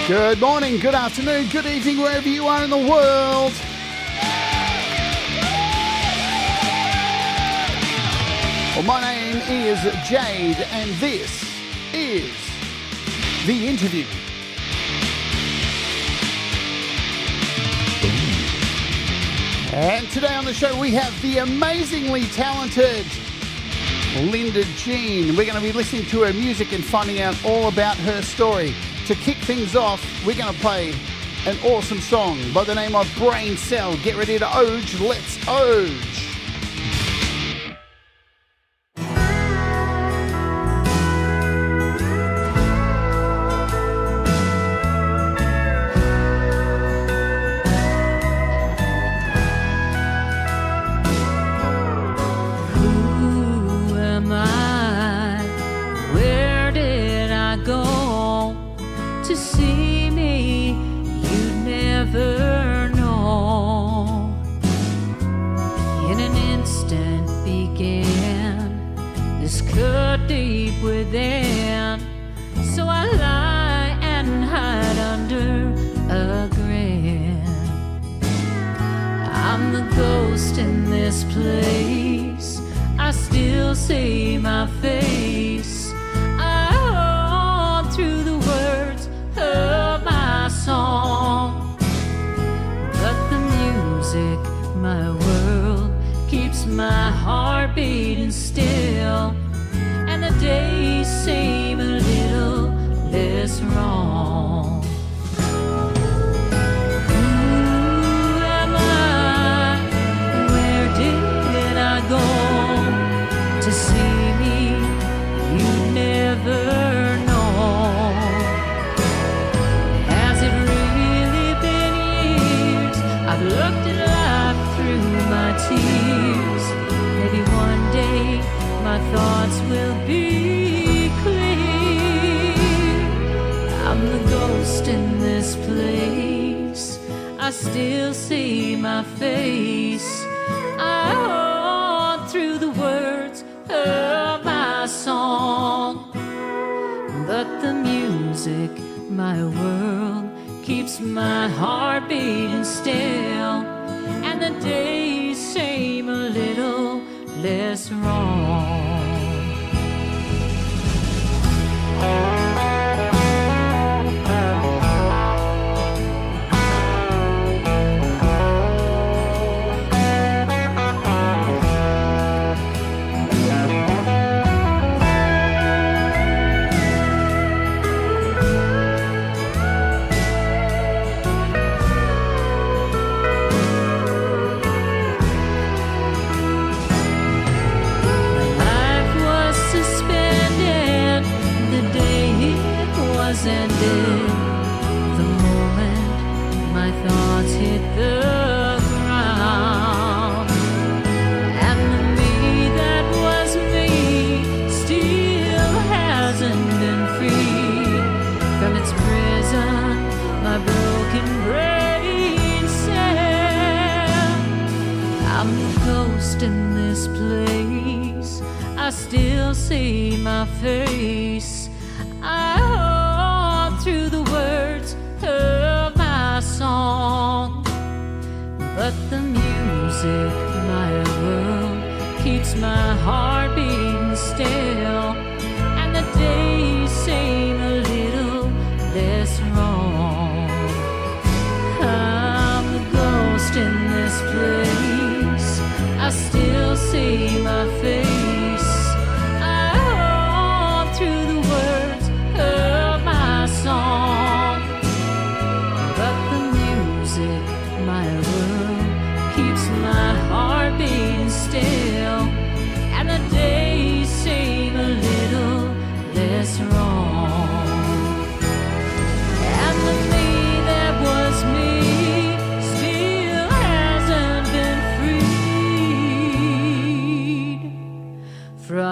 Good morning, good afternoon, good evening, wherever you are in the world. Well, my name is Jade, and this is The Interview. And today on the show, we have the amazingly talented Linda Jean. We're going to be listening to her music and finding out all about her story. To kick things off, we're going to play an awesome song by the name of Brain Cell. Get ready to Oge. Let's Oge.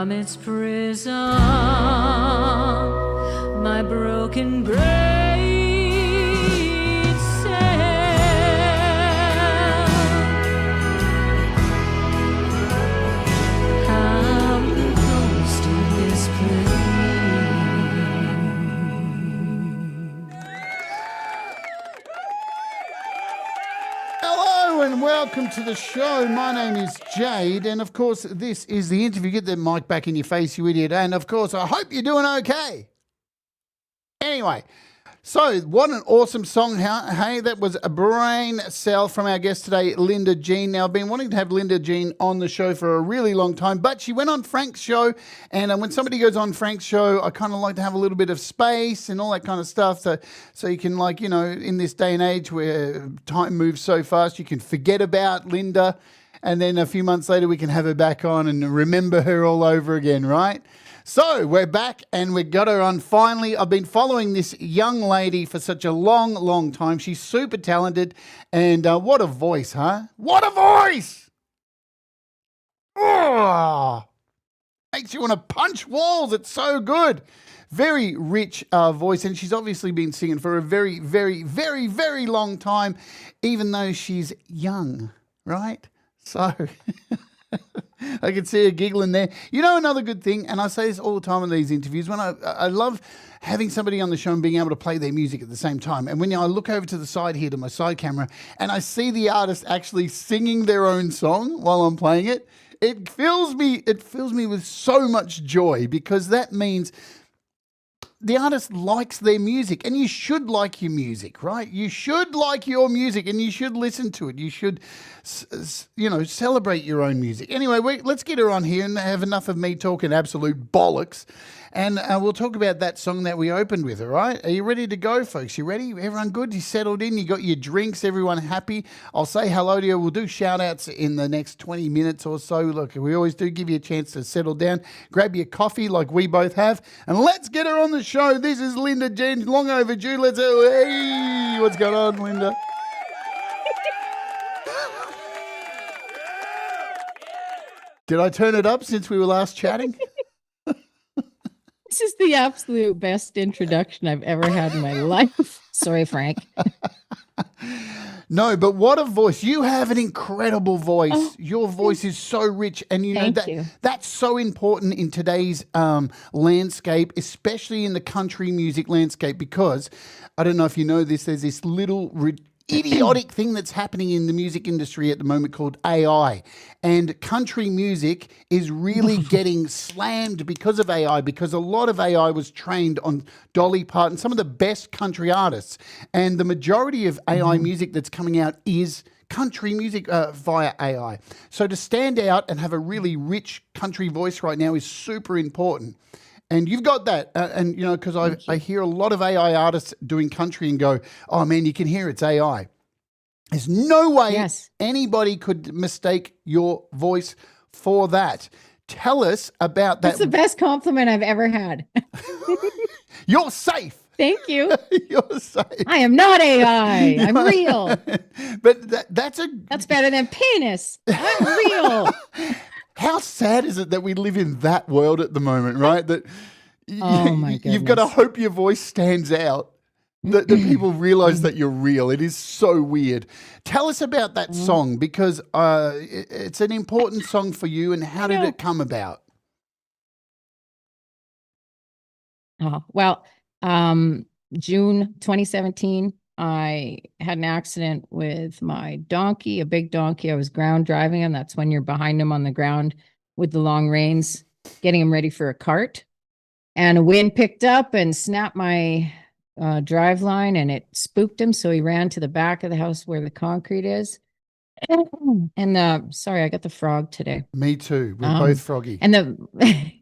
From its prison, my broken brain said, I'm the ghost in this place. welcome to the show. My name is Jade, and of course, this is the interview. Get the mic back in your face, you idiot. And of course, I hope you're doing okay. Anyway, so what an awesome song. Hey, that was a brain cell from our guest today, Linda Jean. Now, I've been wanting to have Linda Jean on the show for a really long time, but she went on Frank's show, and when somebody goes on Frank's show, I kind of like to have a little bit of space and all that kind of stuff, so you can, like, you know, in this day and age where time moves so fast, you can forget about Linda, and then a few months later we can have her back on and remember her all over again, right? So we're back and we got her on finally. I've been following this young lady for such a long, long time. She's super talented, and what a voice, huh? What a voice! Oh, makes you want to punch walls. It's so good. Very rich voice, and she's obviously been singing for a very, very, very, very long time, even though she's young, right? So... I can see her giggling there. You know, another good thing, and I say this all the time in these interviews, when I love having somebody on the show and being able to play their music at the same time. And when I look over to the side here to my side camera and I see the artist actually singing their own song while I'm playing it, it fills me with so much joy, because that means the artist likes their music, and you should like your music, right? You should like your music, and you should listen to it. You should, celebrate your own music. Anyway, let's get her on here and have enough of me talking absolute bollocks, and we'll talk about that song that we opened with, all right? Are you ready to go, folks? You ready? Everyone good? You settled in? You got your drinks? Everyone happy? I'll say hello to you. We'll do shout-outs in the next 20 minutes or so. Look, we always do give you a chance to settle down. Grab your coffee like we both have, and let's get her on the show. This is Linda Jean, long overdue. Let's go. Hey, what's going on, Linda? Did I turn it up since we were last chatting? This is the absolute best introduction I've ever had in my life. Sorry, Frank. No, but what a voice. You have an incredible voice. Oh, your voice is so rich. And that's so important in today's landscape, especially in the country music landscape, because I don't know if you know this, there's this little idiotic thing that's happening in the music industry at the moment called AI. And country music is really getting slammed because of AI, because a lot of AI was trained on Dolly Parton, some of the best country artists. And the majority of AI music that's coming out is country music via AI. So to stand out and have a really rich country voice right now is super important. And you've got that. And, you know, because I hear a lot of AI artists doing country and go, oh, man, you can hear it's AI. There's no way anybody could mistake your voice for that. Tell us about that. That's the best compliment I've ever had. You're safe. Thank you. You're safe. I am not AI. I'm real. But that's better than penis. I'm real. How sad is it that we live in that world at the moment, right? That oh my goodness. You've got to hope your voice stands out, that people realize that you're real. It is so weird. Tell us about that song, because it's an important song for you, and how did it come about? Oh, well, June 2017, I had an accident with my donkey, a big donkey. I was ground driving him. That's when you're behind him on the ground with the long reins, getting him ready for a cart. And a wind picked up and snapped my drive line, and it spooked him. So he ran to the back of the house where the concrete is. And sorry, I got the frog today. Me too. We're both froggy. And the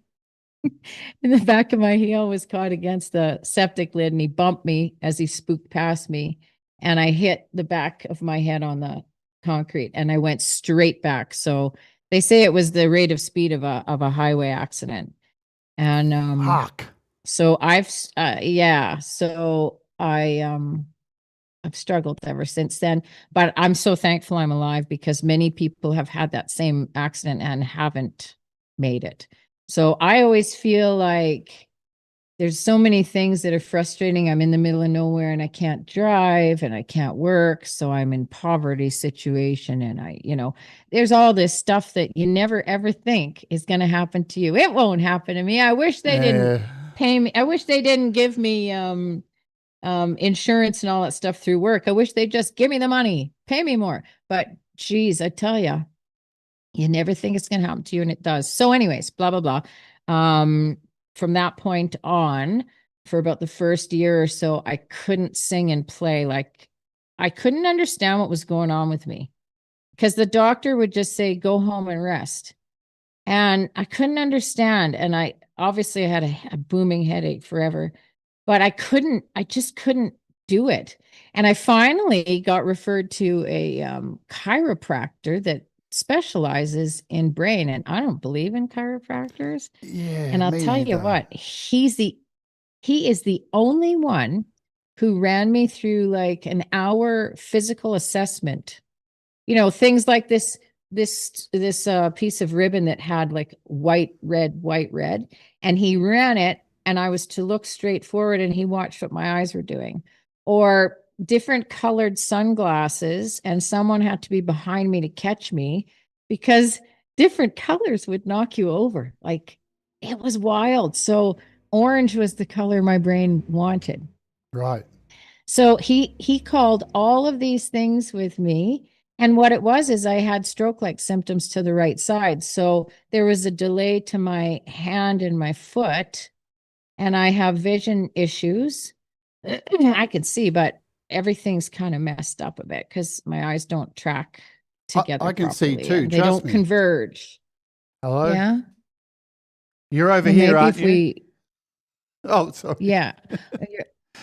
in the back of my heel was caught against the septic lid, and he bumped me as he spooked past me, and I hit the back of my head on the concrete, and I went straight back. So they say it was the rate of speed of a highway accident. And so I've struggled ever since then, but I'm so thankful I'm alive, because many people have had that same accident and haven't made it. So I always feel like there's so many things that are frustrating. I'm in the middle of nowhere and I can't drive and I can't work. So I'm in poverty situation. And there's all this stuff that you never ever think is going to happen to you. It won't happen to me. I wish they didn't pay me. I wish they didn't give me insurance and all that stuff through work. I wish they'd just give me the money, pay me more. But geez, I tell you, you never think it's going to happen to you, and it does. So anyways, blah, blah, blah. From that point on, for about the first year or so, I couldn't sing and play. Like, I couldn't understand what was going on with me, because the doctor would just say, go home and rest. And I couldn't understand. And I obviously had a booming headache forever, but I just couldn't do it. And I finally got referred to a chiropractor that specializes in brain. And I don't believe in chiropractors. Yeah. And I'll me tell you neither. what, he is the only one who ran me through like an hour physical assessment. You know, things like this piece of ribbon that had like white, red, and he ran it, and I was to look straight forward, and he watched what my eyes were doing. Or different colored sunglasses, and someone had to be behind me to catch me, because different colors would knock you over. Like, it was wild. So orange was the color my brain wanted. Right. So he called all of these things with me. And what it was is I had stroke-like symptoms to the right side. So there was a delay to my hand and my foot, and I have vision issues. I can see, but everything's kind of messed up a bit because my eyes don't track together. I can see properly, too, and they trust don't me. converge. Hello? Yeah. You're over Well, here, maybe aren't if you? we, Oh, sorry. yeah.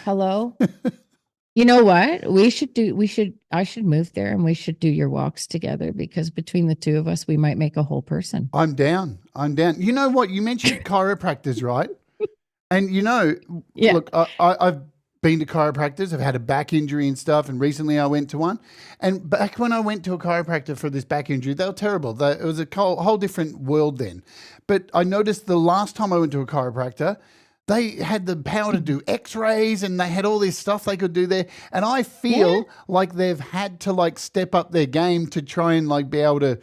Hello. You know what? I should move there, and we should do your walks together, because between the two of us, we might make a whole person. I'm down. You know what? You mentioned chiropractors, right? And Yeah. look, I've been to chiropractors. I've had a back injury and stuff, and recently I went to one. And back when I went to a chiropractor for this back injury, they were terrible. It was a whole different world then. But I noticed the last time I went to a chiropractor, they had the power to do x-rays, and they had all this stuff they could do there. And I feel like they've had to like step up their game to try and like be able to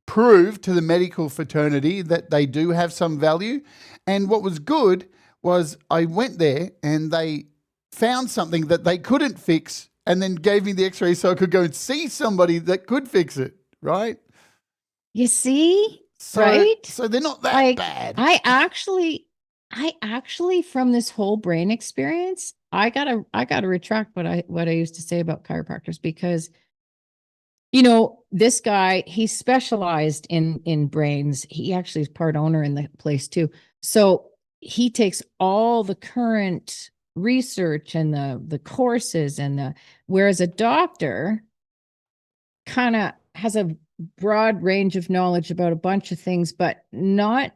prove to the medical fraternity that they do have some value. And what was good was I went there and they found something that they couldn't fix, and then gave me the x-ray so I could go and see somebody that could fix it, right? You see? So, Right? So they're not that Like, bad. I actually, from this whole brain experience, I gotta retract what I used to say about chiropractors, because this guy, he specialized in brains. He actually is part owner in the place too. So he takes all the current research and the courses, whereas a doctor kind of has a broad range of knowledge about a bunch of things, but not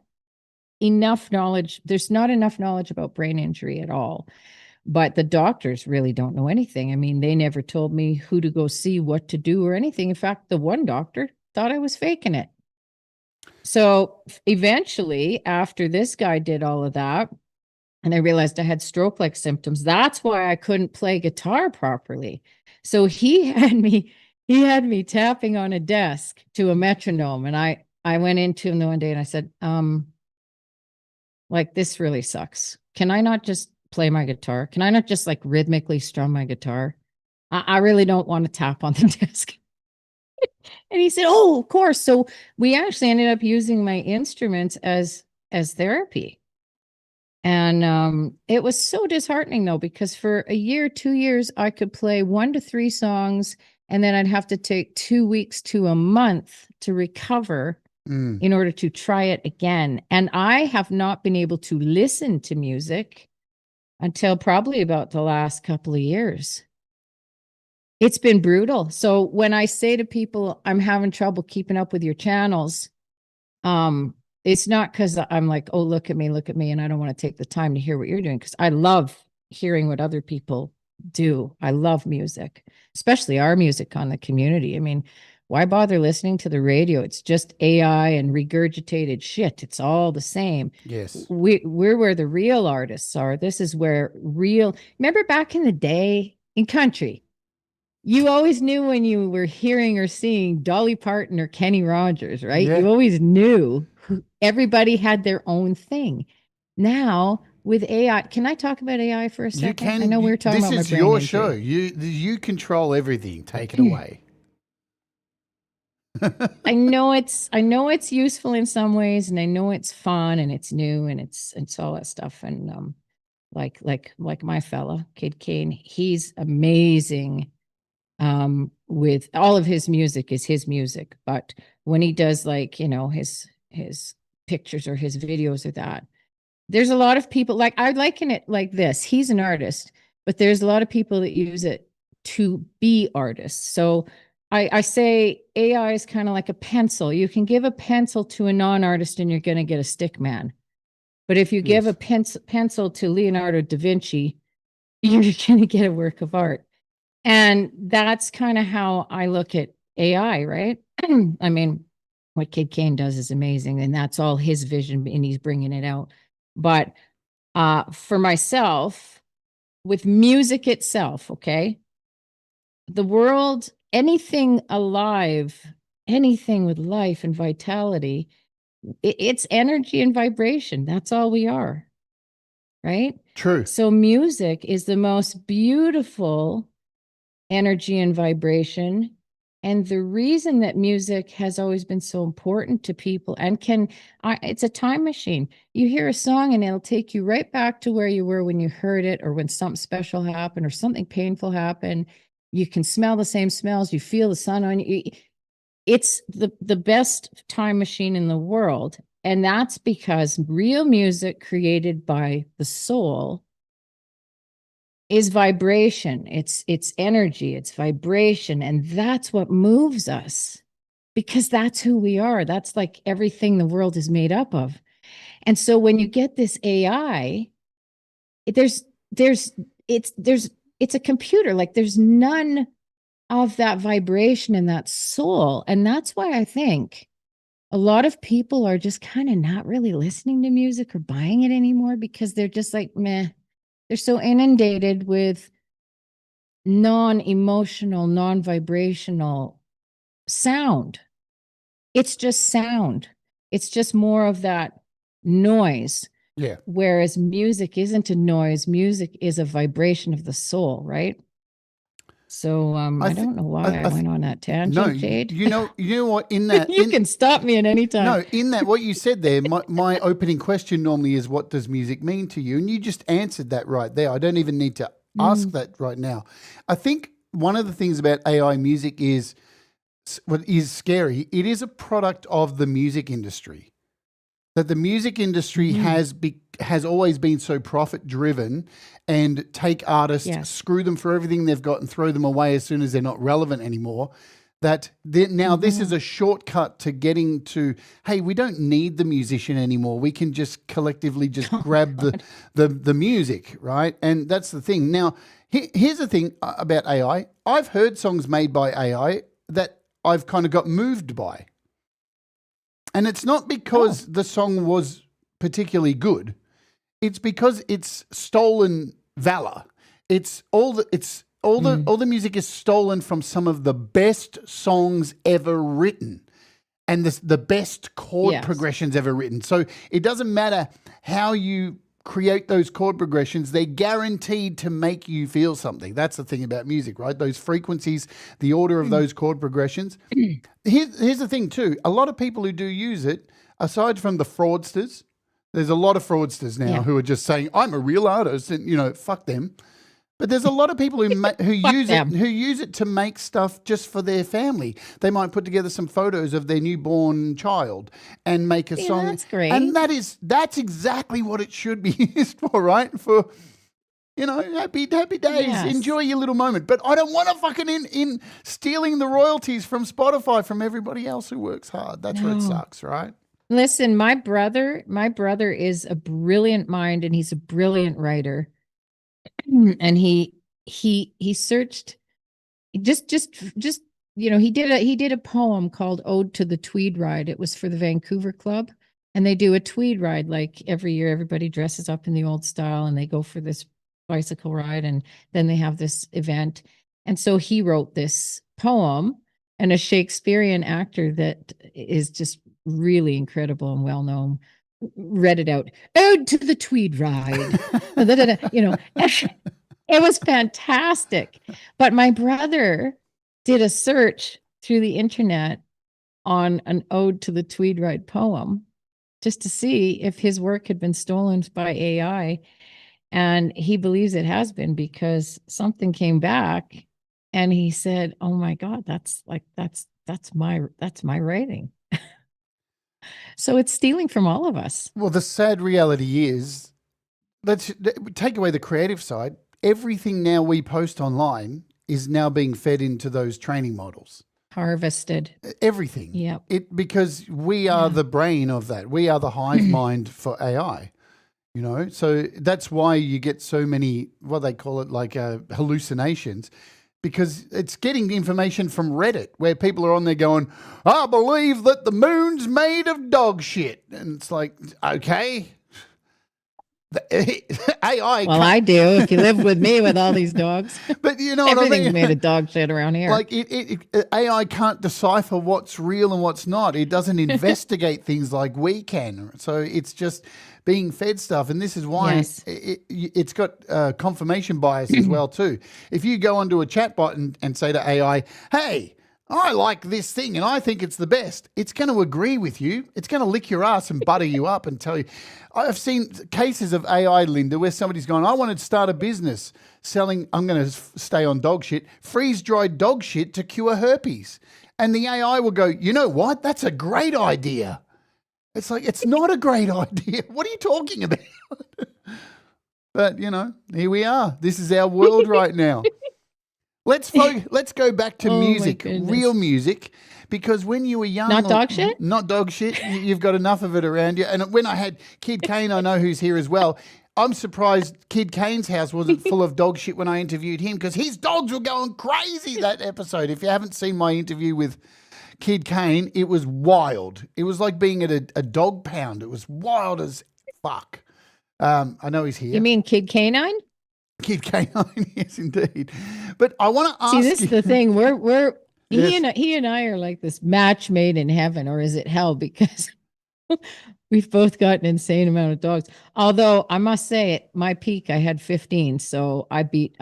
enough knowledge. There's not enough knowledge about brain injury at all. But the doctors really don't know anything. I mean, they never told me who to go see, what to do, or anything. In fact, the one doctor thought I was faking it. So eventually, after this guy did all of that, and I realized I had stroke-like symptoms, that's why I couldn't play guitar properly. So he had me tapping on a desk to a metronome. And I went into him the one day and I said, like, this really sucks. Can I not just play my guitar? Can I not just like rhythmically strum my guitar? I really don't want to tap on the desk. And he said, oh, of course. So we actually ended up using my instruments as therapy. And it was so disheartening though, because for a year, 2 years, I could play 1 to 3 songs, and then I'd have to take 2 weeks to a month to recover in order to try it again. And I have not been able to listen to music until probably about the last couple of years. It's been brutal. So when I say to people, I'm having trouble keeping up with your channels, it's not because I'm like, oh, look at me, and I don't want to take the time to hear what you're doing, because I love hearing what other people do. I love music, especially our music on the community. I mean, why bother listening to the radio? It's just AI and regurgitated shit. It's all the same. Yes. We're where the real artists are. This is where remember back in the day in country, you always knew when you were hearing or seeing Dolly Parton or Kenny Rogers, right? Yeah. You always knew everybody had their own thing. Now with AI, can I talk about AI for a second? You can. I know we were talking about my This is brain your injury. show. You control everything. Take it away. I know it's useful in some ways, and I know it's fun and it's new and it's all that stuff. And like my fella, Kid Kane, he's amazing. With all of his music is his music, but when he does, like, his pictures or his videos or that, there's a lot of people, like, I liken it like this. He's an artist, but there's a lot of people that use it to be artists. So I say AI is kind of like a pencil. You can give a pencil to a non-artist and you're going to get a stick man. But if you give a pencil to Leonardo da Vinci, you're going to get a work of art. And that's kind of how I look at AI, right? I mean, what Kid Kane does is amazing, and that's all his vision, and he's bringing it out. But for myself, with music itself, okay, the world, anything alive, anything with life and vitality, it's energy and vibration. That's all we are, right? True. So music is the most beautiful energy and vibration. And the reason that music has always been so important to people and it's a time machine. You hear a song and it'll take you right back to where you were when you heard it, or when something special happened or something painful happened. You can smell the same smells. You feel the sun on you. It's the best time machine in the world. And that's because real music created by the soul is vibration. It's energy, it's vibration. And that's what moves us, because that's who we are. That's like everything the world is made up of. And so when you get this AI, it's a computer. Like, there's none of that vibration and that soul. And that's why I think a lot of people are just kind of not really listening to music or buying it anymore, because they're just like, meh. They're so inundated with non-emotional, non-vibrational sound. It's just sound. It's just more of that noise. Yeah. Whereas music isn't a noise. Music is a vibration of the soul, right? So I don't know why I went on that tangent, Jade. You know what? In that, you can stop me at any time. No, in that, what you said there, my opening question normally is, what does music mean to you? And you just answered that right there. I don't even need to ask that right now. I think one of the things about AI music is what is scary. It is a product of the music industry. That the music industry has always been so profit driven, and take artists, screw them for everything they've got, and throw them away as soon as they're not relevant anymore. That now this is a shortcut to getting to, hey, we don't need the musician anymore. We can just collectively just grab the music, right? And that's the thing. Now, here's the thing about AI. I've heard songs made by AI that I've kind of got moved by. And it's not because the song was particularly good. It's because it's stolen valor. All the music is stolen from some of the best songs ever written, and the best chord progressions ever written. So it doesn't matter how you create those chord progressions, they're guaranteed to make you feel something. That's the thing about music, right? Those frequencies, the order of those chord progressions. Here's the thing too. A lot of people who do use it, aside from the fraudsters, there's a lot of fraudsters now who are just saying, I'm a real artist, and, fuck them. But there's a lot of people who use it to make stuff just for their family. They might put together some photos of their newborn child and make a song. That's great. And that's exactly what it should be used for, right? For happy days. Yes. Enjoy your little moment. But I don't want to fucking in stealing the royalties from Spotify from everybody else who works hard. That's where it sucks, right? Listen, my brother is a brilliant mind, and he's a brilliant writer. And he searched he did a poem called Ode to the Tweed Ride. It was for the Vancouver Club, and they do a tweed ride like every year. Everybody dresses up in the old style and they go for this bicycle ride, and then they have this event. And so he wrote this poem, and a Shakespearean actor that is just really incredible and well known read it out. Ode to the Tweed Ride. It was fantastic. But my brother did a search through the internet on an ode to the Tweed Ride poem just to see if his work had been stolen by AI. And he believes it has been because something came back and he said, "Oh my God, that's my writing." So it's stealing from all of us. Well, the sad reality is, let's take away the creative side. Everything now we post online is now being fed into those training models. Harvested. Everything. Yep. Because we are the brain of that. We are the hive mind for AI. You know, so that's why you get so many, what they call it, like hallucinations, because it's getting information from Reddit where people are on there going, "I believe that the moon's made of dog shit." And it's like, okay. AI. Well, I do. If you live with me with all these dogs, but you know what I everything's mean? made of dog shit around here. Like AI can't decipher what's real and what's not. It doesn't investigate things like we can. So it's just being fed stuff. And this is why it's got confirmation bias as well too. If you go onto a chatbot and say to AI, "Hey, I like this thing and I think it's the best," it's going to agree with you. It's going to lick your ass and butter you up and tell you. I've seen cases of AI, Linda, where somebody's gone, "I want to start a business selling," I'm going to stay on dog shit, "freeze-dried dog shit to cure herpes." And the AI will go, "You know what? That's a great idea." It's like, it's not a great idea. What are you talking about? But, you know, here we are. This is our world right now. Let's go back to music, real music, because when you were young, not dog shit, you've got enough of it around you. And when I had Kid Kane, I know who's here as well. I'm surprised Kid Kane's house wasn't full of dog shit when I interviewed him, because his dogs were going crazy that episode. If you haven't seen my interview with Kid Kane, it was wild. It was like being at a dog pound. It was wild as fuck. I know he's here. You mean Kid Canine? Kid Canine, yes, indeed. But I want to ask you. See, this is the thing. We're yes. he and I are like this match made in heaven, or is it hell? Because we've both got an insane amount of dogs. Although I must say, at my peak, I had 15, so I beat.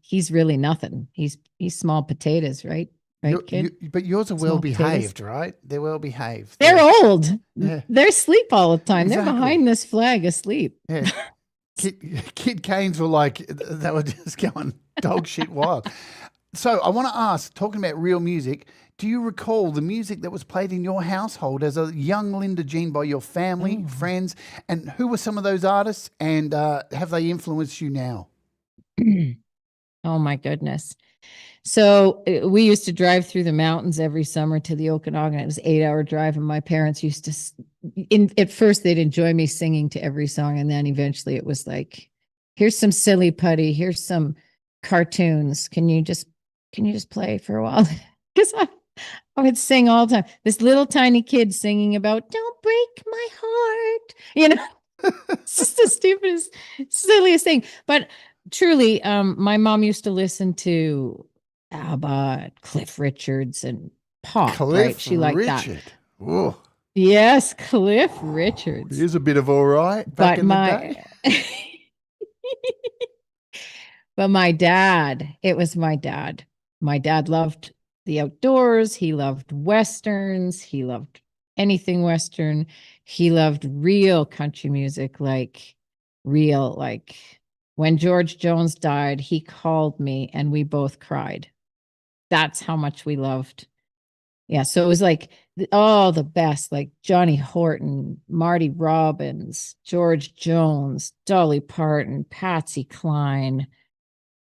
He's really nothing. He's small potatoes, right? Right, kid? But yours are well behaved, right? They're well behaved. They're old. Yeah. They're asleep all the time. Exactly. They're behind this flag asleep. Yeah. Kid Canes were like, they were just going dog shit wild. So I want to ask, talking about real music, do you recall the music that was played in your household as a young Linda Jean by your family, friends, and who were some of those artists, and have they influenced you now? Oh my goodness. So we used to drive through the mountains every summer to the Okanagan. It was an 8-hour drive, and my parents used to, at first they'd enjoy me singing to every song, and then eventually it was like, "Here's some silly putty, here's some cartoons. Can you just play for a while?" Because I would sing all the time. This little tiny kid singing about "Don't break my heart," It's just the stupidest, silliest thing. But truly, my mom used to listen to ABBA, Cliff Richards, and pop. Right? She liked that. Ooh. Yes, Cliff Richards. He's a bit of all right back in the day. But my dad, it was my dad. My dad loved the outdoors. He loved Westerns. He loved anything Western. He loved real country music, like when George Jones died, he called me and we both cried. That's how much we loved. Yeah. So it was like, the best, like Johnny Horton, Marty Robbins, George Jones, Dolly Parton, Patsy Cline,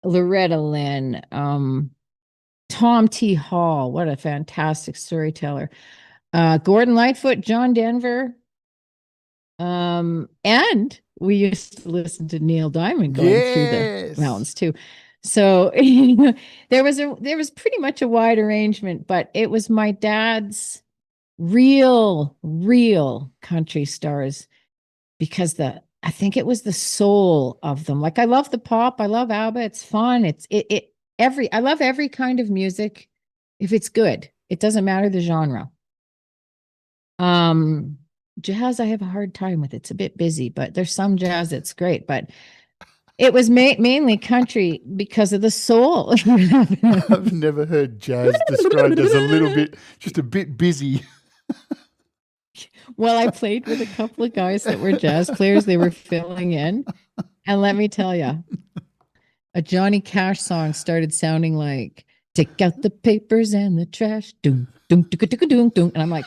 Loretta Lynn, Tom T. Hall. What a fantastic storyteller. Gordon Lightfoot, John Denver. And we used to listen to Neil Diamond going through the mountains too. So there was pretty much a wide arrangement, but it was my dad's real country stars, because I think it was the soul of them. Like, I love the pop, I love ABBA, it's fun. I love every kind of music if it's good. It doesn't matter the genre. Jazz, I have a hard time with. It's a bit busy, but there's some jazz that's great. But It was mainly country because of the soul. I've never heard jazz described as a little bit, just a bit busy. Well, I played with a couple of guys that were jazz players. They were filling in. And let me tell you, a Johnny Cash song started sounding like, take out the papers and the trash. Doom, doom, doom, doom, doom, doom. And I'm like,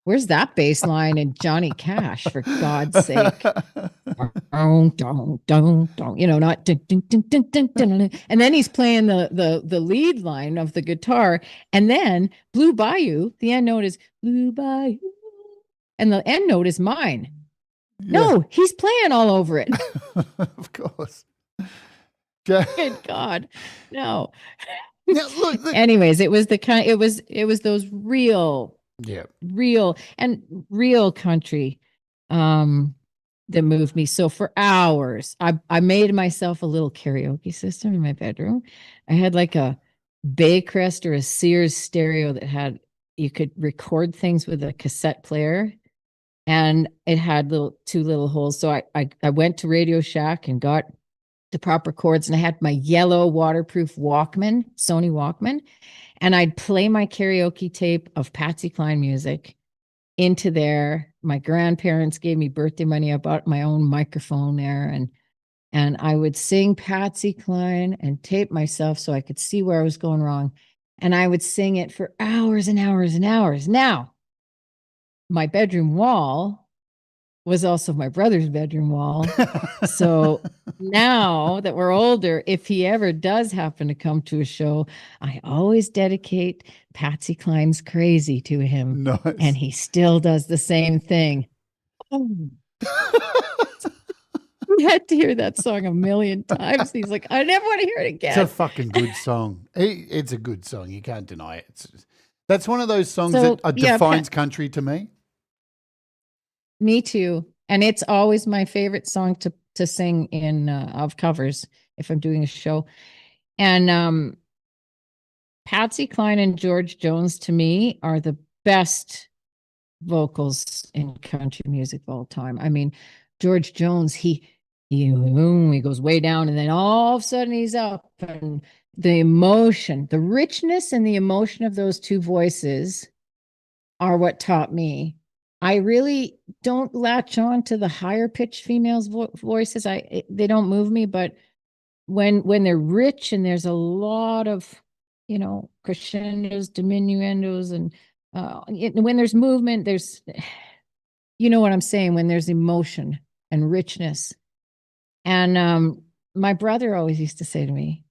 where's that bass line in Johnny Cash, for God's sake? Don't, not dun, dun, dun, dun, dun, dun. And then he's playing the lead line of the guitar. And then Blue Bayou, the end note is Blue Bayou. And the end note is mine. Yeah. No, he's playing all over it. Of course. Good God. No. Now, look, anyways, it was those real country that moved me. So for hours, I made myself a little karaoke system in my bedroom. I had like a Baycrest or a Sears stereo that you could record things with a cassette player, and it had two little holes. So I went to Radio Shack and got the proper chords, and I had my yellow waterproof Walkman, Sony Walkman, and I'd play my karaoke tape of Patsy Cline music into there. My grandparents gave me birthday money. I bought my own microphone there, and I would sing Patsy Cline and tape myself so I could see where I was going wrong. And I would sing it for hours and hours and hours. Now, my bedroom wall was also my brother's bedroom wall. So now that we're older, if he ever does happen to come to a show, I always dedicate Patsy Cline's Crazy to him. Nice. And he still does the same thing. Oh. He had to hear that song a million times. He's like, I never want to hear it again. It's a fucking good song. It's a good song. You can't deny it. That's one of those songs that defines country to me. Me too. And it's always my favorite song to sing in of covers if I'm doing a show. And Patsy Cline and George Jones, to me, are the best vocals in country music of all time. I mean, George Jones, he goes way down, and then all of a sudden he's up, and the emotion, the richness and the emotion of those two voices are what taught me. I really don't latch on to the higher pitched females' voices. They don't move me, but when they're rich and there's a lot of, crescendos, diminuendos, and when there's movement, there's, what I'm saying, when there's emotion and richness. And my brother always used to say to me,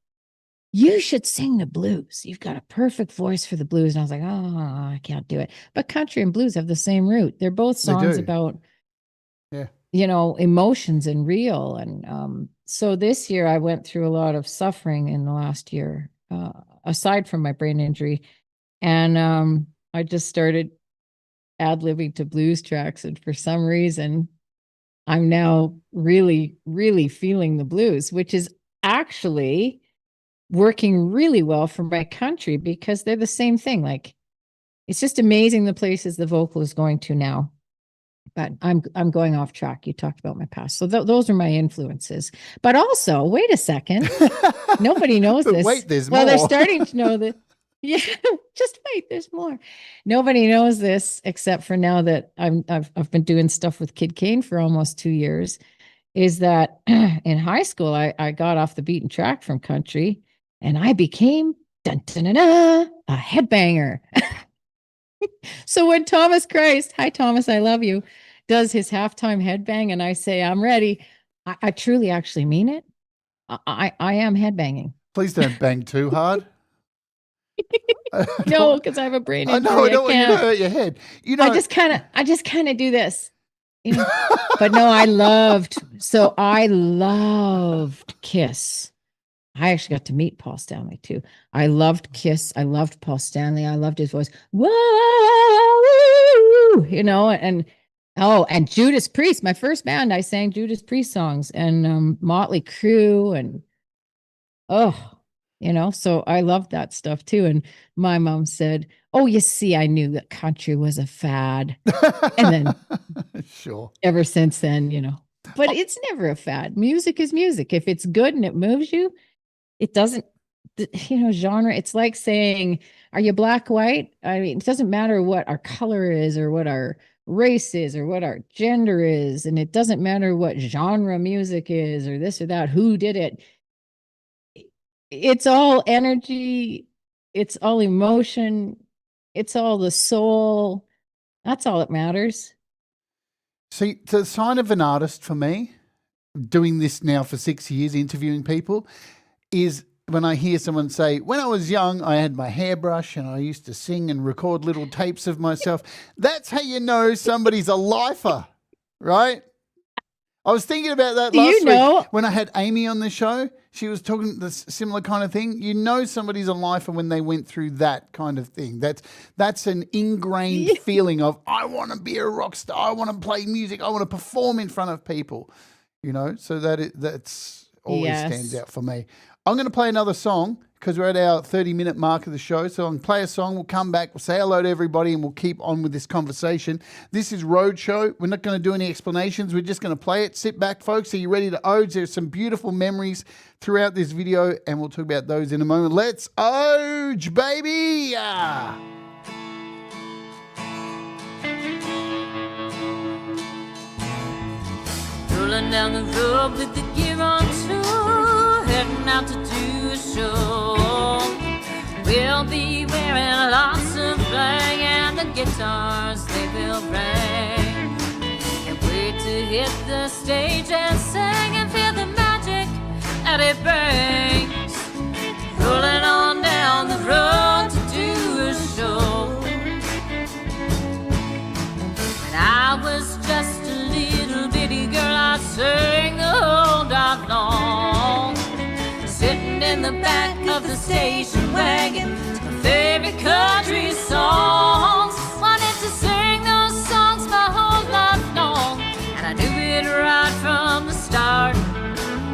you should sing the blues. You've got a perfect voice for the blues. And I was like, oh, I can't do it. But country and blues have the same root. They're both songs about, emotions and real. And so this year I went through a lot of suffering in the last year, aside from my brain injury. And I just started ad-libbing to blues tracks. And for some reason, I'm now really, really feeling the blues, which is actually working really well for my country because they're the same thing. Like, it's just amazing the places the vocal is going to now. But I'm going off track. You talked about my past. So those are my influences. But also, wait a second. Nobody knows this. Wait, there's more. Well, they're starting to know that. Yeah, just wait, there's more. Nobody knows this except for now that I've been doing stuff with Kid Kane for almost 2 years, is that in high school, I got off the beaten track from country, and I became a headbanger. So when Thomas Christ, hi Thomas, I love you, does his halftime headbang, and I say, I'm ready, I truly actually mean it. I am headbanging. Please don't bang too hard. No, because I have a brain injury. I don't want you to hurt your head. I just kind of do this. But no, I loved Kiss. I actually got to meet Paul Stanley too. I loved Kiss. I loved Paul Stanley. I loved his voice. Whoa, and Judas Priest. My first band, I sang Judas Priest songs, and Motley Crue, and so I loved that stuff too. And my mom said, oh, you see, I knew that country was a fad. And then sure. Ever since then, But it's never a fad. Music is music. If it's good and it moves you, it doesn't, genre. It's like saying, are you black, white? I mean, it doesn't matter what our color is or what our race is or what our gender is. And it doesn't matter what genre music is or this or that, who did it. It's all energy. It's all emotion. It's all the soul. That's all that matters. See, the sign of an artist for me, doing this now for 6 years, interviewing people, is when I hear someone say, when I was young, I had my hairbrush and I used to sing and record little tapes of myself. That's how you know somebody's a lifer, right? I was thinking about that last week when I had Amy on the show. She was talking this similar kind of thing. You know somebody's a lifer when they went through that kind of thing. That's an ingrained feeling of, I want to be a rock star. I want to play music. I want to perform in front of people. So that's always stands out for me. I'm going to play another song because we're at our 30-minute mark of the show. So I'm going to play a song. We'll come back. We'll say hello to everybody and we'll keep on with this conversation. This is Roadshow. We're not going to do any explanations. We're just going to play it. Sit back, folks. Are you ready to Odes? There's some beautiful memories throughout this video and we'll talk about those in a moment. Let's Ode, baby! Rolling down the road with the gear on tour, heading out to do a show. We'll be wearing lots of bling and the guitars they will bring. Can't wait to hit the stage and sing and feel the magic that it brings. Rolling on down the road to do a show. When I was just a little bitty girl, I sang the whole night long, sitting in the back of the station wagon to my favorite country songs. Wanted to sing those songs my whole life long, and I knew it right from the start.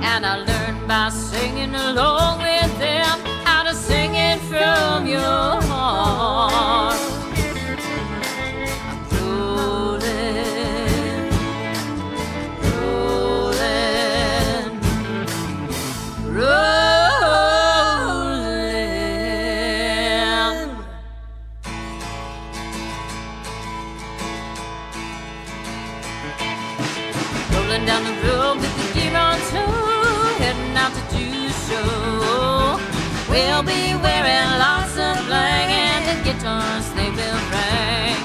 And I learned by singing along with them how to sing it from your heart. Down the road with the gear on tour, heading out to do a show. We'll be wearing lots of bling and the guitars they will bring.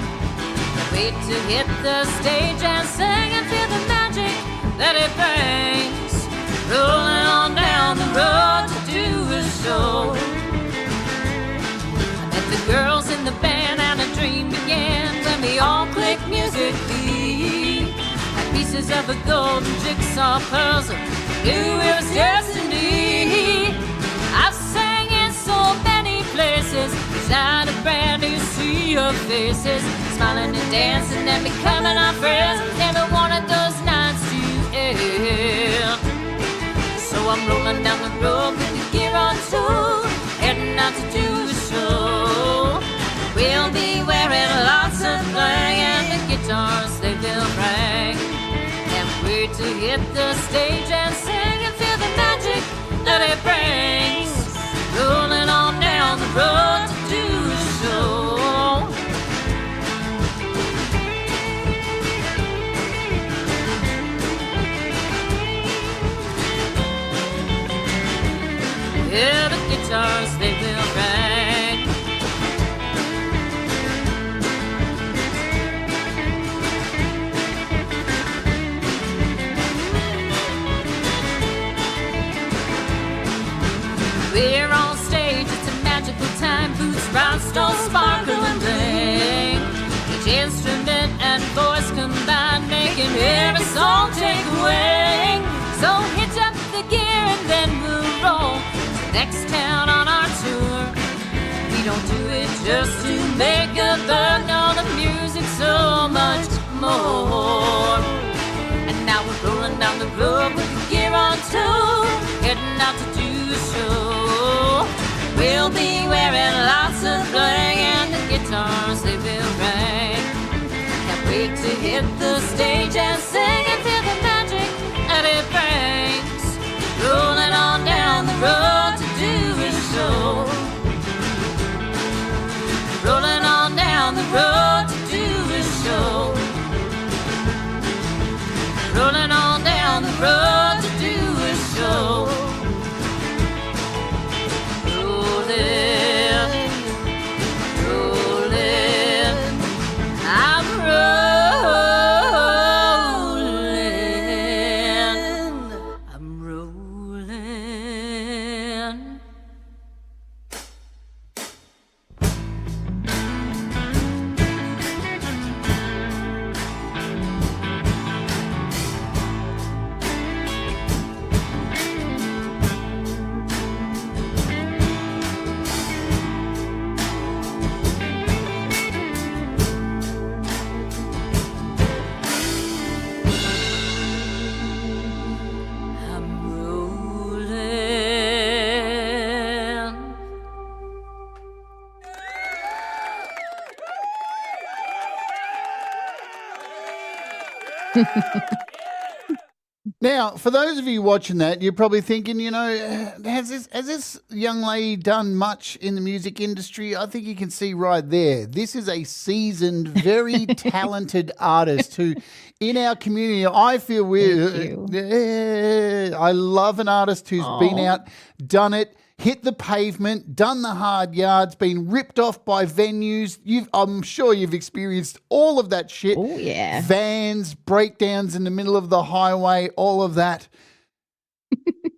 Can't wait to hit the stage and sing and feel the magic that it brings. Rolling on down the road to do a show. I met the girls in the band and a dream began when we all clicked musically. Pieces of a golden jigsaw puzzle, knew it was destiny. I've sang in so many places, designed a brand new sea of faces, smiling and dancing and becoming our friends. Never wanted those nights to end. So I'm rolling down the road with the gear on tour, heading out to do a show. We'll be wearing lots of bling and the guitars they will bring. Wait to hit the stage and sing and feel the magic that it brings. Rolling on down the road to do a show. Yeah, the guitars they will bring. We're on stage, it's a magical time. Boots, rhinestones, sparkle and bling. Each instrument and voice combined, making every song take a wing. So hitch up the gear and then we'll roll to the next town on our tour. We don't do it just to make a buck, no, the music's so much more. And now we're rolling down the road with the gear on tour, heading out to do a show. We'll be wearing lots of bling and the guitars they will bring. Can't wait to hit the stage and sing and feel the magic Now, for those of you watching that, you're probably thinking, has this young lady done much in the music industry? I think you can see right there. This is a seasoned, very talented artist who, in our community, I feel I love an artist who's been out, done it, hit the pavement, done the hard yards, been ripped off by venues. I'm sure you've experienced all of that shit. Oh, yeah. Vans, breakdowns in the middle of the highway, all of that.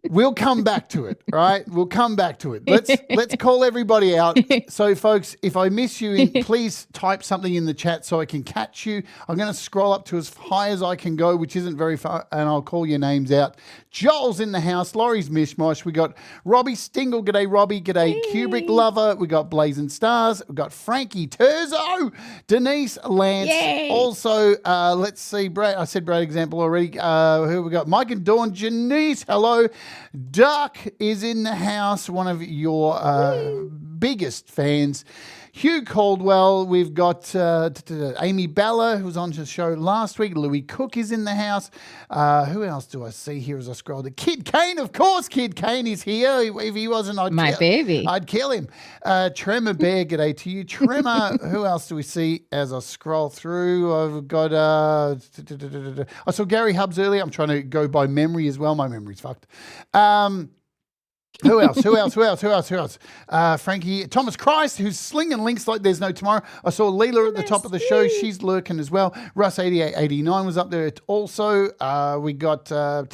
We'll come back to it, right? We'll come back to it. Let's call everybody out. So, folks, if I miss you, please type something in the chat so I can catch you. I'm going to scroll up to as high as I can go, which isn't very far, and I'll call your names out. Joel's in the house. Laurie's Mishmosh. We got Robbie Stingle. G'day, Robbie. G'day, Kubrick Lover. We got Blazing Stars. We got Frankie Terzo. Denise Lance. Yay. Also, let's see, Brad. I said Brad Example already. Who we got? Mike and Dawn. Janice. Hello. Duck is in the house, one of your biggest fans. Hugh Caldwell, we've got Amy Bella, who was on the show last week. Louis Cook is in the house. Who else do I see here as I scroll? The Kid Kane, of course. Kid Kane is here. If he wasn't, I'd kill him. Tremor Bear, g'day to you. Tremor, who else do we see as I scroll through? I've got, I saw Gary Hubbs earlier. I'm trying to go by memory as well. My memory's fucked. Who else? Frankie, Thomas Christ, who's slinging links like there's no tomorrow. I saw Leela at the top of the show. She's lurking as well. Russ 8889 was up there also. We got, I'm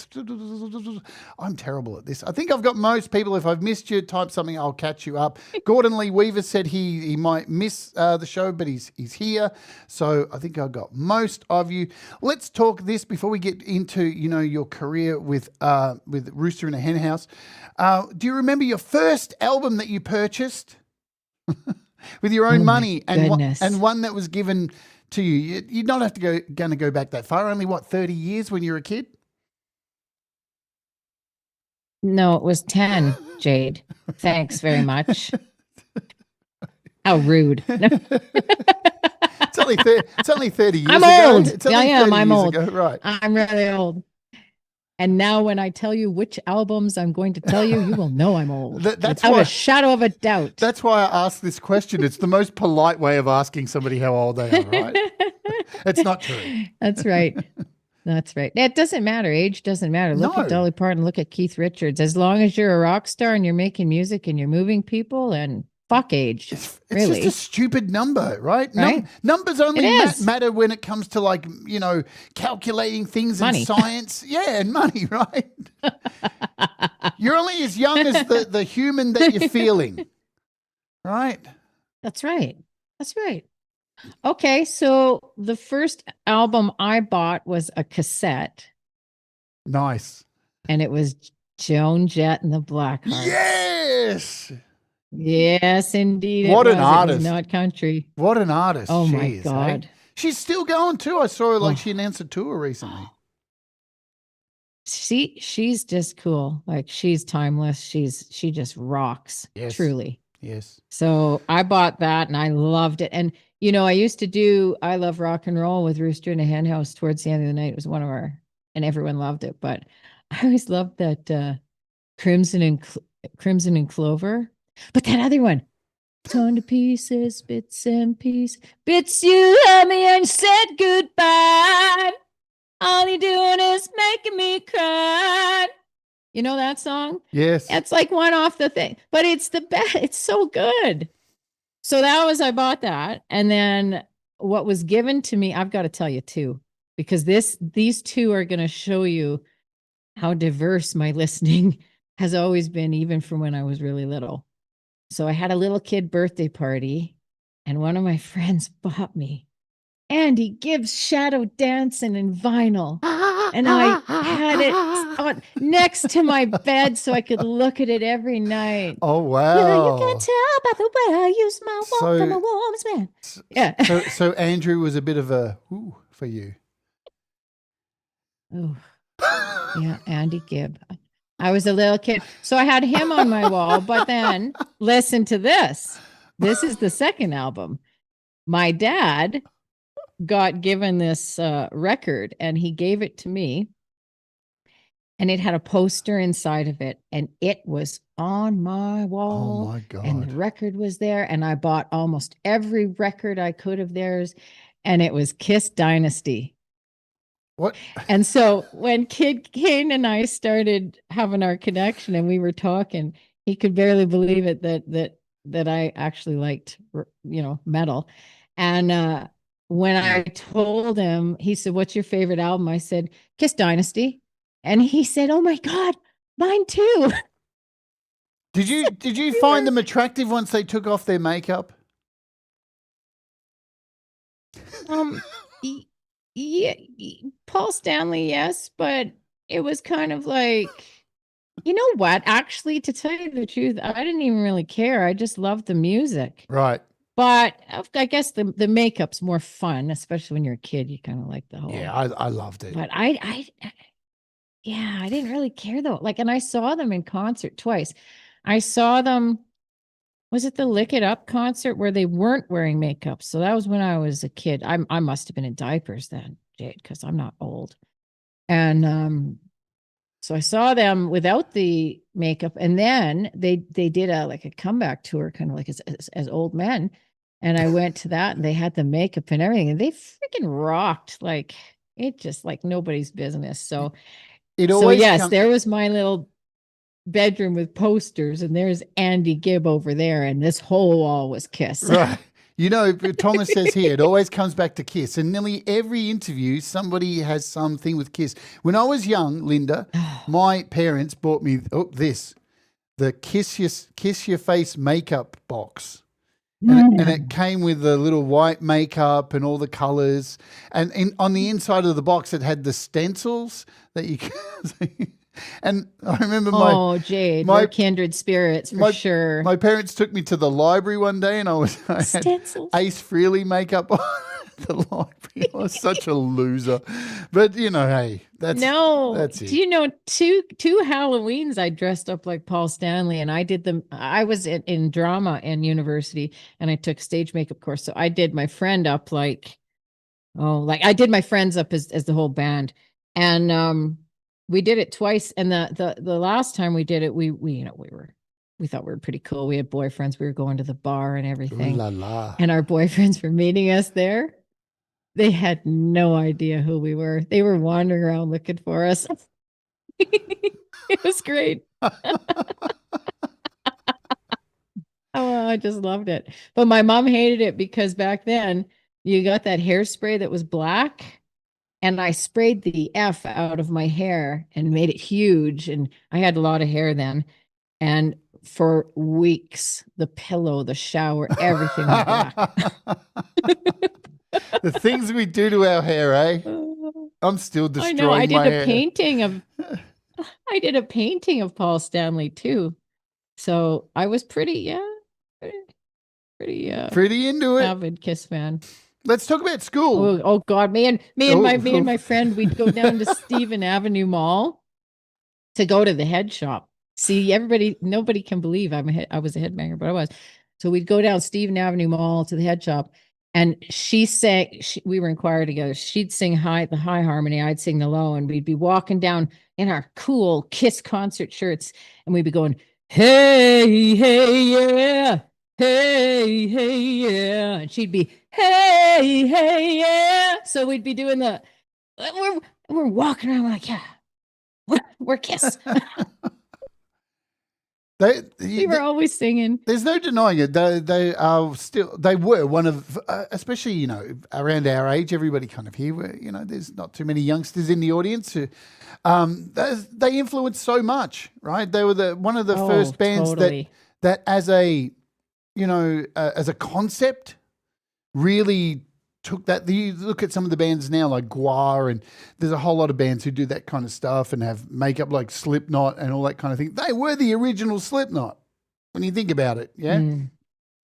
terrible at this. I think I've got most people. If I've missed you, type something, I'll catch you up. Gordon Lee Weaver said he might miss the show, but he's here. So I think I've got most of you. Let's talk this before we get into, your career with Rooster in a Henhouse. Do you remember your first album that you purchased with your own money and one that was given to you? You'd not have to go back that far. Only 30 years when you were a kid? No, it was 10, Jade. Thanks very much. How rude. It's only 30 years I'm ago. old. I'm old. Right. I'm really old. And now when I tell you which albums I'm going to tell you, you will know I'm old. That's without a shadow of a doubt. That's why I asked this question. It's the most polite way of asking somebody how old they are, right? It's not true. That's right. That's right. It doesn't matter. Age doesn't matter. Look at Dolly Parton. Look at Keith Richards. As long as you're a rock star and you're making music and you're moving people, and fuck age. It's just a stupid number, right? Numbers only matter when it comes to calculating things in science. Yeah, and money, right? You're only as young as the human that you're feeling, right? That's right. Okay, so the first album I bought was a cassette. Nice. And it was Joan Jett and the Blackhearts. Yes. Yes, indeed. What an artist. It was not country. What an artist. Oh, she my is, God. Hey? She's still going too. I saw her she announced a tour recently. She's just cool. She's timeless. She just rocks. Yes. Truly. Yes. So I bought that and I loved it. And, I used to do I Love Rock and Roll with Rooster in a Henhouse towards the end of the night. It was one of and everyone loved it. But I always loved that Crimson and Clover. But that other one, torn to pieces, bits and pieces, bits you held me and said goodbye. All you're doing is making me cry. You know that song? Yes. It's like one off the thing, but it's the best. It's so good. So I bought that. And then what was given to me, I've got to tell you too, because these two are going to show you how diverse my listening has always been, even from when I was really little. So I had a little kid birthday party, and one of my friends bought me Andy Gibbs Shadow Dancing in vinyl. And I had it on next to my bed so I could look at it every night. Oh, wow. You can tell by the way I use my walk. I'm a woman's man. Yeah. So Andrew was a bit of a ooh for you. Oh, yeah, Andy Gibb. I was a little kid. So I had him on my wall, but then listen to this. This is the second album. My dad got given this record, and he gave it to me, and it had a poster inside of it, and it was on my wall. Oh my God. And the record was there, and I bought almost every record I could of theirs, and it was Kiss Dynasty. What? And so when Kid Kane and I started having our connection and we were talking, he could barely believe it that I actually liked, metal. And when I told him, he said, "What's your favorite album?" I said, "Kiss Dynasty." And he said, "Oh my God, mine too." Did you find them attractive once they took off their makeup? Yeah, Paul Stanley, yes, but it was kind of like, you know what? Actually, to tell you the truth, I didn't even really care. I just loved the music. Right. But I guess the makeup's more fun, especially when you're a kid. You kind of like the whole. Yeah, I loved it. But I didn't really care though. Like, and I saw them in concert twice. I saw them. Was it the Lick It Up concert where they weren't wearing makeup? So that was when I was a kid. I must have been in diapers then, Jade, because I'm not old. And so I saw them without the makeup, and then they did a comeback tour, kind of like as old men. And I went to that, and they had the makeup and everything, and they freaking rocked like it, just like nobody's business. So yes, there was my little bedroom with posters, and there's Andy Gibb over there, and this whole wall was Kiss. Right. Thomas says here, it always comes back to Kiss. And nearly every interview, somebody has something with Kiss. When I was young, Linda, my parents bought me the Kiss Your Face makeup box. And it came with the little white makeup and all the colors. And on the inside of the box, it had the stencils that you could... And I remember Jade, we're kindred spirits for sure. My parents took me to the library one day, and I had Ace Frehley makeup on the library. I was such a loser, but hey, that's it. Do you know two Halloweens I dressed up like Paul Stanley, and I did them. I was in drama in university, and I took stage makeup course, so I did my friend up like I did my friends up as the whole band, and we did it twice, and the last time we did it, we thought we were pretty cool. We had boyfriends. We were going to the bar and everything. Ooh la la. And our boyfriends were meeting us there. They had no idea who we were. They were wandering around looking for us. It was great. I just loved it. But my mom hated it because back then you got that hairspray that was black. And I sprayed the F out of my hair and made it huge. And I had a lot of hair then. And for weeks, the pillow, the shower, everything was black. The things we do to our hair, eh? I'm still destroying my hair. I did a painting of Paul Stanley too. So I was pretty into it. Avid Kiss fan. Let's talk about school. Oh God, me and my friend, we'd go down to Stephen Avenue Mall to go to the head shop. See, nobody can believe I was a headbanger, but I was. So we'd go down Stephen Avenue Mall to the head shop, and we were in choir together. She'd sing the high harmony, I'd sing the low, and we'd be walking down in our cool Kiss concert shirts, and we'd be going, "Hey, hey, yeah. Hey, hey, yeah." And she'd be, "Hey, hey, yeah." So we'd be doing we're walking around like, yeah, we're Kiss. We were always singing. There's no denying it. They were one of, especially, around our age, everybody kind of here, where, there's not too many youngsters in the audience who, they influenced so much, right? They were one of the first bands totally. that as a concept really took that. You look at some of the bands now like Gwar, and there's a whole lot of bands who do that kind of stuff and have makeup like Slipknot and all that kind of thing. They were the original Slipknot when you think about it, yeah?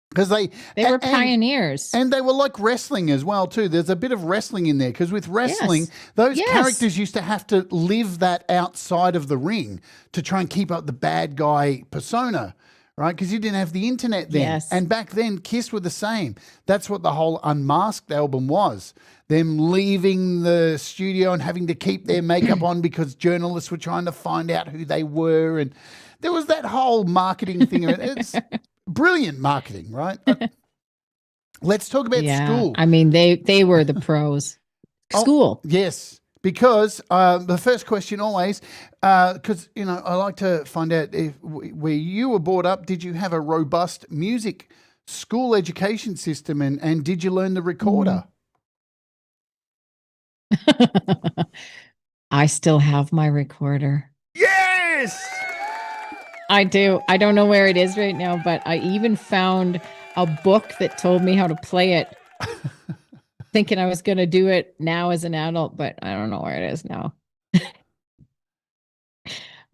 Because they were pioneers. And they were like wrestling as well too. There's a bit of wrestling in there, because with wrestling, those characters used to have to live that outside of the ring to try and keep up the bad guy persona. right? Because you didn't have the internet then. Yes. And back then, Kiss were the same. That's what the whole Unmasked album was. Them leaving the studio and having to keep their makeup on because journalists were trying to find out who they were. And there was that whole marketing thing. It's brilliant marketing, right? Let's talk about school. I mean, they were the pros. School. Yes. Because the first question always, because, I like to find out where you were brought up, did you have a robust music school education system and did you learn the recorder? I still have my recorder. Yes! I do. I don't know where it is right now, but I even found a book that told me how to play it. Thinking I was going to do it now as an adult, but I don't know where it is now.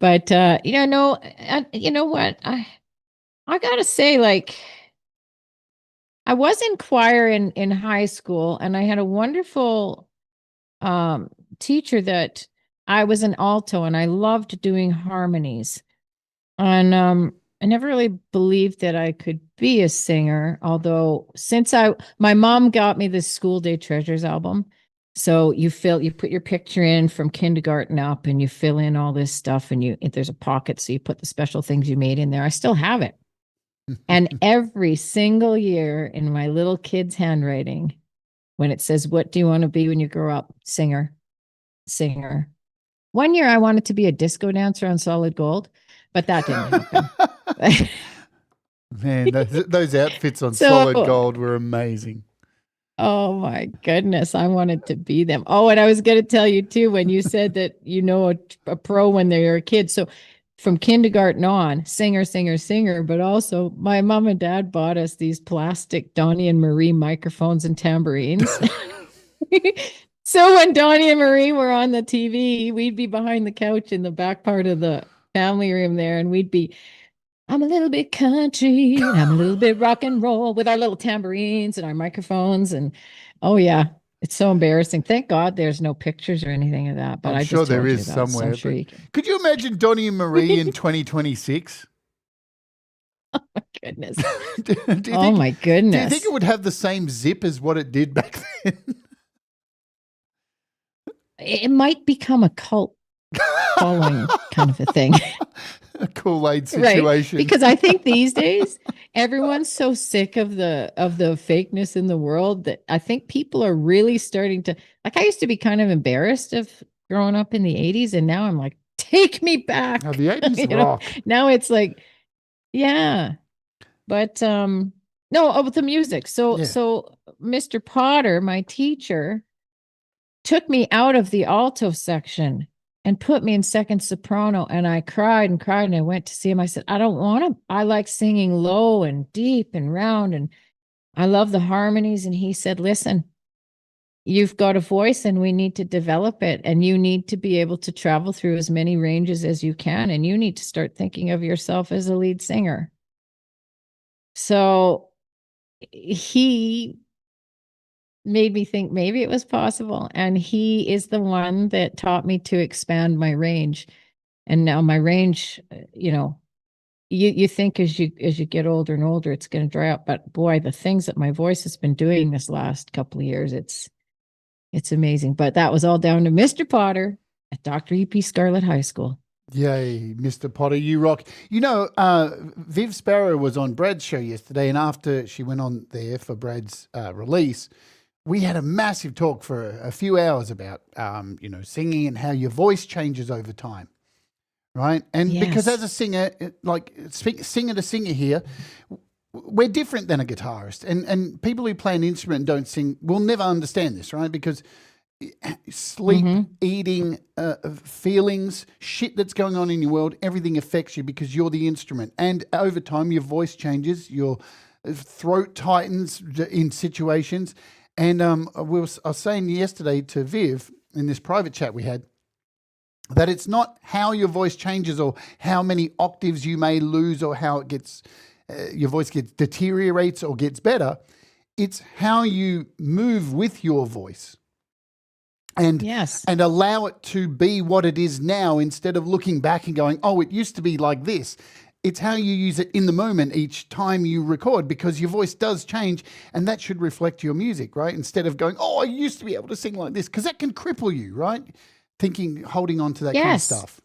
But you know what? I got to say, like, I was in choir in high school, and I had a wonderful teacher that I was an alto, and I loved doing harmonies. And I never really believed that I could be a singer, although my mom got me this School Day Treasures album. So you put your picture in from kindergarten up and you fill in all this stuff and there's a pocket. So you put the special things you made in there. I still have it. And every single year in my little kid's handwriting, when it says, what do you want to be when you grow up? Singer. One year I wanted to be a disco dancer on Solid Gold, but that didn't happen. Man, those outfits on Solid Gold were amazing. Oh my goodness, I wanted to be them. Oh, and I was going to tell you too, when you said that a pro when they're a kid. So from kindergarten on, singer, but also my mom and dad bought us these plastic Donnie and Marie microphones and tambourines. So when Donnie and Marie were on the TV, we'd be behind the couch in the back part of the family room there, and we'd be, I'm a little bit country, and I'm a little bit rock and roll with our little tambourines and our microphones. And oh yeah, it's so embarrassing. Thank God there's no pictures or anything of that. But I'm sure there is somewhere. So could you imagine Donnie and Marie in 2026? Oh my goodness. Oh my goodness. Do you think it would have the same zip as what it did back then? It might become a cult following kind of a thing. A Kool-Aid situation. Right? Because I think these days everyone's so sick of the fakeness in the world that I think people are really starting to, like, I used to be kind of embarrassed of growing up in the 80s, and now I'm like, take me back. Oh, the 80s rock. Now it's like, yeah. But with the music. So Mr. Potter, my teacher, took me out of the alto section and put me in second soprano, and I cried and cried, and I went to see him. I said, I don't want to. I like singing low and deep and round, and I love the harmonies. And he said, listen, you've got a voice and we need to develop it, and you need to be able to travel through as many ranges as you can, and you need to start thinking of yourself as a lead singer. So he made me think maybe it was possible. And he is the one that taught me to expand my range. And now my range, you think as you get older and older, it's going to dry up. But boy, the things that my voice has been doing this last couple of years, it's amazing. But that was all down to Mr. Potter at Dr. E.P. Scarlett High School. Yay, Mr. Potter, you rock. Viv Sparrow was on Brad's show yesterday, and after she went on there for Brad's release, we had a massive talk for a few hours about, singing and how your voice changes over time, right? And because as a singer, singer to singer here, we're different than a guitarist. And people who play an instrument and don't sing will never understand this, right? Because sleep, eating, feelings, shit that's going on in your world, everything affects you because you're the instrument. And over time, your voice changes, your throat tightens in situations. And I was saying yesterday to Viv in this private chat we had that it's not how your voice changes or how many octaves you may lose or how it gets, your voice deteriorates or gets better. It's how you move with your voice and allow it to be what it is now instead of looking back and going, oh, it used to be like this. it's how you use it in the moment each time you record, because your voice does change, and that should reflect your music, right? Instead of going, oh, I used to be able to sing like this, because that can cripple you, right? Holding on to that kind of stuff.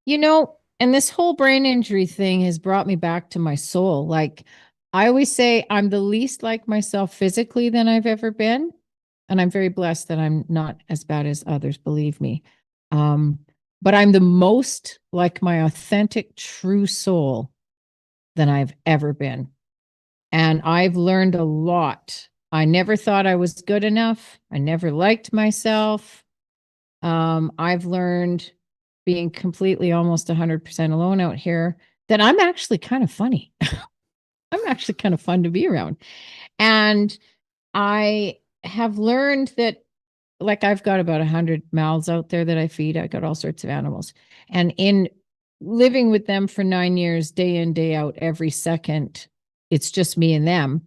And this whole brain injury thing has brought me back to my soul. Like I always say, I'm the least like myself physically than I've ever been. And I'm very blessed that I'm not as bad as others, believe me. But I'm the most like my authentic, true soul than I've ever been. And I've learned a lot. I never thought I was good enough. I never liked myself. I've learned, being completely almost 100% alone out here, that I'm actually kind of funny. I'm actually kind of fun to be around. And I have learned that, like, I've got about 100 mouths out there that I feed. I got all sorts of animals. And in living with them for 9 years, day in, day out, every second, it's just me and them.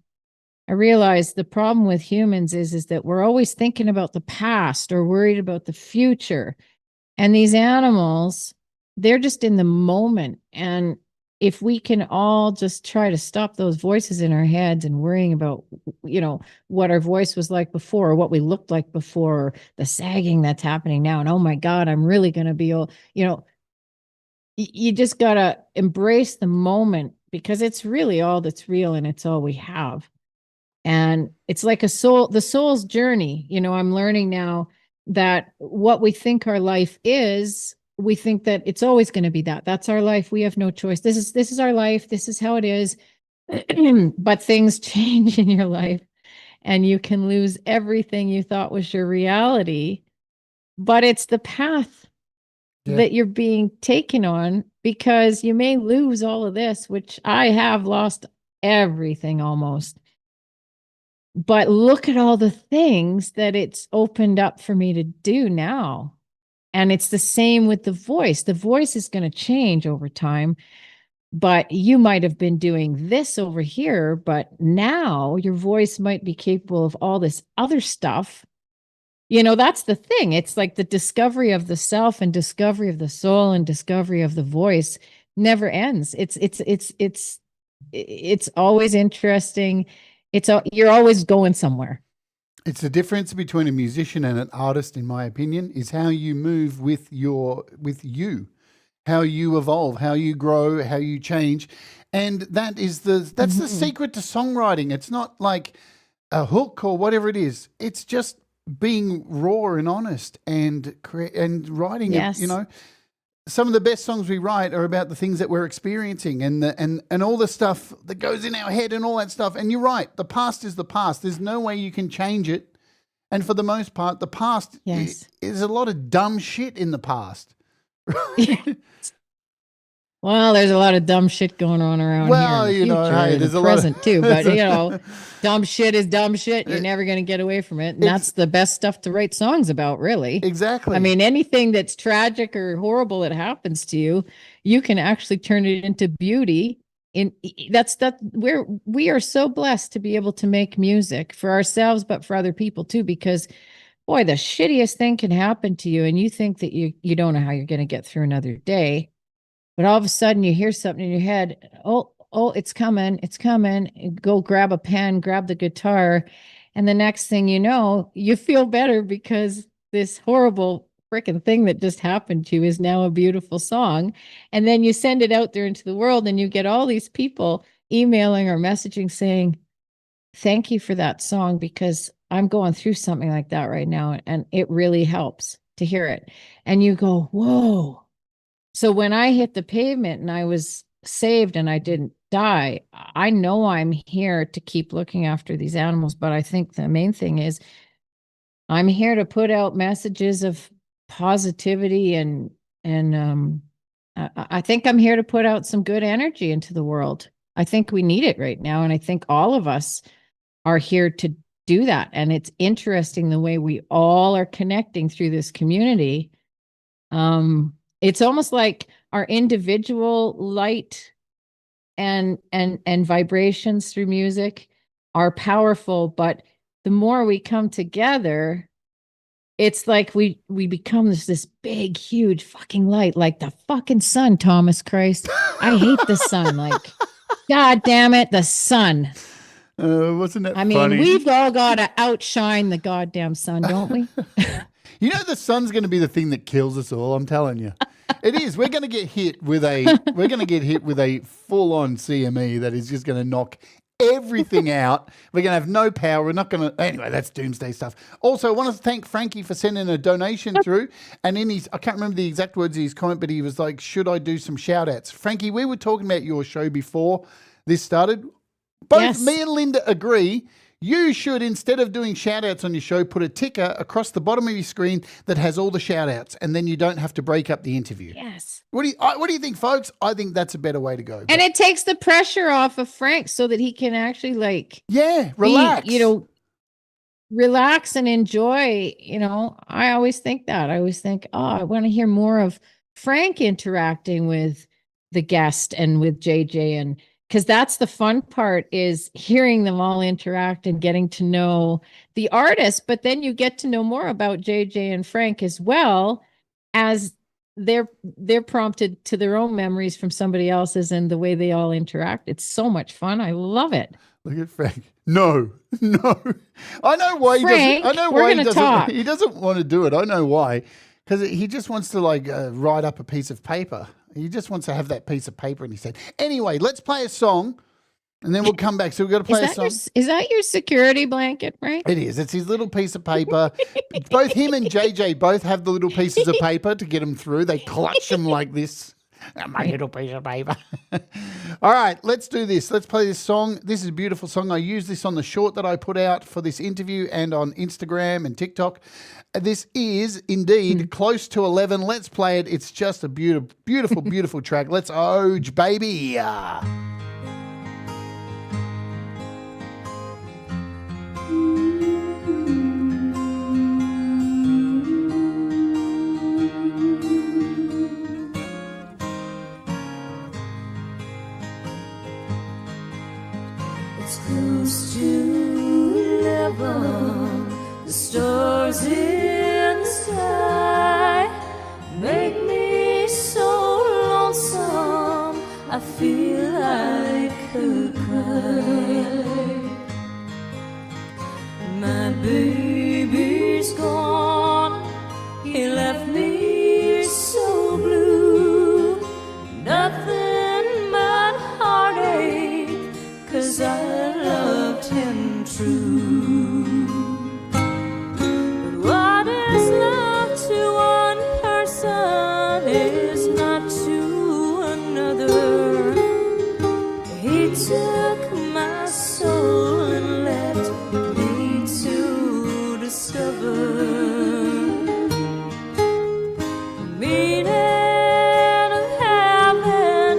I realized the problem with humans is that we're always thinking about the past or worried about the future. And these animals, they're just in the moment. And if we can all just try to stop those voices in our heads and worrying about, what our voice was like before, or what we looked like before, or the sagging that's happening now. And oh my God, I'm really going to be, you just got to embrace the moment, because it's really all that's real and it's all we have. And it's like the soul's journey. I'm learning now that what we think our life is, we think that it's always going to be that. That's our life. We have no choice. This is our life. This is how it is. But things change in your life, and you can lose everything you thought was your reality. But it's the path that you're being taken on, because you may lose all of this, which I have lost everything almost. But look at all the things that it's opened up for me to do now. And it's the same with the voice. The voice is going to change over time, but you might have been doing this over here, but now your voice might be capable of all this other stuff. That's the thing. It's like the discovery of the self and discovery of the soul and discovery of the voice never ends. It's always interesting. You're always going somewhere. It's the difference between a musician and an artist, in my opinion, is how you move with you, how you evolve, how you grow, how you change. And that's the secret to songwriting. It's not like a hook or whatever it is. It's just being raw and honest and writing Yes. it, some of the best songs we write are about the things that we're experiencing and all the stuff that goes in our head and all that stuff. And you're right. The past is the past. There's no way you can change it. And for the most part, the past is a lot of dumb shit in the past. Well, there's a lot of dumb shit going on around here in the future, hey, there's a present too. But dumb shit is dumb shit. You're never going to get away from it, and that's the best stuff to write songs about, really. Exactly. I mean, anything that's tragic or horrible that happens to you, you can actually turn it into beauty. We are so blessed to be able to make music for ourselves, but for other people too, because boy, the shittiest thing can happen to you, and you think that you don't know how you're going to get through another day. But all of a sudden you hear something in your head. Oh, it's coming. It's coming. Go grab a pen, grab the guitar. And the next thing you know, you feel better, because this horrible freaking thing that just happened to you is now a beautiful song. And then you send it out there into the world, and you get all these people emailing or messaging saying, thank you for that song, because I'm going through something like that right now. And it really helps to hear it. And you go, whoa. So when I hit the pavement and I was saved and I didn't die, I know I'm here to keep looking after these animals. But I think the main thing is I'm here to put out messages of positivity and I think I'm here to put out some good energy into the world. I think we need it right now. And I think all of us are here to do that. And it's interesting the way we all are connecting through this community. It's almost like our individual light and vibrations through music are powerful, but the more we come together, it's like we become this big, huge fucking light, like the fucking sun, Thomas Christ. I hate the sun. Like, God damn it, the sun. Wasn't that I mean, funny? we've all got to outshine the goddamn sun, don't we? You know, the sun's going to be the thing that kills us all. I'm telling you, it is. We're going to get hit with a full-on CME that is just going to knock everything out. We're going to have no power. We're not going to. Anyway, that's doomsday stuff. Also, I want to thank Frankie for sending a donation through. And in his, I can't remember the exact words of his comment, but he was like, "Should I do some shout-outs?" Frankie, we were talking about your show before this started. Both me and Linda agree. You should, instead of doing shout-outs on your show, put a ticker across the bottom of your screen that has all the shout-outs, and then you don't have to break up the interview. Yes. What do you think, folks? I think that's a better way to go. And it takes the pressure off of Frank so that he can actually relax. Relax and enjoy. I always think that. I always think, I want to hear more of Frank interacting with the guest and with JJ, and because that's the fun part, is hearing them all interact and getting to know the artist. But then you get to know more about JJ and Frank as well, as they're prompted to their own memories from somebody else's and the way they all interact. It's so much fun. I love it. Look at Frank. No. I know why Frank, he doesn't. I know why he doesn't want to do it. I know why. Because he just wants to write up a piece of paper. He just wants to have that piece of paper in his head. Anyway, let's play a song, and then we'll come back. So we've got to play a song. Is that your security blanket, right? It is. It's his little piece of paper. Both him and JJ both have the little pieces of paper to get them through. They clutch them like this. My little piece of paper. All right, let's do this. Let's play this song. This is a beautiful song. I used this on the short that I put out for this interview and on Instagram and TikTok. This is indeed Close to 11. Let's play it. It's just a beautiful, beautiful, beautiful track. Let's oge, baby. Close to 11, the stars in the sky make me so lonesome, I feel I could cry. My baby's gone, he left me so blue, nothing but heartache, 'cause I loved him true. But what is love to one person is not to another. He took my soul and left me to discover the meaning of having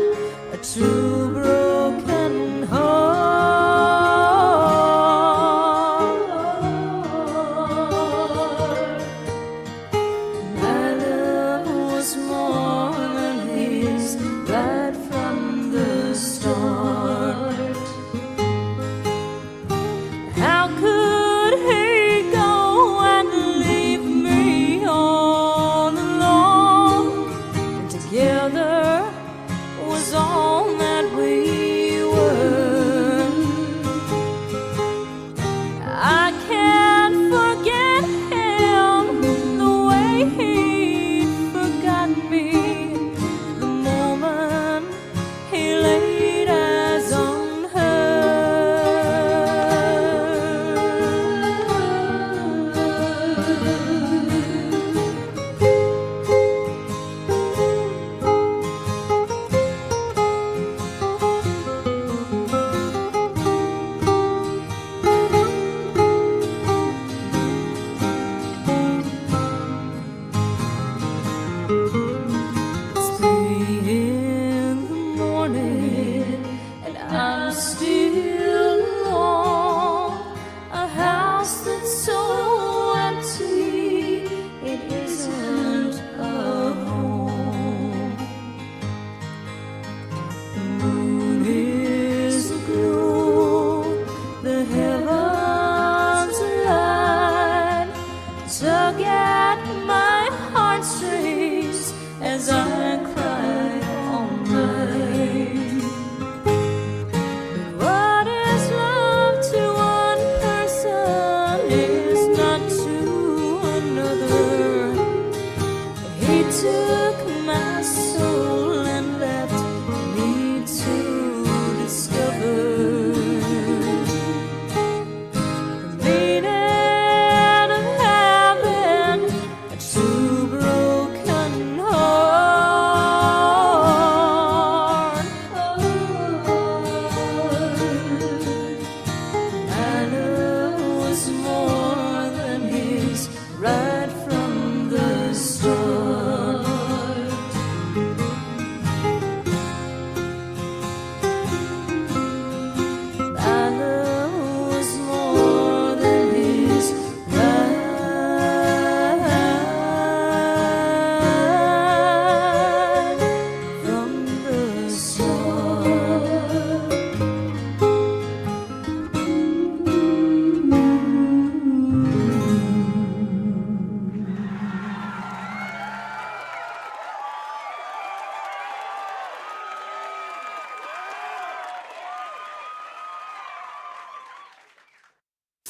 a true broken heart. My love was more than his right from the start.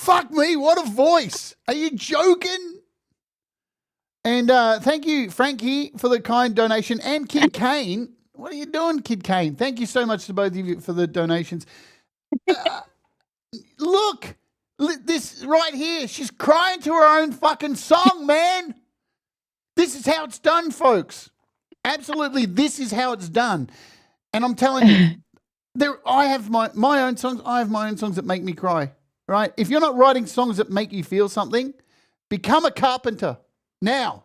Fuck me, what a voice. Are you joking? And thank you, Frankie, for the kind donation. And Kid Kane. What are you doing, Kid Kane? Thank you so much to both of you for the donations. Look, this right here. She's crying to her own fucking song, man. This is how it's done, folks. Absolutely, this is how it's done. And I'm telling you, I have my own songs. I have my own songs that make me cry, right? If you're not writing songs that make you feel something, become a carpenter now.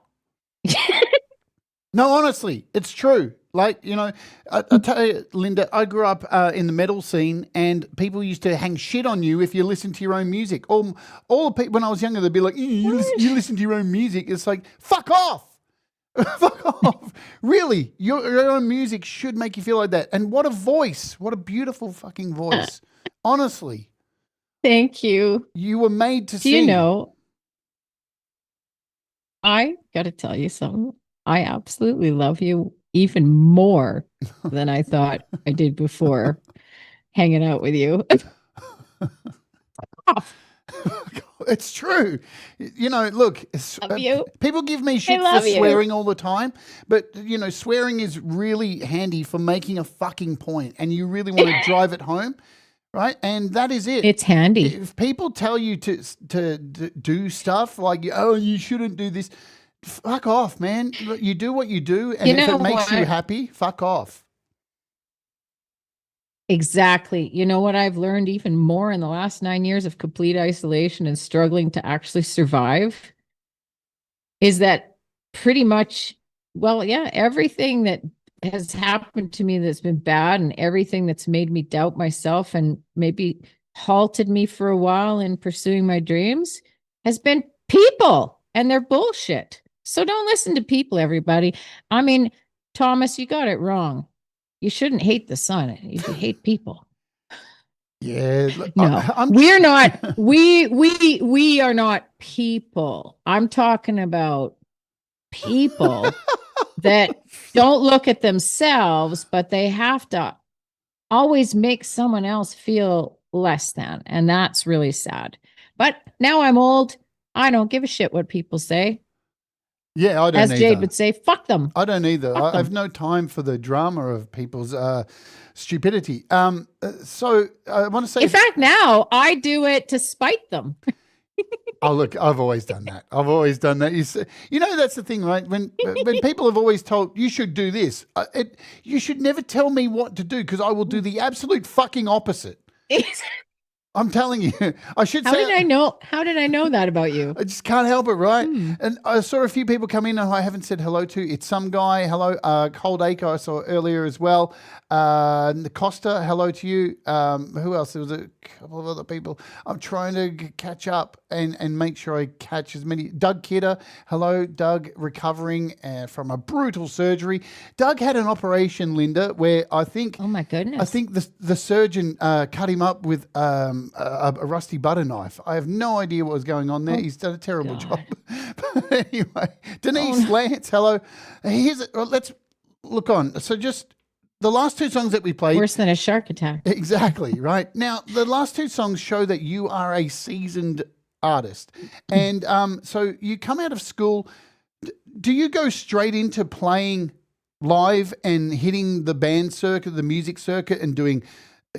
No, honestly, it's true. Like, you know, I tell you, Linda, I grew up in the metal scene, and people used to hang shit on you if you listened to your own music. All the people, when I was younger, they'd be like, you listen to your own music. It's like, fuck off. Fuck off. Really, your own music should make you feel like that. And what a voice. What a beautiful fucking voice. Honestly. Thank you. You were made to Do sing. you know, I got to tell you something. I absolutely love you even more than I thought I did before hanging out with you. It's true. You know, look, Love you. people give me shit for love you. swearing all the time, but, you know, swearing is really handy for making a fucking point, and you really want to drive it home, right? And that is it. It's handy. If people tell you to do stuff like, oh, you shouldn't do this, fuck off, man. You do what you do, and if it makes you happy, fuck off. Exactly. You know what I've learned even more in the last 9 years of complete isolation and struggling to actually survive is that pretty much, well, yeah, everything that has happened to me that's been bad and everything that's made me doubt myself and maybe halted me for a while in pursuing my dreams has been people, and they're bullshit. So don't listen to people, everybody. I mean, Thomas, you got it wrong. You shouldn't hate the sun. You should hate people. Yeah. No, we're not. We are not people. I'm talking about people that don't look at themselves, but they have to always make someone else feel less than. And that's really sad. But now I'm old. I don't give a shit what people say. Yeah, I don't As either. Jade would say, fuck them. I don't either. I them. have no time for the drama of people's stupidity. So I want to say, In fact, now I do it to spite them. oh, look, I've always done that. I've always done that. You know, that's the thing, right? When people have always told you should do this, you should never tell me what to do, because I will do the absolute fucking opposite. I'm telling you, I should say. How did I know that about you? I just can't help it, right? And I saw a few people come in and I haven't said hello to. It's some guy, hello. Cold Acre, I saw earlier as well. Costa, hello to you. Who else? There was a couple of other people. I'm trying to catch up and make sure I catch as many. Doug Kidder, hello. Doug, recovering from a brutal surgery. Doug had an operation, Linda, where I think. Oh my goodness. I think the surgeon cut him up with a rusty butter knife. I have no idea what was going on there. He's done a terrible job. But anyway, Denise Lance, hello. Let's look on. So just the last two songs that we played. Worse than a shark attack. Exactly, right. Now, the last two songs show that you are a seasoned artist. And so you come out of school. Do you go straight into playing live and hitting the band circuit, the music circuit, and doing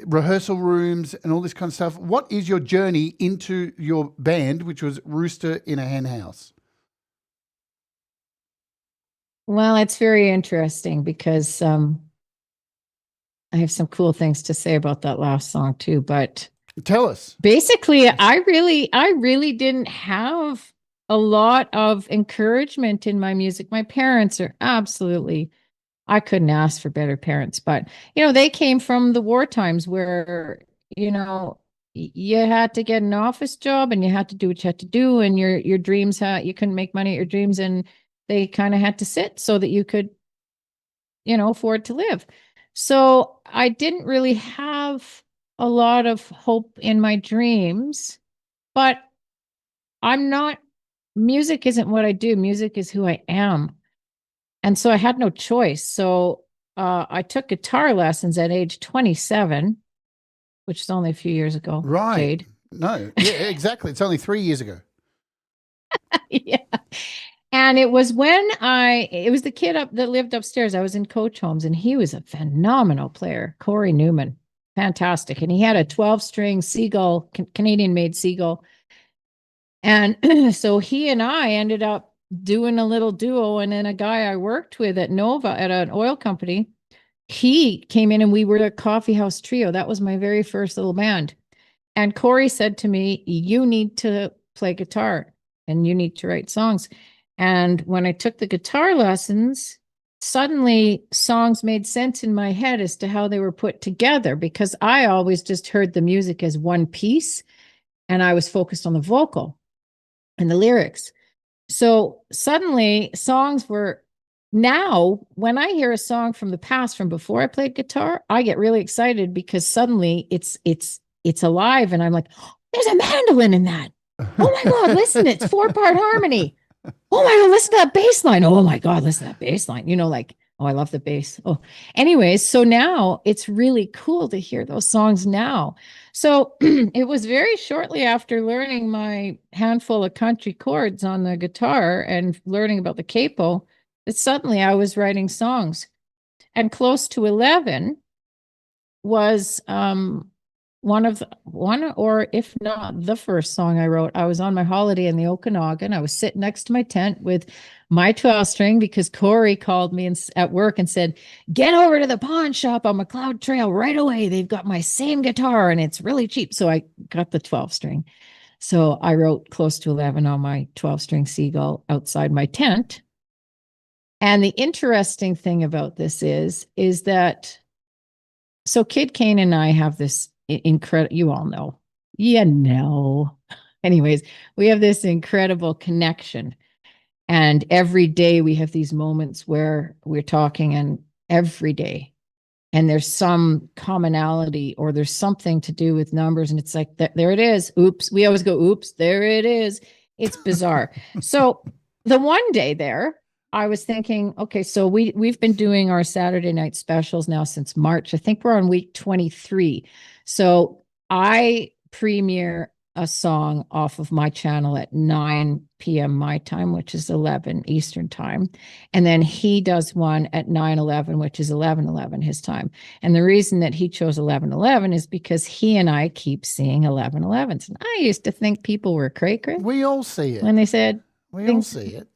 rehearsal rooms and all this kind of stuff? What is your journey into your band, which was Rooster in a Henhouse? Well, it's very interesting because I have some cool things to say about that last song too. But tell us. Basically, I really didn't have a lot of encouragement in my music. My parents are absolutely, I couldn't ask for better parents, but they came from the war times where, you had to get an office job and you had to do what you had to do, and your dreams you couldn't make money at your dreams, and they kind of had to sit so that you could, afford to live. So I didn't really have a lot of hope in my dreams, but music isn't what I do. Music is who I am. And so I had no choice. So I took guitar lessons at age 27, which is only a few years ago. Right. Jade. No. Yeah, exactly. It's only 3 years ago. Yeah. And it was when it was the kid up that lived upstairs. I was in Coach Homes, and he was a phenomenal player, Corey Newman. Fantastic. And he had a 12-string Seagull, Canadian-made Seagull. And so he and I ended up doing a little duo. And then a guy I worked with at Nova at an oil company, he came in and we were a coffee house trio. That was my very first little band. And Corey said to me, you need to play guitar and you need to write songs. And when I took the guitar lessons, suddenly songs made sense in my head as to how they were put together, because I always just heard the music as one piece and I was focused on the vocal and the lyrics. So suddenly songs were, now when I hear a song from the past, from before I played guitar, I get really excited because suddenly it's alive. And I'm like, oh, there's a mandolin in that. Oh my God, listen, it's 4-part harmony. Oh my God, listen to that bass line. Oh my God, listen to that bass line. Like, oh, I love the bass. Oh, anyways, so now it's really cool to hear those songs now. So it was very shortly after learning my handful of country chords on the guitar and learning about the capo that suddenly I was writing songs. And Close to 11 was one, or if not the first song I wrote. I was on my holiday in the Okanagan. I was sitting next to my tent with my 12-string because Corey called me at work and said, get over to the pawn shop on McLeod Trail right away. They've got my same guitar and it's really cheap. So I got the 12-string. So I wrote Close to 11 on my 12-string Seagull outside my tent. And the interesting thing about this is that, so Kid Kane and I have this incredible, you all know, anyways, we have this incredible connection. And every day we have these moments where we're talking, and every day, and there's some commonality or there's something to do with numbers. And it's like, there it is. Oops. We always go, oops, there it is. It's bizarre. So the one day there, I was thinking, okay, so we've been doing our Saturday night specials now since March. I think we're on week 23. So I premiere a song off of my channel at 9 p.m. my time, which is 11 Eastern time. And then he does one at 9/11, which is 11/11 his time. And the reason that he chose 11/11 is because he and I keep seeing 11/11s. And I used to think people were cray-cray. We all see it. When they said we all see it.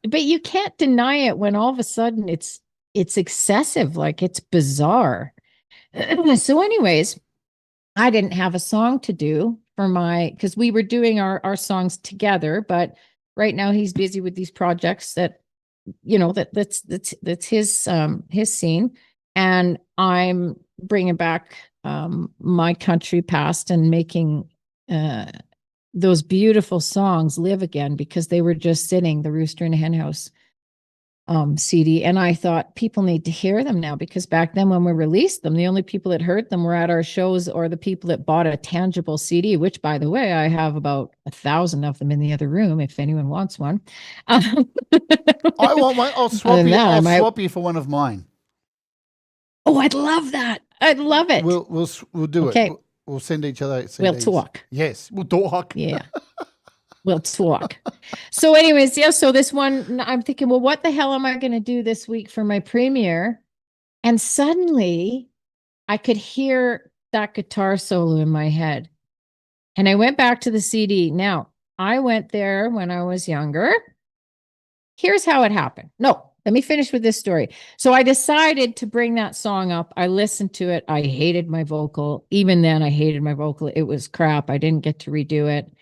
But you can't deny it when all of a sudden it's excessive, like it's bizarre. So anyways, I didn't have a song to do for because we were doing our songs together, but right now he's busy with these projects that, that's his scene. And I'm bringing back my country past and making those beautiful songs live again, because they were just sitting, the Rooster and Henhouse CD. And I thought people need to hear them now, because back then when we released them, the only people that heard them were at our shows or the people that bought a tangible CD, which, by the way, I have about 1,000 of them in the other room if anyone wants one. I want one. I'll swap you for one of mine. Oh, I'd love that. I'd love it. We'll do it. We'll send each other CDs. We'll talk. Yes, we'll talk. Yeah. We'll talk. So anyways, yeah, so this one, I'm thinking, well, what the hell am I going to do this week for my premiere? And suddenly I could hear that guitar solo in my head. And I went back to the CD. Now, I went there when I was younger. Here's how it happened. No, let me finish with this story. So I decided to bring that song up. I listened to it. I hated my vocal. Even then, I hated my vocal. It was crap. I didn't get to redo it.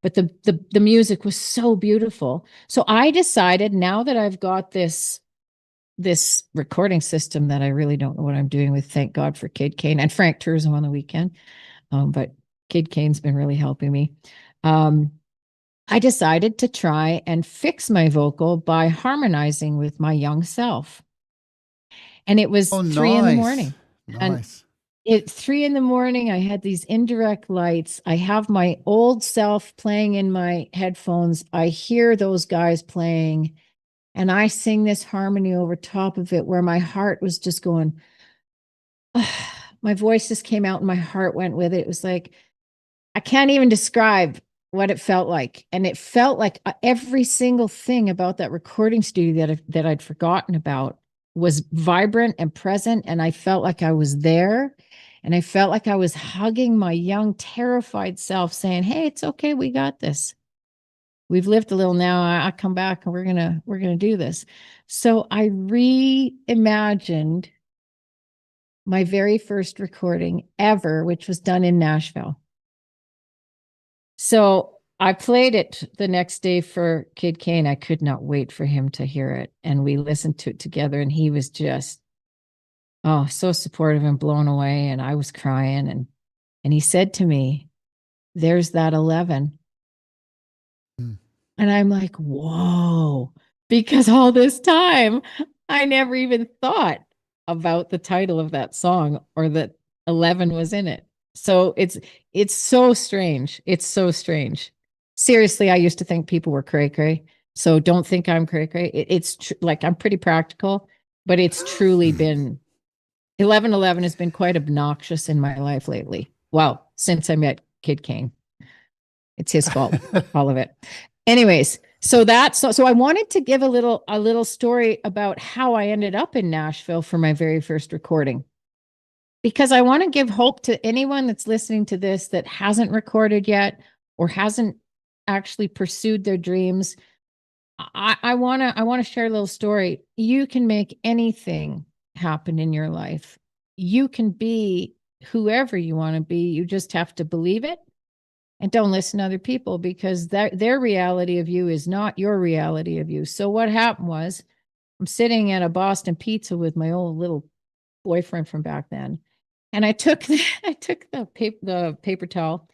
But the music was so beautiful. So I decided, now that I've got this recording system that I really don't know what I'm doing with, thank God for Kid Kane and Frank Turzo on the weekend. But Kid Kane's been really helping me. I decided to try and fix my vocal by harmonizing with my young self. And it was 3 in the morning. Nice. At 3 in the morning, I had these indirect lights. I have my old self playing in my headphones. I hear those guys playing, and I sing this harmony over top of it, where my heart was just going, my voice just came out and my heart went with it. It was like, I can't even describe what it felt like. And it felt like every single thing about that recording studio that I'd forgotten about was vibrant and present. And I felt like I was there. And I felt like I was hugging my young, terrified self, saying, hey, it's okay. We got this. We've lived a little now. I come back and we're gonna do this. So I reimagined my very first recording ever, which was done in Nashville. So I played it the next day for Kid Kane. I could not wait for him to hear it. And we listened to it together, and he was just, oh, so supportive and blown away. And I was crying. And he said to me, there's that 11. Mm. And I'm like, whoa, because all this time I never even thought about the title of that song or that 11 was in it. So it's so strange. It's so strange. Seriously, I used to think people were cray-cray. So don't think I'm cray-cray. It's like, I'm pretty practical, but it's truly been 1111 has been quite obnoxious in my life lately. Well, since I met Kid Kane. It's his fault, all of it. Anyways, so I wanted to give a little story about how I ended up in Nashville for my very first recording, because I want to give hope to anyone that's listening to this that hasn't recorded yet or hasn't actually pursued their dreams. I want to share a little story. You can make anything happen in your life. You can be whoever you want to be. You just have to believe it. And don't listen to other people, because their reality of you is not your reality of you. So what happened was, I'm sitting at a Boston Pizza with my old little boyfriend from back then. And I took the paper towel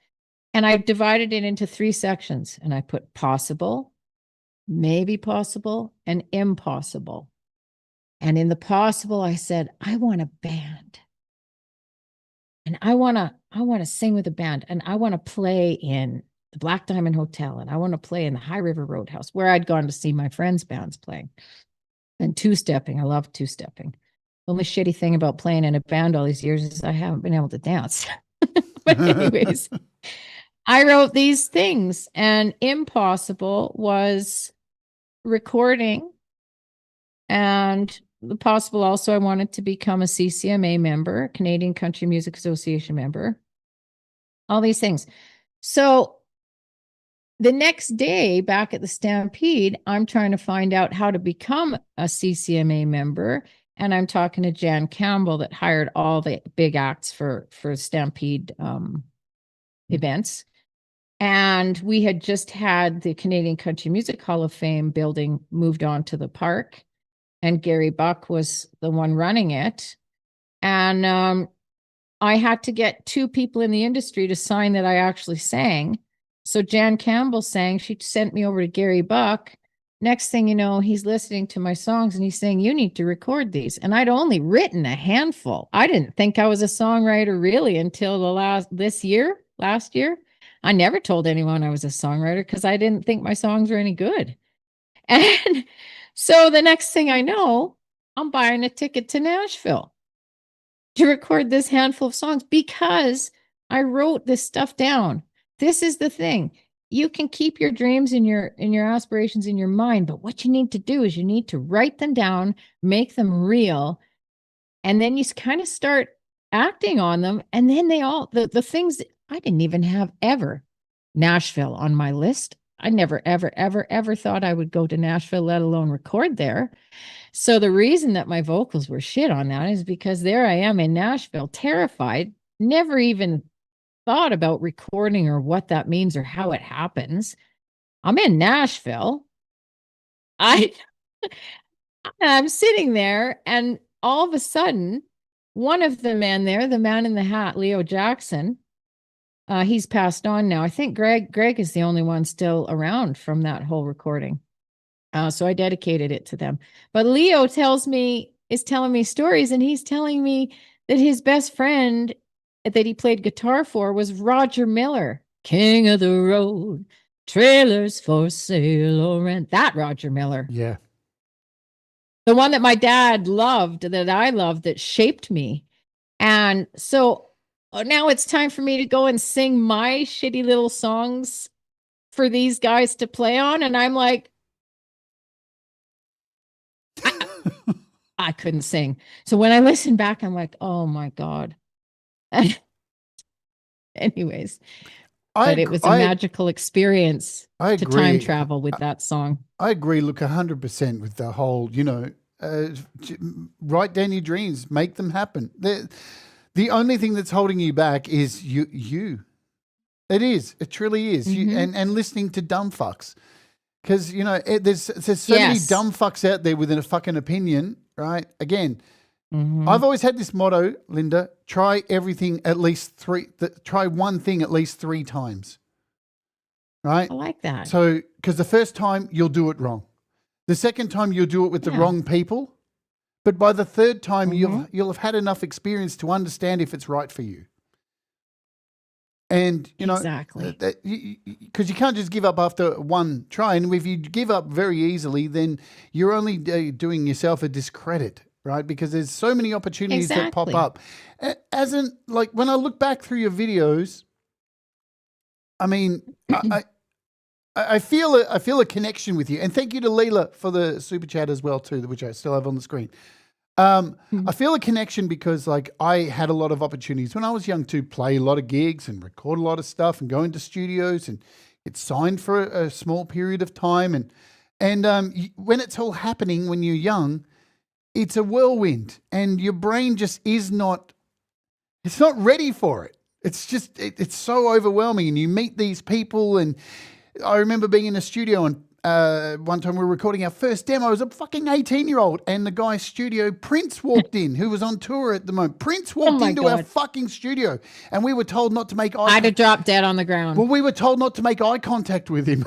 and I divided it into 3 sections. And I put possible, maybe possible, and impossible. And in the possible, I said, I want a band. And I want to sing with a band, and I want to play in the Black Diamond Hotel, and I want to play in the High River Roadhouse, where I'd gone to see my friends' bands playing. And two-stepping. I love two-stepping. The only shitty thing about playing in a band all these years is I haven't been able to dance. But anyways, I wrote these things, and impossible was recording, and the possible also, I wanted to become a CCMA member, Canadian Country Music Association member, all these things. So the next day back at the Stampede, I'm trying to find out how to become a CCMA member. And I'm talking to Jan Campbell that hired all the big acts for Stampede events. And we had just had the Canadian Country Music Hall of Fame building moved on to the park. And Gary Buck was the one running it. And I had to get 2 people in the industry to sign that I actually sang. So Jan Campbell sang. She sent me over to Gary Buck. Next thing you know, he's listening to my songs and he's saying, you need to record these. And I'd only written a handful. I didn't think I was a songwriter really until last year. I never told anyone I was a songwriter because I didn't think my songs were any good. And so the next thing I know, I'm buying a ticket to Nashville to record this handful of songs because I wrote this stuff down. This is the thing. You can keep your dreams and your aspirations in your mind, but what you need to do is you need to write them down, make them real, and then you kind of start acting on them. And then the things I didn't even have ever Nashville on my list. I never, ever, ever, ever thought I would go to Nashville, let alone record there. So the reason that my vocals were shit on that is because there I am in Nashville, terrified, never even thought about recording or what that means or how it happens. I'm in Nashville. I'm sitting there, and all of a sudden, one of the men there, the man in the hat, Leo Jackson, he's passed on now. I think Greg is the only one still around from that whole recording. So I dedicated it to them. But Leo is telling me stories, and he's telling me that his best friend that he played guitar for was Roger Miller, king of the road, trailers for sale or rent. That Roger Miller. Yeah. The one that my dad loved, that I loved, that shaped me. And so now it's time for me to go and sing my shitty little songs for these guys to play on. And I'm like, I couldn't sing. So when I listen back, I'm like, oh my God. Anyways, but it was a magical experience I to agree. time travel with that song. I agree. Look, 100% with the whole, write down your dreams, make them happen. The only thing that's holding you back is you. It is. It truly is. Mm-hmm. And listening to dumb fucks. Because, there's so many dumb fucks out there with a fucking opinion, right? Again, I've always had this motto, Linda, try everything at least try one thing at least 3 times. Right? I like that. So, because the first time you'll do it wrong. The second time you'll do it with the wrong people. But by the third time, you'll have had enough experience to understand if it's right for you. And, exactly, because you can't just give up after one try. And if you give up very easily, then you're only doing yourself a discredit, right? Because there's so many opportunities that pop up. Like when I look back through your videos, I mean, I feel a connection with you. And thank you to Leela for the super chat as well too, which I still have on the screen. I feel a connection because like I had a lot of opportunities when I was young to play a lot of gigs and record a lot of stuff and go into studios and get signed for a small period of time. And when it's all happening when you're young, it's a whirlwind and your brain just it's not ready for it. It's just, it's so overwhelming and you meet these people. And I remember being in a studio and one time we were recording our first demo. I was a fucking 18-year-old and the guy's studio, Prince, walked in, who was on tour at the moment. Prince walked into our fucking studio and we were told not to make eye contact. I'd have dropped dead on the ground. Well, we were told not to make eye contact with him.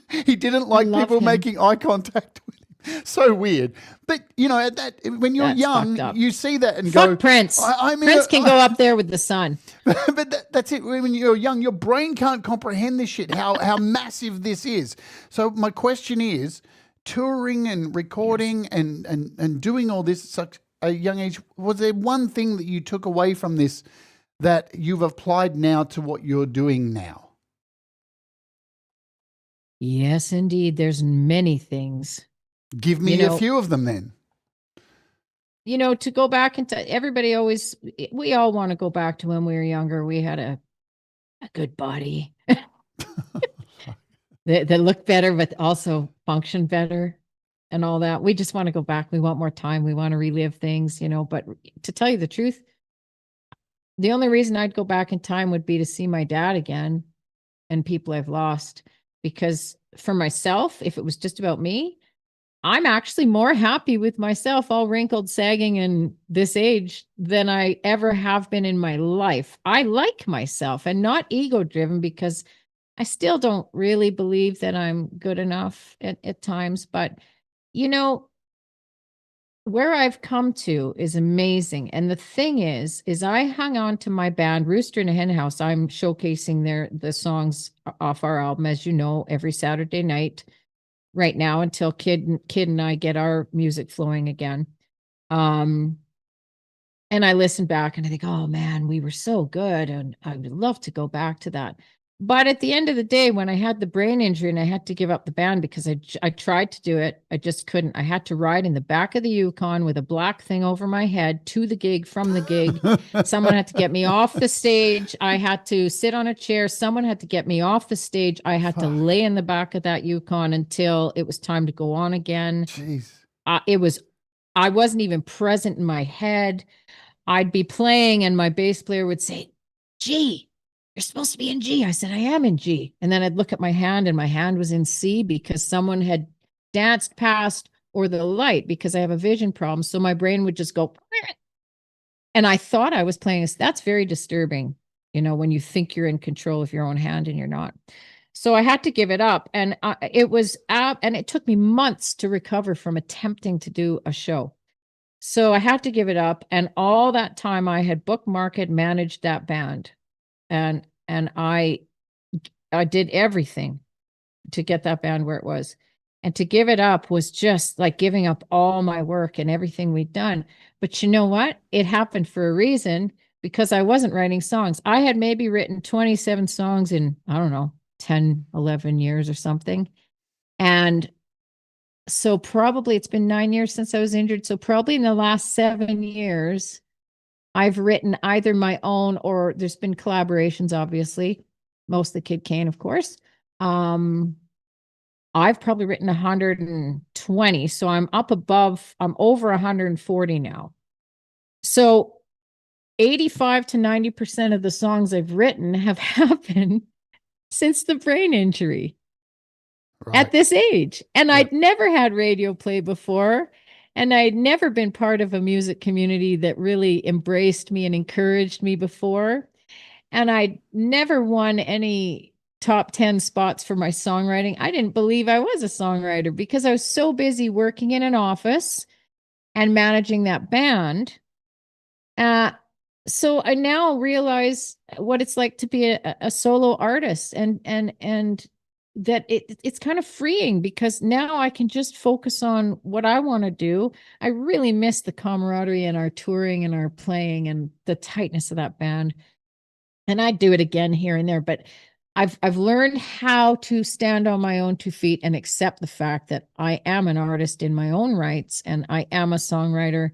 He didn't like people making eye contact with him. So weird. But, when you're young, you see that and Fuck go, Prince. Prince can go up there with the sun. But that's it. When you're young, your brain can't comprehend this shit, how massive this is. So my question is, touring and recording and doing all this at such a young age, was there one thing that you took away from this that you've applied now to what you're doing now? Yes, indeed. There's many things. Give me a few of them then. To go back into everybody we all want to go back to when we were younger. We had a good body that looked better, but also functioned better and all that. We just want to go back. We want more time. We want to relive things, but to tell you the truth, the only reason I'd go back in time would be to see my dad again and people I've lost. Because for myself, if it was just about me, I'm actually more happy with myself, all wrinkled, sagging, and this age than I ever have been in my life. I like myself and not ego-driven because I still don't really believe that I'm good enough at times. But, where I've come to is amazing. And the thing is I hung on to my band, Rooster and Henhouse. I'm showcasing the songs off our album, as you know, every Saturday night right now until Kid and I get our music flowing again. And I listen back and I think, oh man, we were so good. And I would love to go back to that. But at the end of the day, when I had the brain injury and I had to give up the band because I tried to do it, I just couldn't. I had to ride in the back of the Yukon with a black thing over my head to the gig, from the gig. Someone had to get me off the stage. I had to sit on a chair. Someone had to get me off the stage. I had to lay in the back of that Yukon until it was time to go on again. Jeez. I wasn't even present in my head. I'd be playing and my bass player would say, G, you're supposed to be in G. I said, I am in G. And then I'd look at my hand and my hand was in C because someone had danced past, or the light, because I have a vision problem. So my brain would just go, and I thought I was playing. That's very disturbing, when you think you're in control of your own hand and you're not. So I had to give it up. And it took me months to recover from attempting to do a show. So I had to give it up. And all that time I had bookmarked, managed that band. And I did everything to get that band where it was. And to give it up was just like giving up all my work and everything we'd done. But you know what? It happened for a reason, because I wasn't writing songs. I had maybe written 27 songs in, I don't know, 10, 11 years or something. And so probably it's been 9 years since I was injured. So probably in the last 7 years, I've written either my own, or there's been collaborations, obviously, mostly Kid Kane, of course. I've probably written 120. So I'm over 140 now. So 85 to 90% of the songs I've written have happened since the brain injury at this age. And I'd never had radio play before. And I'd never been part of a music community that really embraced me and encouraged me before. And I'd never won any top 10 spots for my songwriting. I didn't believe I was a songwriter because I was so busy working in an office and managing that band. So I now realize what it's like to be a solo artist, and that it's kind of freeing, because now I can just focus on what I want to do. I really miss the camaraderie and our touring and our playing and the tightness of that band. And I do it again here and there, but I've learned how to stand on my own 2 feet and accept the fact that I am an artist in my own rights, and I am a songwriter.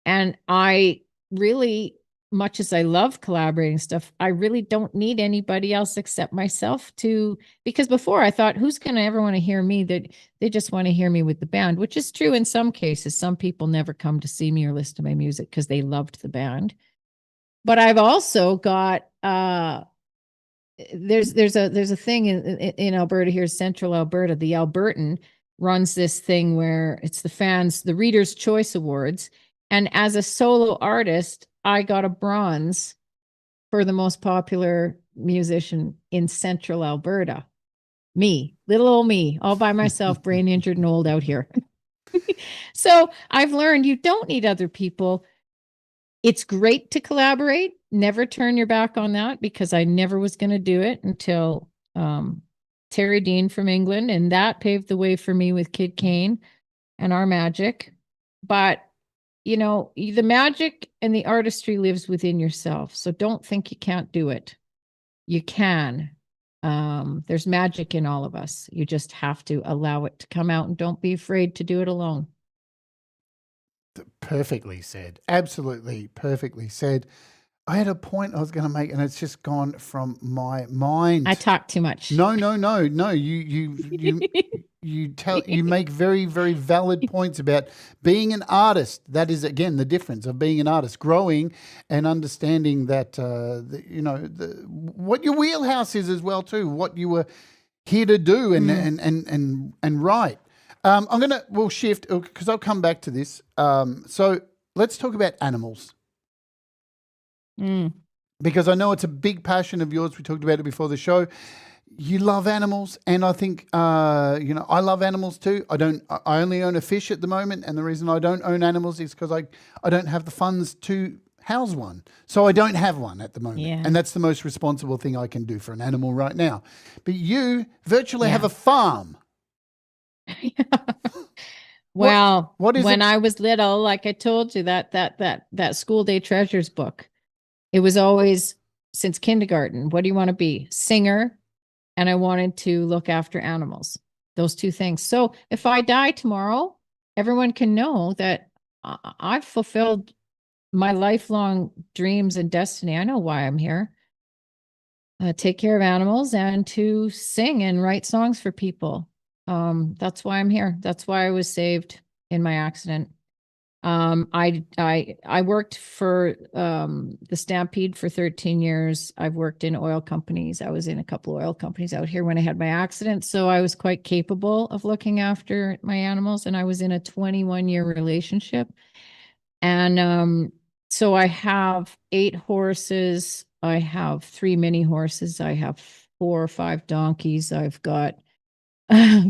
And I really, much as I love collaborating stuff, I really don't need anybody else except myself because before I thought, who's going to ever want to hear me? That they just want to hear me with the band, which is true in some cases. Some people never come to see me or listen to my music because they loved the band. But I've also got, there's a thing in Alberta here, central Alberta. The Albertan runs this thing where it's the Reader's Choice Awards. And as a solo artist, I got a bronze for the most popular musician in central Alberta. Me, little old me, all by myself, brain injured and old out here. So I've learned you don't need other people. It's great to collaborate. Never turn your back on that, because I never was going to do it until Terry Dean from England. And that paved the way for me with Kid Kane and our magic. But the magic and the artistry lives within yourself. So don't think you can't do it. You can. There's magic in all of us. You just have to allow it to come out, and don't be afraid to do it alone. Perfectly said. Absolutely perfectly said. I had a point I was going to make, and it's just gone from my mind. I talk too much. No. You make very, very valid points about being an artist. That is, again, the difference of being an artist, growing and understanding that what your wheelhouse is as well too, what you were here to do and write. We'll shift, because I'll come back to this. So let's talk about animals. Because I know it's a big passion of yours. We talked about it before the show. You love animals, and I think I love animals too. I only own a fish at the moment, and the reason I don't own animals is because I don't have the funds to house one. So I don't have one at the moment. Yeah. And that's the most responsible thing I can do for an animal right now. But you virtually have a farm. Well, what is when I was little, like I told you, that School Day Treasures book, it was always, since kindergarten, what do you want to be? Singer. And I wanted to look after animals, those two things. So if I die tomorrow, everyone can know that I've fulfilled my lifelong dreams and destiny. I know why I'm here. Take care of animals and to sing and write songs for people. That's why I'm here. That's why I was saved in my accident. I worked for the Stampede for 13 years. I've worked in oil companies. I was in a couple of oil companies out here when I had my accident. So I was quite capable of looking after my animals. And I was in a 21-year relationship. And so I have 8 horses. I have 3 mini horses. I have 4 or 5 donkeys. I've got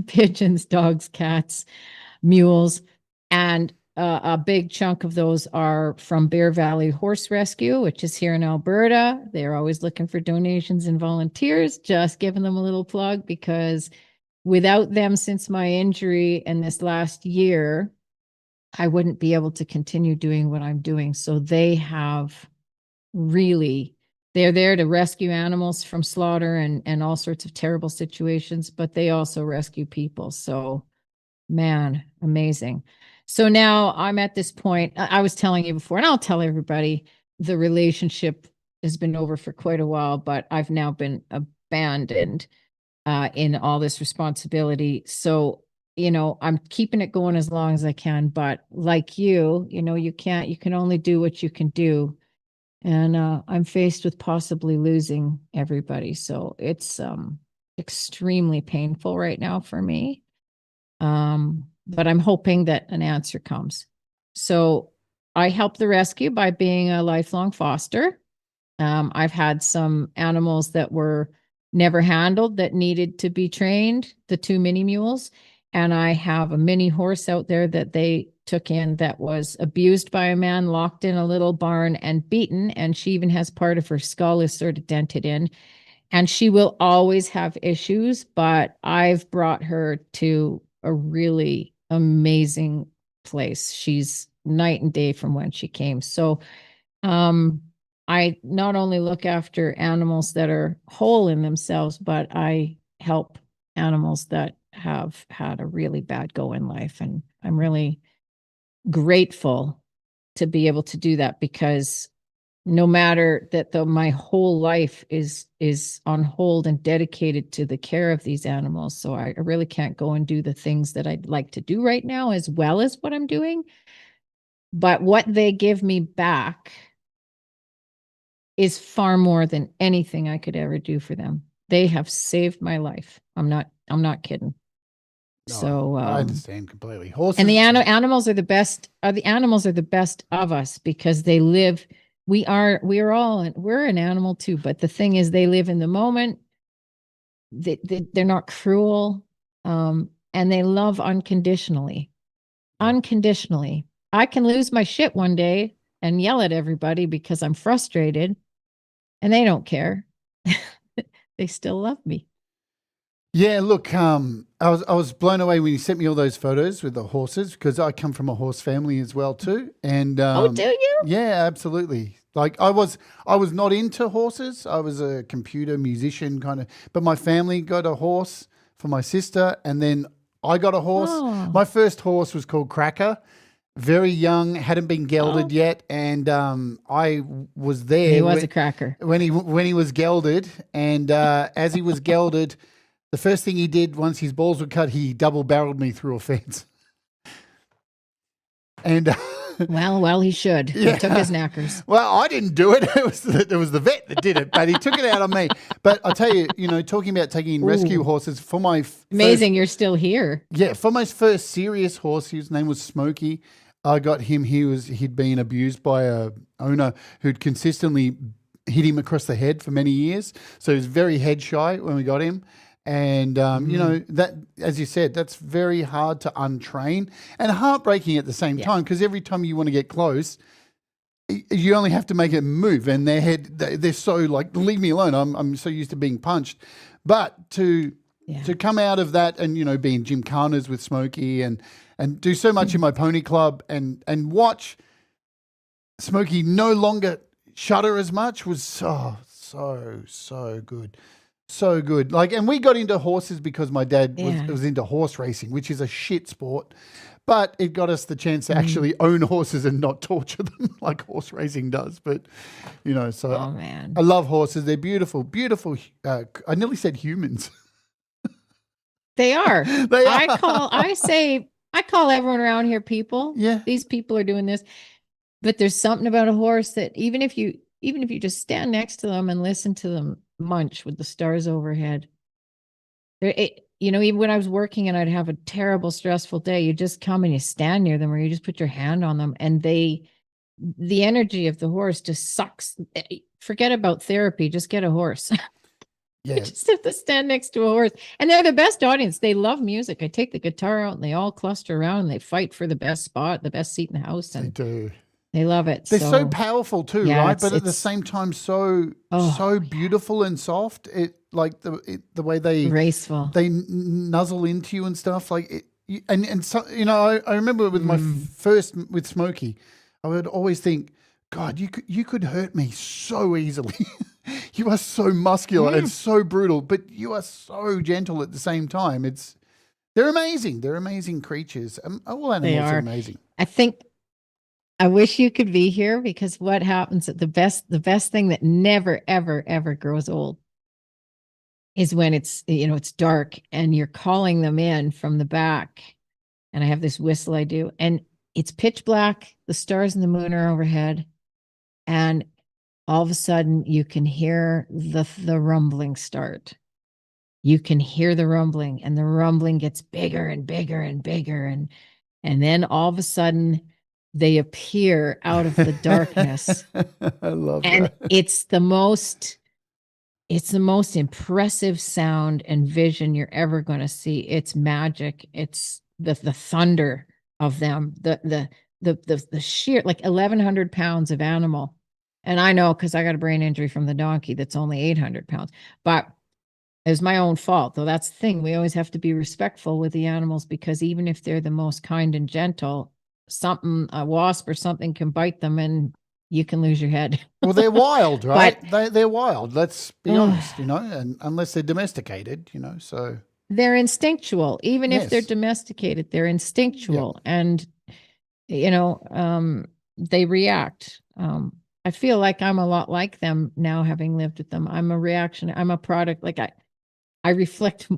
pigeons, dogs, cats, mules, and a big chunk of those are from Bear Valley Horse Rescue, which is here in Alberta. They're always looking for donations and volunteers. Just giving them a little plug, because without them, since my injury and this last year, I wouldn't be able to continue doing what I'm doing. So they have really, they're there to rescue animals from slaughter and all sorts of terrible situations, but they also rescue people. So, man, amazing. So now I'm at this point. I was telling you before, and I'll tell everybody, the relationship has been over for quite a while, but I've now been abandoned in all this responsibility. So, I'm keeping it going as long as I can, but like you can only do what you can do. And I'm faced with possibly losing everybody. So it's extremely painful right now for me. But I'm hoping that an answer comes. So I help the rescue by being a lifelong foster. I've had some animals that were never handled that needed to be trained, the 2 mini mules. And I have a mini horse out there that they took in that was abused by a man, locked in a little barn and beaten. And she even has part of her skull is sort of dented in. And she will always have issues, but I've brought her to a really amazing place. She's night and day from when she came. So I not only look after animals that are whole in themselves, but I help animals that have had a really bad go in life. And I'm really grateful to be able to do that, because no matter that my whole life is on hold and dedicated to the care of these animals. So I really can't go and do the things that I'd like to do right now as well as what I'm doing. But what they give me back is far more than anything I could ever do for them. They have saved my life. I'm not kidding. No, So I understand completely. Horses and the animals are the best. The animals are the best of us because they live. We're an animal too. But the thing is, they live in the moment. They're not cruel, and they love unconditionally. Unconditionally. I can lose my shit one day and yell at everybody because I'm frustrated, and they don't care. They still love me. Yeah, look, I was blown away when you sent me all those photos with the horses, because I come from a horse family as well too. And Do you? Yeah, absolutely. Like I was not into horses. I was a computer musician kind of, but my family got a horse for my sister, and then I got a horse. Oh. My first horse was called Cracker. Very young, hadn't been gelded yet, and I was there. He was a cracker when he was gelded, and as he was gelded, the first thing he did once his balls were cut, he double-barreled me through a fence. And well, he should. Yeah. He took his knackers. Well, I didn't do it. It was the vet that did it, but he took it out on me. But I tell you, talking about taking in rescue horses for my amazing, you're still here. Yeah, for my first serious horse, his name was Smokey. I got him. He'd been abused by a owner who'd consistently hit him across the head for many years. So he was very head shy when we got him. And, that, as you said, that's very hard to untrain and heartbreaking at the same time, because every time you want to get close, you only have to make it move, and their head, they're so like, leave me alone. I'm so used to being punched. But to come out of that and, be in gymkhanas with Smokey and do so much in my pony club and watch Smokey no longer shudder as much was so good. So good. And we got into horses because my dad was into horse racing, which is a shit sport, but it got us the chance to actually own horses and not torture them like horse racing does. But, so oh, man. I love horses. They're beautiful, beautiful. I nearly said humans. They are. They are. I call everyone around here people. Yeah. These people are doing this, but there's something about a horse that even if you just stand next to them and listen to them munch with the stars overhead. Even when I was working and I'd have a terrible, stressful day, you just come and you stand near them, or you just put your hand on them, and the energy of the horse just sucks. Forget about therapy. Just get a horse. Yeah. You just have to stand next to a horse. And they're the best audience. They love music. I take the guitar out and they all cluster around and they fight for the best spot, the best seat in the house. And they do. They love it. They're so powerful too, yeah, right? But at the same time, so beautiful and soft. It like the way they graceful. They nuzzle into you and stuff. Like it, and so, you know, I remember with my first with Smokey, I would always think, God, you could hurt me so easily. You are so muscular and so brutal, but you are so gentle at the same time. They're amazing. They're amazing creatures. All animals are amazing. I wish you could be here, because what happens, the best thing that never, ever, ever grows old is when it's, you know, it's dark and you're calling them in from the back. And I have this whistle I do, and it's pitch black. The stars and the moon are overhead. And all of a sudden you can hear the rumbling start. You can hear the rumbling, and the rumbling gets bigger and bigger and bigger. And then all of a sudden they appear out of the darkness. I love and that. it's the most impressive sound and vision you're ever going to see. It's magic. It's the thunder of them, the sheer, like 1,100 pounds of animal. And I know, because I got a brain injury from the donkey that's only 800 pounds, but it was my own fault. Though that's the thing. We always have to be respectful with the animals, because even if they're the most kind and gentle, a wasp or something can bite them and you can lose your head. Well, they're wild, right? They're wild. Let's be honest, you know, and unless they're domesticated, you know, so. They're instinctual. Even if they're domesticated, they're instinctual. Yeah. And, you know, they react. I feel like I'm a lot like them now, having lived with them. I'm a reaction. I'm a product. Like I reflect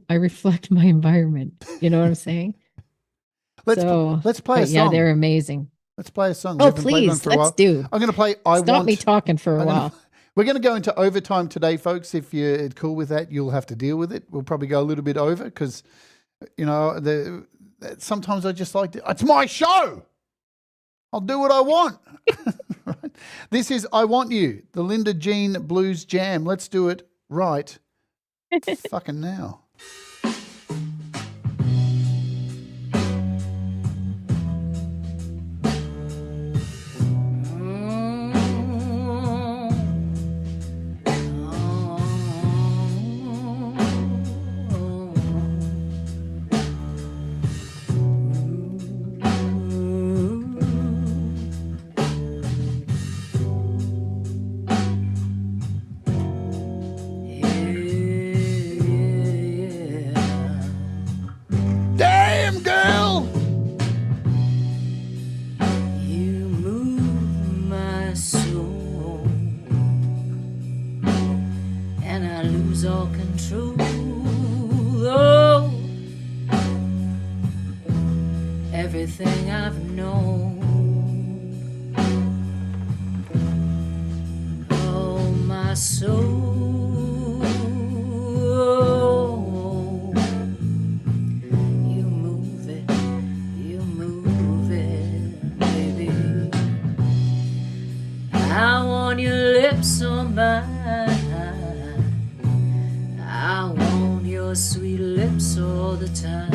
my environment. You know what I'm saying? Let's play a song. Yeah, they're amazing. Let's play a song. Oh, please, let's do. I'm going to play Stop me talking for a while. We're going to go into overtime today, folks. If you're cool with that, you'll have to deal with it. We'll probably go a little bit over because, you know, sometimes I just like it's my show. I'll do what I want. Right? This is I Want You, the Linda Jean Blues Jam. Let's do it right fucking now. Everything I've known, oh my soul, you move it, baby. I want your lips on mine, I want your sweet lips all the time.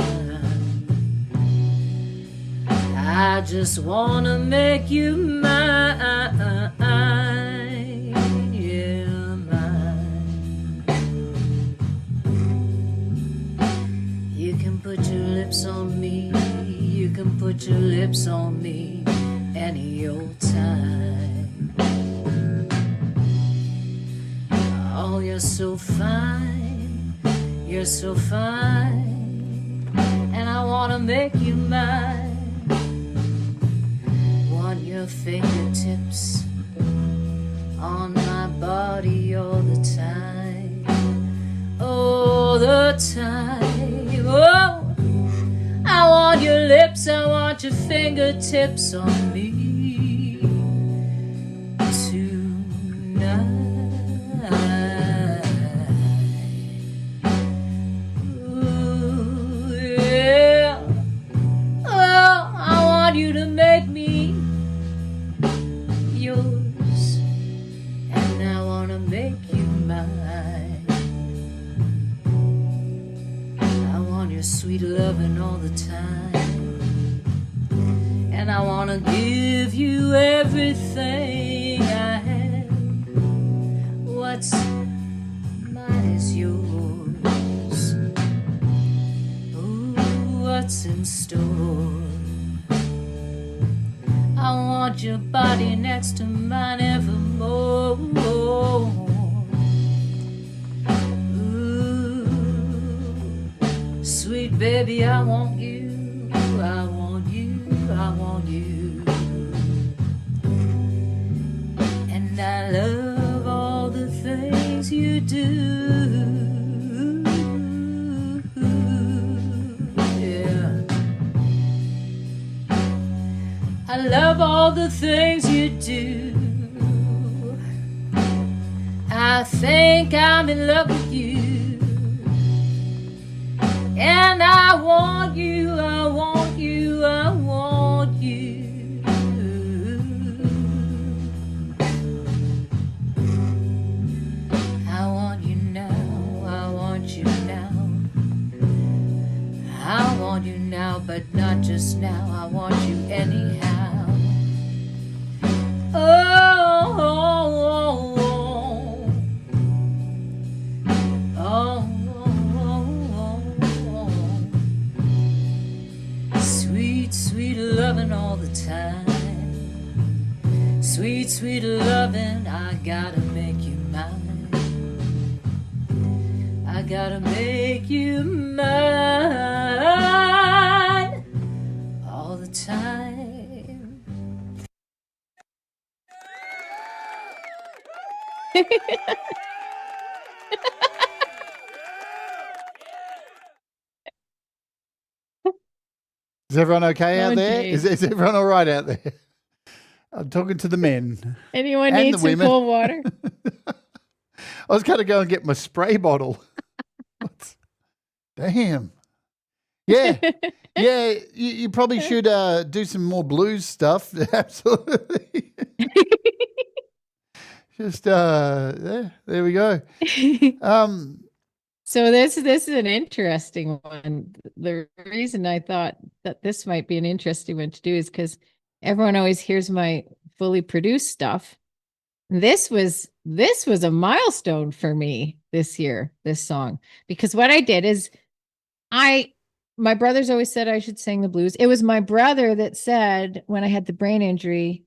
I just wanna make you mine, yeah, mine. You can put your lips on me, you can put your lips on me any old time. Oh, you're so fine, and I wanna make you mine. Your fingertips on my body all the time, all the time. Oh, I want your lips, I want your fingertips on me tonight. Ooh, yeah. Oh, I want you to make me yours, and I wanna make you mine. I want your sweet loving all the time, and I wanna give give you everything I have. What's mine is yours. Ooh, what's in store? I want your body next to mine evermore. Ooh, sweet baby, I want you, I want you, I want you. And I love all the things you do. Yeah, I love all the things you do. I think I'm in love with you. And I want you, I want you, I want you. I want you now, I want you now. I want you now, but not just now. I want you anyhow. Oh, oh, oh, oh, oh, oh. Sweet, sweet loving all the time. Sweet, sweet loving, I gotta make you mine. I gotta make you mine all the time. Is everyone okay out there? Jade. Is everyone all right out there? I'm talking to the men. Anyone And need the some women. cold water? I was going to go and get my spray bottle. Damn. Yeah. Yeah, you probably should do some more blues stuff. Absolutely. Just there we go. So this is an interesting one. The reason I thought that this might be an interesting one to do is because everyone always hears my fully produced stuff. This was a milestone for me this year, this song, because what I did is my brothers always said I should sing the blues. It was my brother that said when I had the brain injury,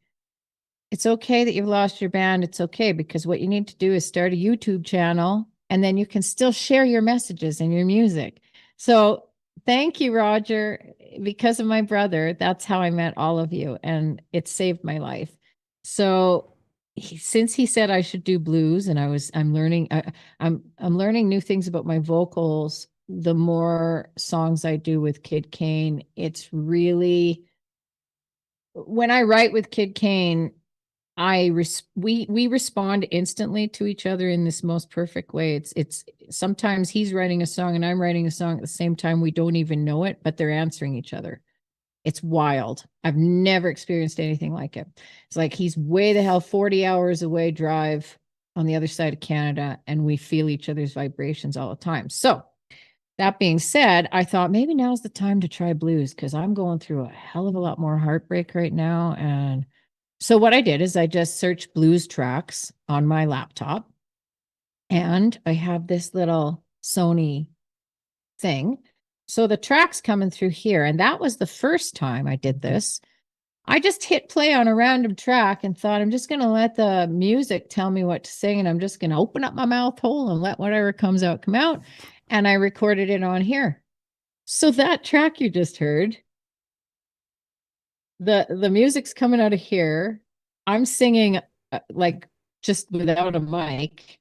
it's okay that you've lost your band. It's okay, because what you need to do is start a YouTube channel, and then you can still share your messages and your music. So thank you, Roger. Because of my brother, that's how I met all of you, and it saved my life. So since he said I should do blues, and I'm learning new things about my vocals. The more songs I do with Kid Kane, it's really, when I write with Kid Kane, we respond instantly to each other in this most perfect way. It's sometimes he's writing a song and I'm writing a song at the same time. We don't even know it, but they're answering each other. It's wild. I've never experienced anything like it. It's like he's way the hell 40 hours away drive on the other side of Canada, and we feel each other's vibrations all the time. So that being said, I thought maybe now's the time to try blues, because I'm going through a hell of a lot more heartbreak right now. And so what I did is I just searched blues tracks on my laptop, and I have this little Sony thing. So the track's coming through here, and that was the first time I did this. I just hit play on a random track and thought, I'm just going to let the music tell me what to sing, and I'm just going to open up my mouth hole and let whatever comes out come out. And I recorded it on here. So that track you just heard, the music's coming out of here. I'm singing like just without a mic,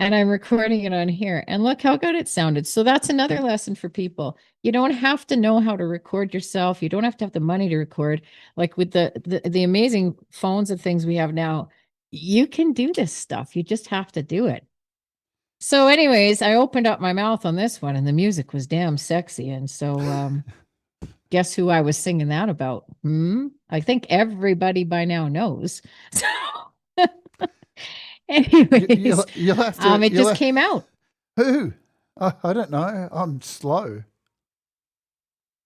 and I'm recording it on here. And look how good it sounded. So that's another lesson for people. You don't have to know how to record yourself. You don't have to have the money to record. Like with the amazing phones and things we have now, you can do this stuff. You just have to do it. So anyways, I opened up my mouth on this one, and the music was damn sexy. And so guess who I was singing that about? I think everybody by now knows. So anyways, you'll have to, it just came out. Who? I don't know. I'm slow.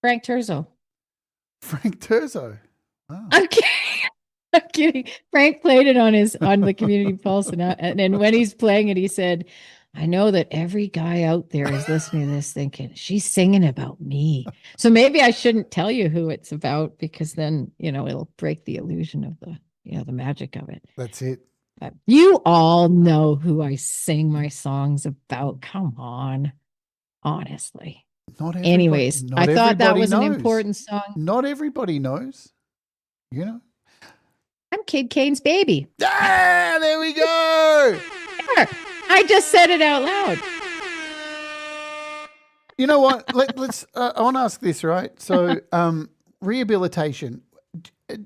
Frank Terzo. Frank Terzo. Oh. Okay. I'm kidding. Frank played it on the Community Pulse, and when he's playing it, he said, "I know that every guy out there is listening to this thinking she's singing about me. So maybe I shouldn't tell you who it's about because then it'll break the illusion of the magic of it." That's it. But you all know who I sing my songs about. Come on, honestly. Not everybody. Anyways, Not I thought that everybody was an knows. important song. Not everybody knows. I'm Kid Kane's baby. Ah, there we go. I just said it out loud. You know what? Let's. I want to ask this, right? So, rehabilitation.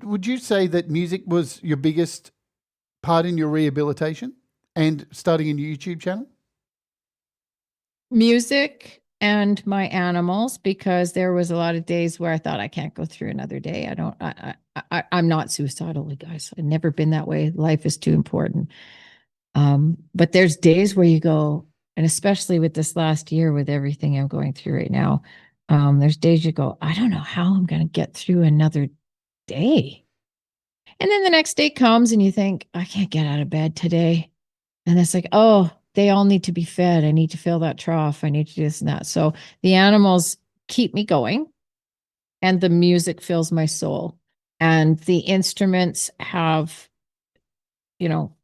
Would you say that music was your biggest part in your rehabilitation and starting a YouTube channel? Music and my animals, because there was a lot of days where I thought I can't go through another day. I'm not suicidal, guys. I've never been that way. Life is too important. But there's days where you go, and especially with this last year, with everything I'm going through right now, there's days you go, I don't know how I'm going to get through another day. And then the next day comes and you think, I can't get out of bed today. And it's like, oh, they all need to be fed. I need to fill that trough. I need to do this and that. So the animals keep me going, and the music fills my soul. And the instruments have,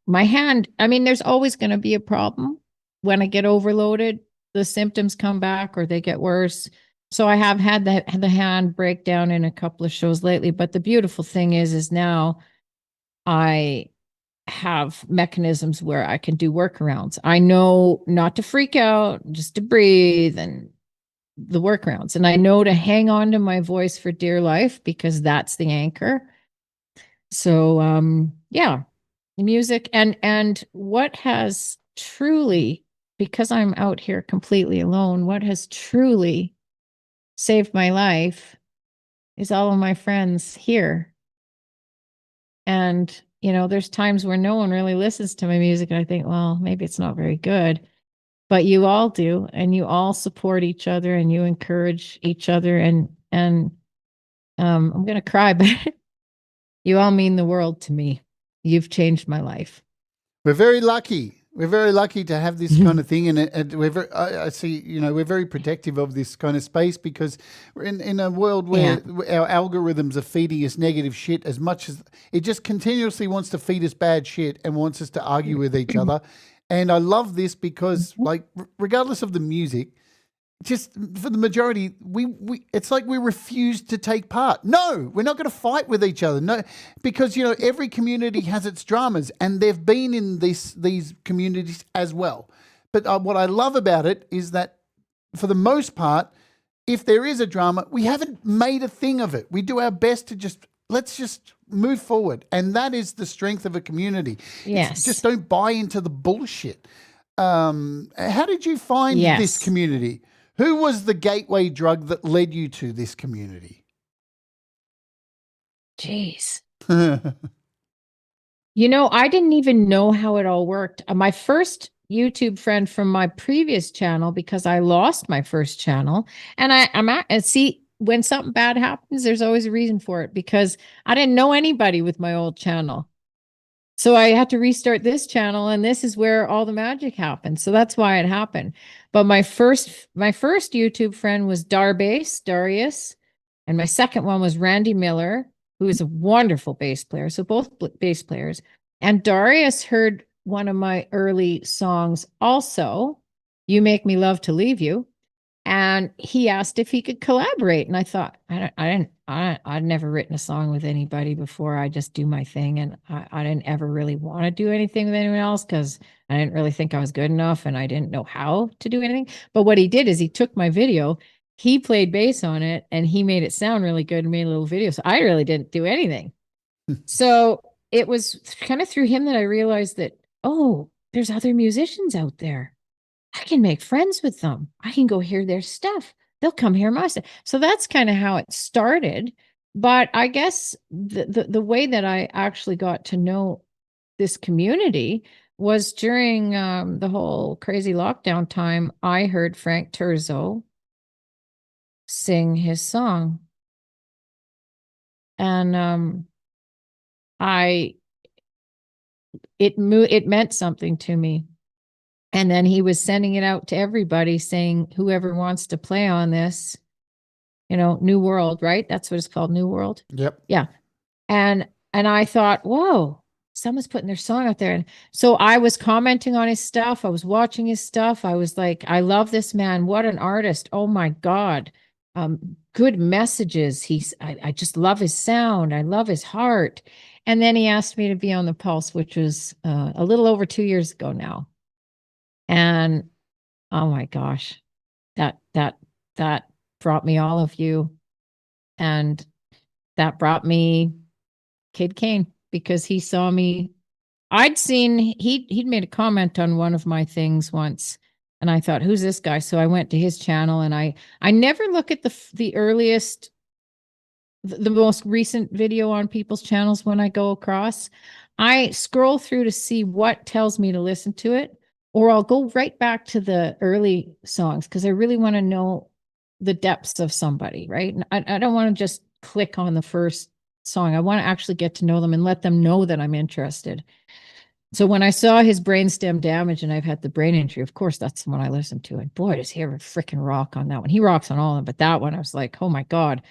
my hand. I mean, there's always going to be a problem. When I get overloaded, the symptoms come back or they get worse. So I have had the hand break down in a couple of shows lately. But the beautiful thing is now I have mechanisms where I can do workarounds. I know not to freak out, just to breathe and the workarounds. And I know to hang on to my voice for dear life because that's the anchor. So, yeah, music and what has truly, because I'm out here completely alone, what has truly saved my life is all of my friends here. And there's times where no one really listens to my music and I think, well, maybe it's not very good, but you all do, and you all support each other and you encourage each other. And I'm going to cry, but you all mean the world to me. You've changed my life. We're very lucky. We're very lucky to have this kind of thing, and I see. We're very protective of this kind of space because we're in a world where our algorithms are feeding us negative shit as much as it just continuously wants to feed us bad shit and wants us to argue with each other. And I love this because, like, regardless of the music, just for the majority, we it's like we refuse to take part. No, we're not going to fight with each other. No, because every community has its dramas, and they've been in these communities as well. But what I love about it is that, for the most part, if there is a drama, we haven't made a thing of it. We do our best to let's just move forward, and that is the strength of a community. Yes, just don't buy into the bullshit. How did you find this community? Who was the gateway drug that led you to this community? Jeez. I didn't even know how it all worked. My first YouTube friend from my previous channel, because I lost my first channel, and see, when something bad happens, there's always a reason for it, because I didn't know anybody with my old channel. So I had to restart this channel, and this is where all the magic happened. So that's why it happened. But my first YouTube friend was Darius, and my second one was Randy Miller, who is a wonderful bass player. So both bass players. And Darius heard one of my early songs also, "You Make Me Love to Leave You." And he asked if he could collaborate. And I thought, I'd never written a song with anybody before. I just do my thing. And I didn't ever really want to do anything with anyone else because I didn't really think I was good enough and I didn't know how to do anything. But what he did is he took my video, he played bass on it, and he made it sound really good and made a little video. So I really didn't do anything. So it was kind of through him that I realized that, oh, there's other musicians out there. I can make friends with them. I can go hear their stuff. They'll come hear my stuff. So that's kind of how it started. But I guess the way that I actually got to know this community was during the whole crazy lockdown time. I heard Frank Turzo sing his song. And it meant something to me. And then he was sending it out to everybody saying, whoever wants to play on this, New World, right? That's what it's called, New World. Yep. Yeah. And I thought, whoa, someone's putting their song out there. And so I was commenting on his stuff. I was watching his stuff. I was like, I love this man. What an artist. Oh my God. Good messages. I just love his sound. I love his heart. And then he asked me to be on the Pulse, which was a little over 2 years ago now. And oh my gosh, that brought me All of You. And that brought me Kid Kane, because he saw me. He'd made a comment on one of my things once, and I thought, who's this guy? So I went to his channel, and I never look at the earliest, the most recent video on people's channels when I go across. I scroll through to see what tells me to listen to it, or I'll go right back to the early songs because I really want to know the depths of somebody, right? And I don't want to just click on the first song. I want to actually get to know them and let them know that I'm interested. So when I saw his Brainstem Damage, and I've had the brain injury, of course, that's the one I listened to. And boy, does he ever freaking rock on that one. He rocks on all of them, but that one, I was like, oh my God.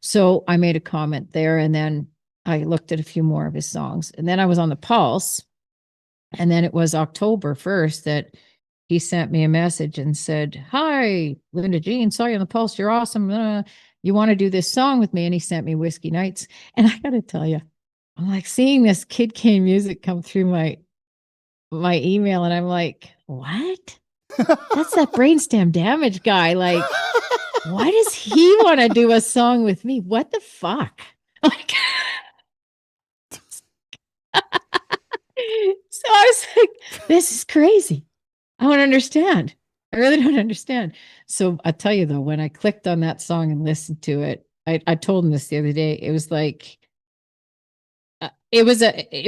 So I made a comment there, and then I looked at a few more of his songs. And then I was on the Pulse. And then it was October 1st that he sent me a message and said, hi, Linda Jean, saw you on the Pulse. You're awesome. You want to do this song with me? And he sent me Whiskey Nights. And I got to tell you, I'm like seeing this Kid Kane music come through my email. And I'm like, what? That's that Brainstem Damage guy. Like, why does he want to do a song with me? What the fuck? Like, so I was like, this is crazy. I don't understand. I really don't understand. So I'll tell you though, when I clicked on that song and listened to it, I told him this the other day. It was like, it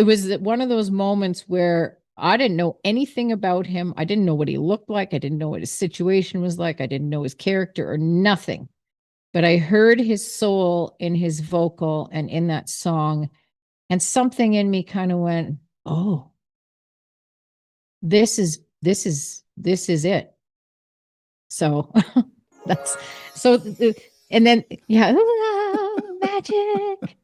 was one of those moments where I didn't know anything about him. I didn't know what he looked like. I didn't know what his situation was like. I didn't know his character or nothing. But I heard his soul in his vocal and in that song, and something in me kind of went, oh, this is it. So that's so, and then, yeah, magic.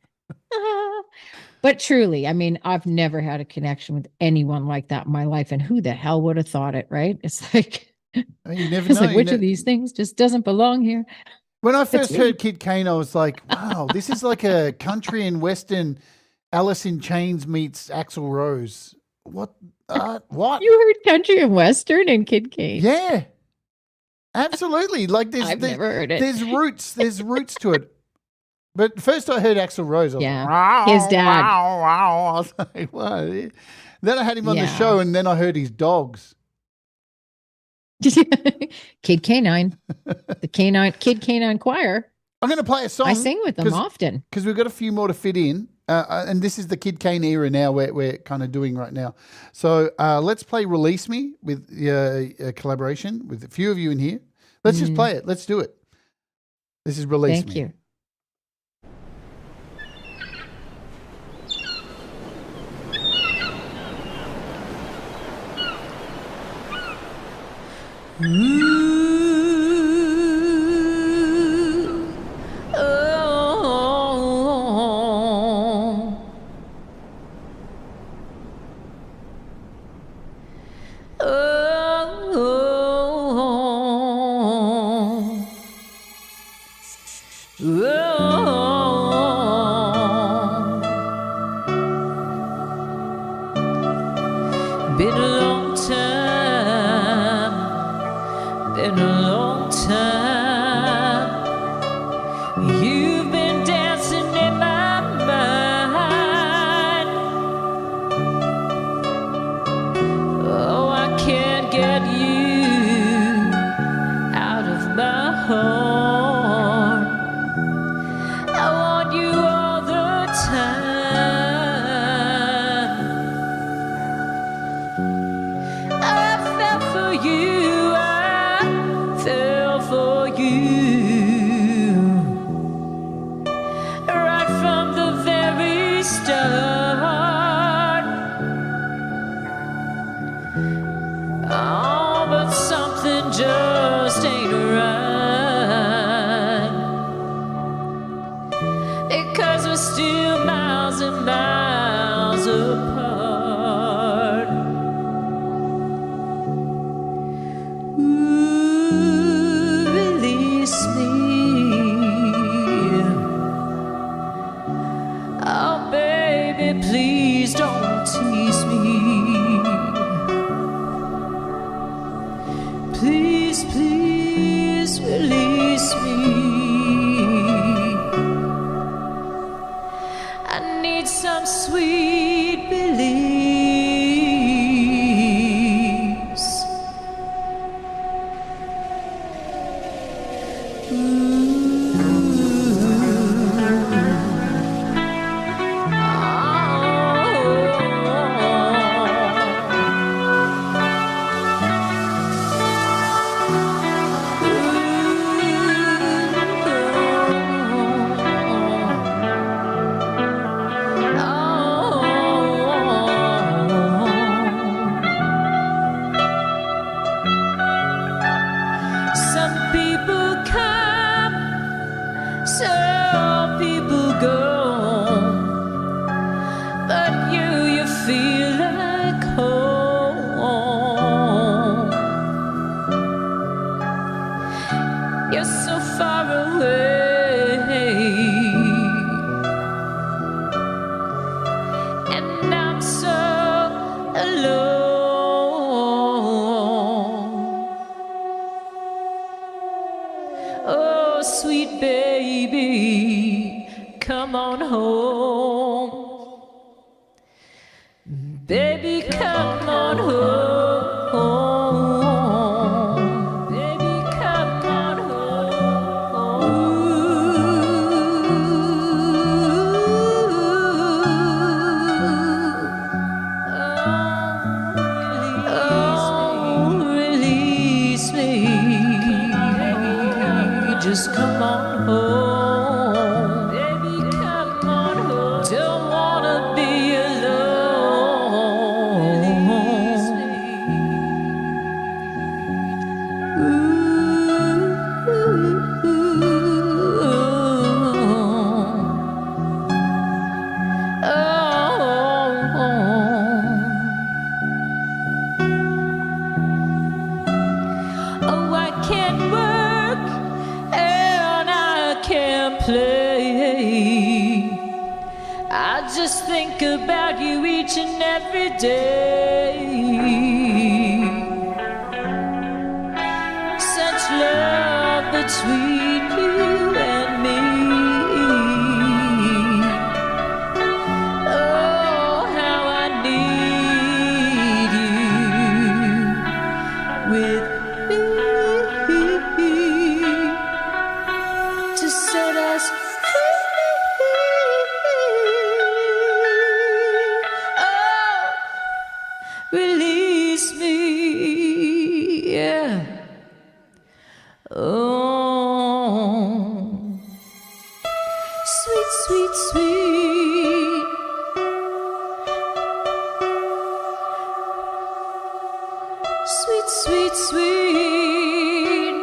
But truly, I mean, I've never had a connection with anyone like that in my life. And who the hell would have thought it, right? It's like, you never it's know. like, which of these things just doesn't belong here? When I first heard Kid Kane, I was like, wow, this is like a country and western Alice in Chains meets Axl Rose. What? What? You heard country and western and Kid Kane? Yeah, absolutely. Like I've never heard it. There's roots to it. But first I heard Axl Rose. I was Yeah, like, his dad. I was like, what? Then I had him on the show, and then I heard his dogs. Kid Canine, the Kid Canine Choir. I'm going to play a song. I sing with them often because we've got a few more to fit in. And this is the Kid Kane era now we're kind of doing right now. So let's play Release Me with a collaboration with a few of you in here. Let's just play it. Let's do it. This is Release Me. Thank you. Been a long time, been a long time. You've been dancing in my mind. Oh, I can't get you out of my heart. I want you all the time. You, I fell for you right from the very start. Oh, but something just ain't right. Because we're still miles and miles apart. Ooh, release me. Oh, baby, please don't tease me. Please, please release me. I need some sweet release. Some people come, some people go, but you feel like home. You're so far away, and I'm so alone. Oh, sweet baby, come on home. Baby, come on home. Baby, come on home. Oh, release me. Just come on home. Baby, come on home. Don't wanna be alone. Release me. Oh, I can't work and I can't play. I just think about you each and every day. Such love between you and me. Oh, how I need you with me to set us free. Oh, release me, yeah. Oh, sweet, sweet, sweet. Sweet, sweet, sweet.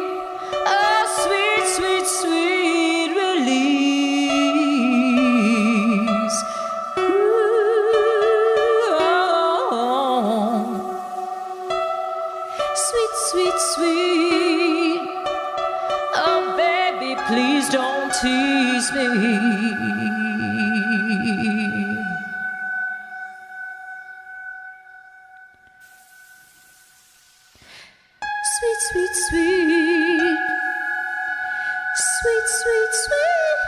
Oh, sweet, sweet, sweet release. Ooh, oh. Sweet, sweet, sweet. Oh, baby, please don't tease me. Sweet, sweet, sweet. Sweet, sweet, sweet.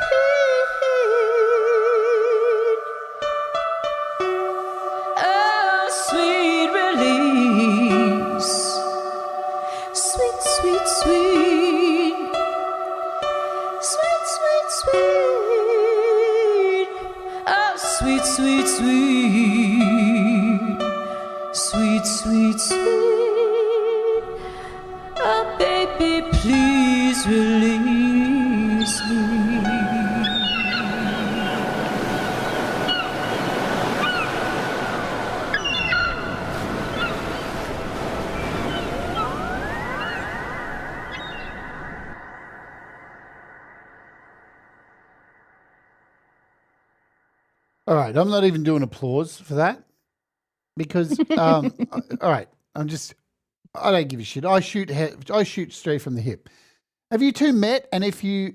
Oh, sweet release. Sweet, sweet, sweet. Sweet, sweet, sweet. Oh, sweet, sweet, sweet. Sweet, sweet, sweet. Oh, baby, please release me. All right, I'm not even doing applause for that because, all right, I don't give a shit. I shoot straight from the hip. Have you two met? And if you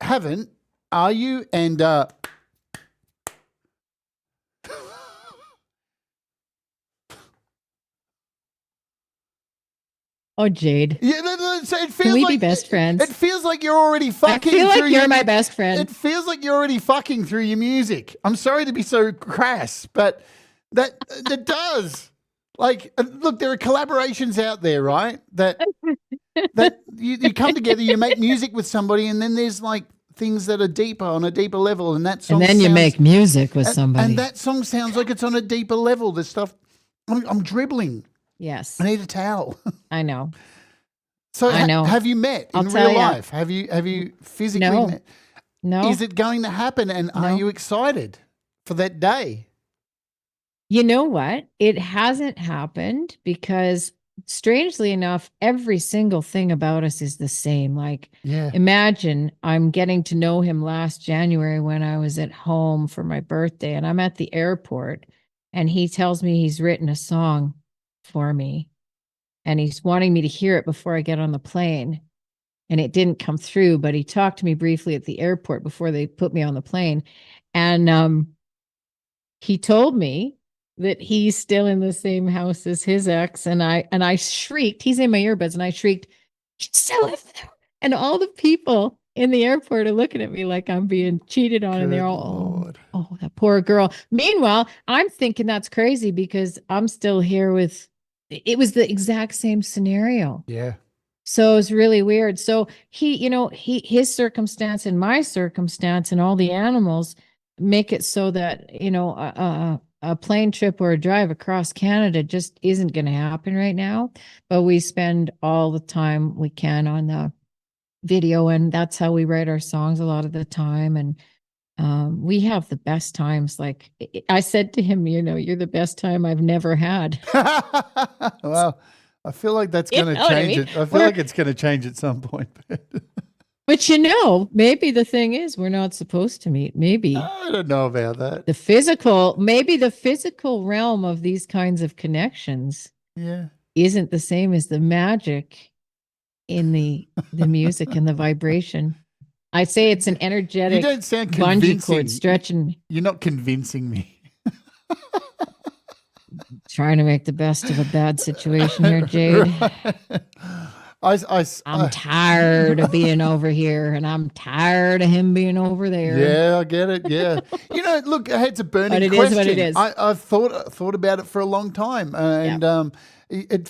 haven't, are you? And Oh, Jade. yeah, it feels Can we like be best friends? It feels like you're already fucking. I feel like through you're your- my best friend. It feels like you're already fucking through your music. I'm sorry to be so crass, but that does. Like, look, there are collaborations out there, right? That you come together, you make music with somebody, and then there's like things that are deeper on a deeper level, and that song. And then you make music with somebody. and that song sounds like it's on a deeper level. The stuff, I'm dribbling. Yes, I need a towel. I know. So I know. Have you met in I'll tell real ya. life? Have you physically No. met? No. Is it going to happen? And are No. you excited for that day? You know what? It hasn't happened because, strangely enough, every single thing about us is the same. Like, Yeah. imagine I'm getting to know him last January when I was at home for my birthday, and I'm at the airport, and he tells me he's written a song for me, and he's wanting me to hear it before I get on the plane. And it didn't come through, but he talked to me briefly at the airport before they put me on the plane. And he told me that he's still in the same house as his ex. And I shrieked, he's in my earbuds, and I shrieked, "You still live there?" And all the people in the airport are looking at me like I'm being cheated on. And they're Good all, Lord. oh, that poor girl. Meanwhile, I'm thinking that's crazy because I'm still here with, it was the exact same scenario. Yeah. So it's really weird. So his circumstance and my circumstance and all the animals make it so that, a plane trip or a drive across Canada just isn't going to happen right now. But we spend all the time we can on the video, and that's how we write our songs a lot of the time. And we have the best times. Like I said to him, you're the best time I've never had. Well, I feel like that's You going to know what I change mean? it. I feel like it's going to change at some point. But maybe the thing is we're not supposed to meet. Maybe I don't know about that. maybe the physical realm of these kinds of connections Yeah. isn't the same as the magic in the music and the vibration. I say it's an You energetic don't sound bungee convincing. cord stretching, You're not convincing me. trying to make the best of a bad situation here, Jade. I'm tired of being over here, and I'm tired of him being over there. Yeah, I get it. Yeah, look, it's a burning But it question. is what it is. I've thought about it for a long time, and it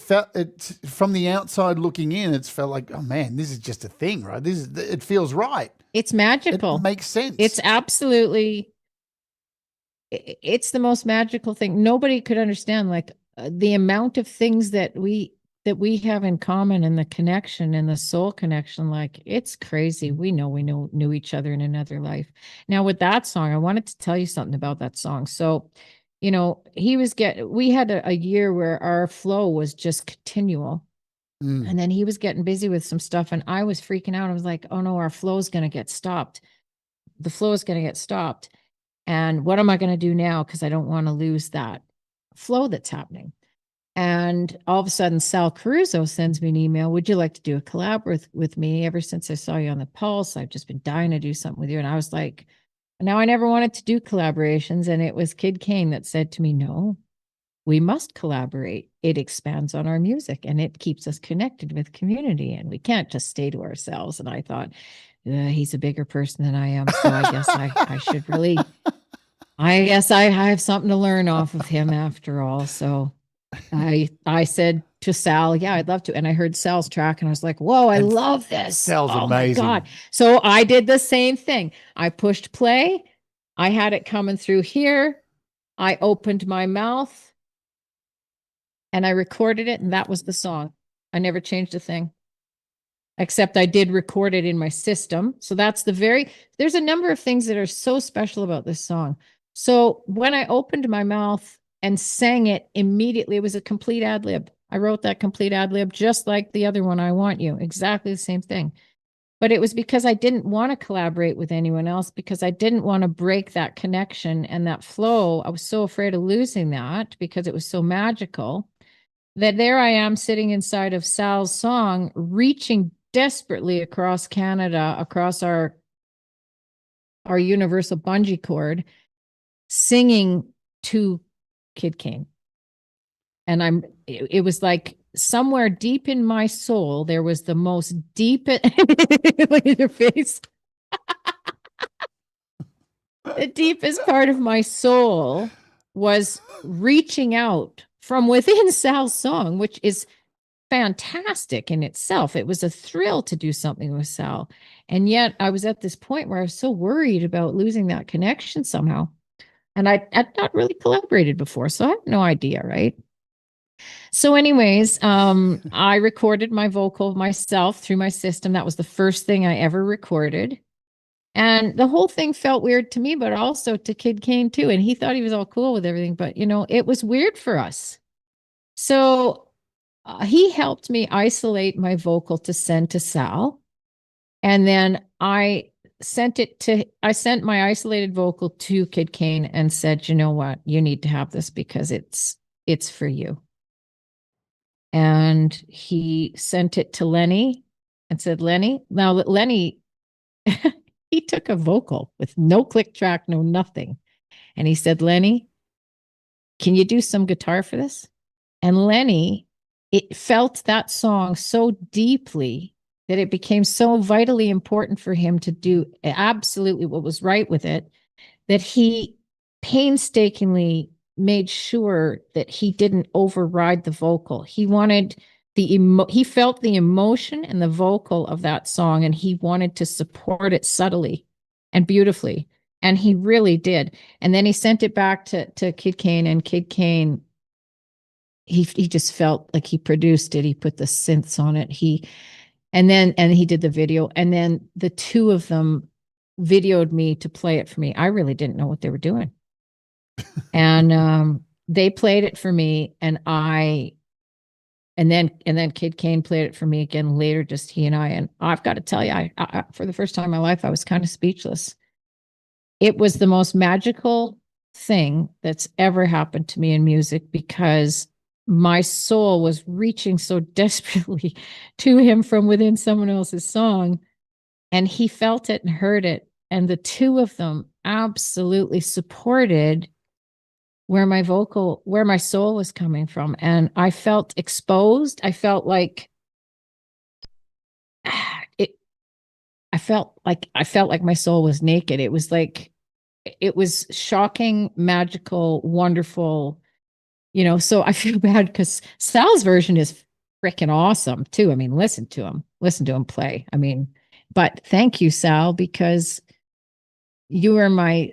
from the outside looking in, it's felt like, oh man, this is just a thing, right? It feels right. It's magical. It makes sense. It's absolutely. It's the most magical thing. Nobody could understand the amount of things that we have in common, and the connection and the soul connection. Like, it's crazy. We knew each other in another life. Now with that song, I wanted to tell you something about that song. So, we had a year where our flow was just continual. And then he was getting busy with some stuff, and I was freaking out. I was like, oh no, our flow is going to get stopped. The flow is going to get stopped. And what am I going to do now? Because I don't want to lose that flow that's happening. And all of a sudden, Sal Caruso sends me an email. Would you like to do a collab with me? Ever since I saw you on the Pulse, I've just been dying to do something with you. And I was like, now I never wanted to do collaborations. And it was Kid Kane that said to me, no, we must collaborate. It expands on our music, and it keeps us connected with community. And we can't just stay to ourselves. And I thought, he's a bigger person than I am. So I guess I should really, I guess I have something to learn off of him after all. So I said to Sal, yeah, I'd love to. And I heard Sal's track, and I was like, whoa, I love this. Sal's oh amazing. My God. So I did the same thing. I pushed play. I had it coming through here. I opened my mouth and I recorded it. And that was the song. I never changed a thing, except I did record it in my system. So that's there's a number of things that are so special about this song. So when I opened my mouth and sang it immediately, it was a complete ad lib. I wrote that complete ad lib, just like the other one, I Want You, exactly the same thing. But it was because I didn't want to collaborate with anyone else, because I didn't want to break that connection and that flow. I was so afraid of losing that because it was so magical, that there I am sitting inside of Sal's song, reaching desperately across Canada, across our universal bungee cord, singing to Kid Kane. And it was like somewhere deep in my soul, there was the most deep, look at your face. The deepest part of my soul was reaching out from within Sal's song, which is fantastic in itself. It was a thrill to do something with Sal. And yet I was at this point where I was so worried about losing that connection somehow. And I'd not really collaborated before, so I have no idea, right? So anyways, I recorded my vocal myself through my system. That was the first thing I ever recorded. And the whole thing felt weird to me, but also to Kid Kane too. And he thought he was all cool with everything, but it was weird for us. So he helped me isolate my vocal to send to Sal. And then I sent my isolated vocal to Kid Kane and said, you know what, you need to have this because it's for you. And he sent it to Lenny and said, Lenny, he took a vocal with no click track, no nothing. And he said, Lenny, can you do some guitar for this? And Lenny, it felt that song so deeply that it became so vitally important for him to do absolutely what was right with it, that he painstakingly made sure that he didn't override the vocal. He wanted he felt the emotion and the vocal of that song, and he wanted to support it subtly and beautifully. And he really did. And then he sent it back to Kid Kane, and Kid Kane, he just felt like he produced it. He put the synths on it. And he did the video. And then the two of them videoed me to play it for me. I really didn't know what they were doing. And they played it for me, and then Kid Kane played it for me again later, just he and I. And I've got to tell you, I for the first time in my life, I was kind of speechless. It was the most magical thing that's ever happened to me in music, because my soul was reaching so desperately to him from within someone else's song, and he felt it and heard it. And the two of them absolutely supported where my soul was coming from. And I felt exposed. I felt like I felt like my soul was naked. It was shocking, magical, wonderful, so I feel bad because Sal's version is freaking awesome too. I mean, listen to him play. I mean, but thank you, Sal, because you were my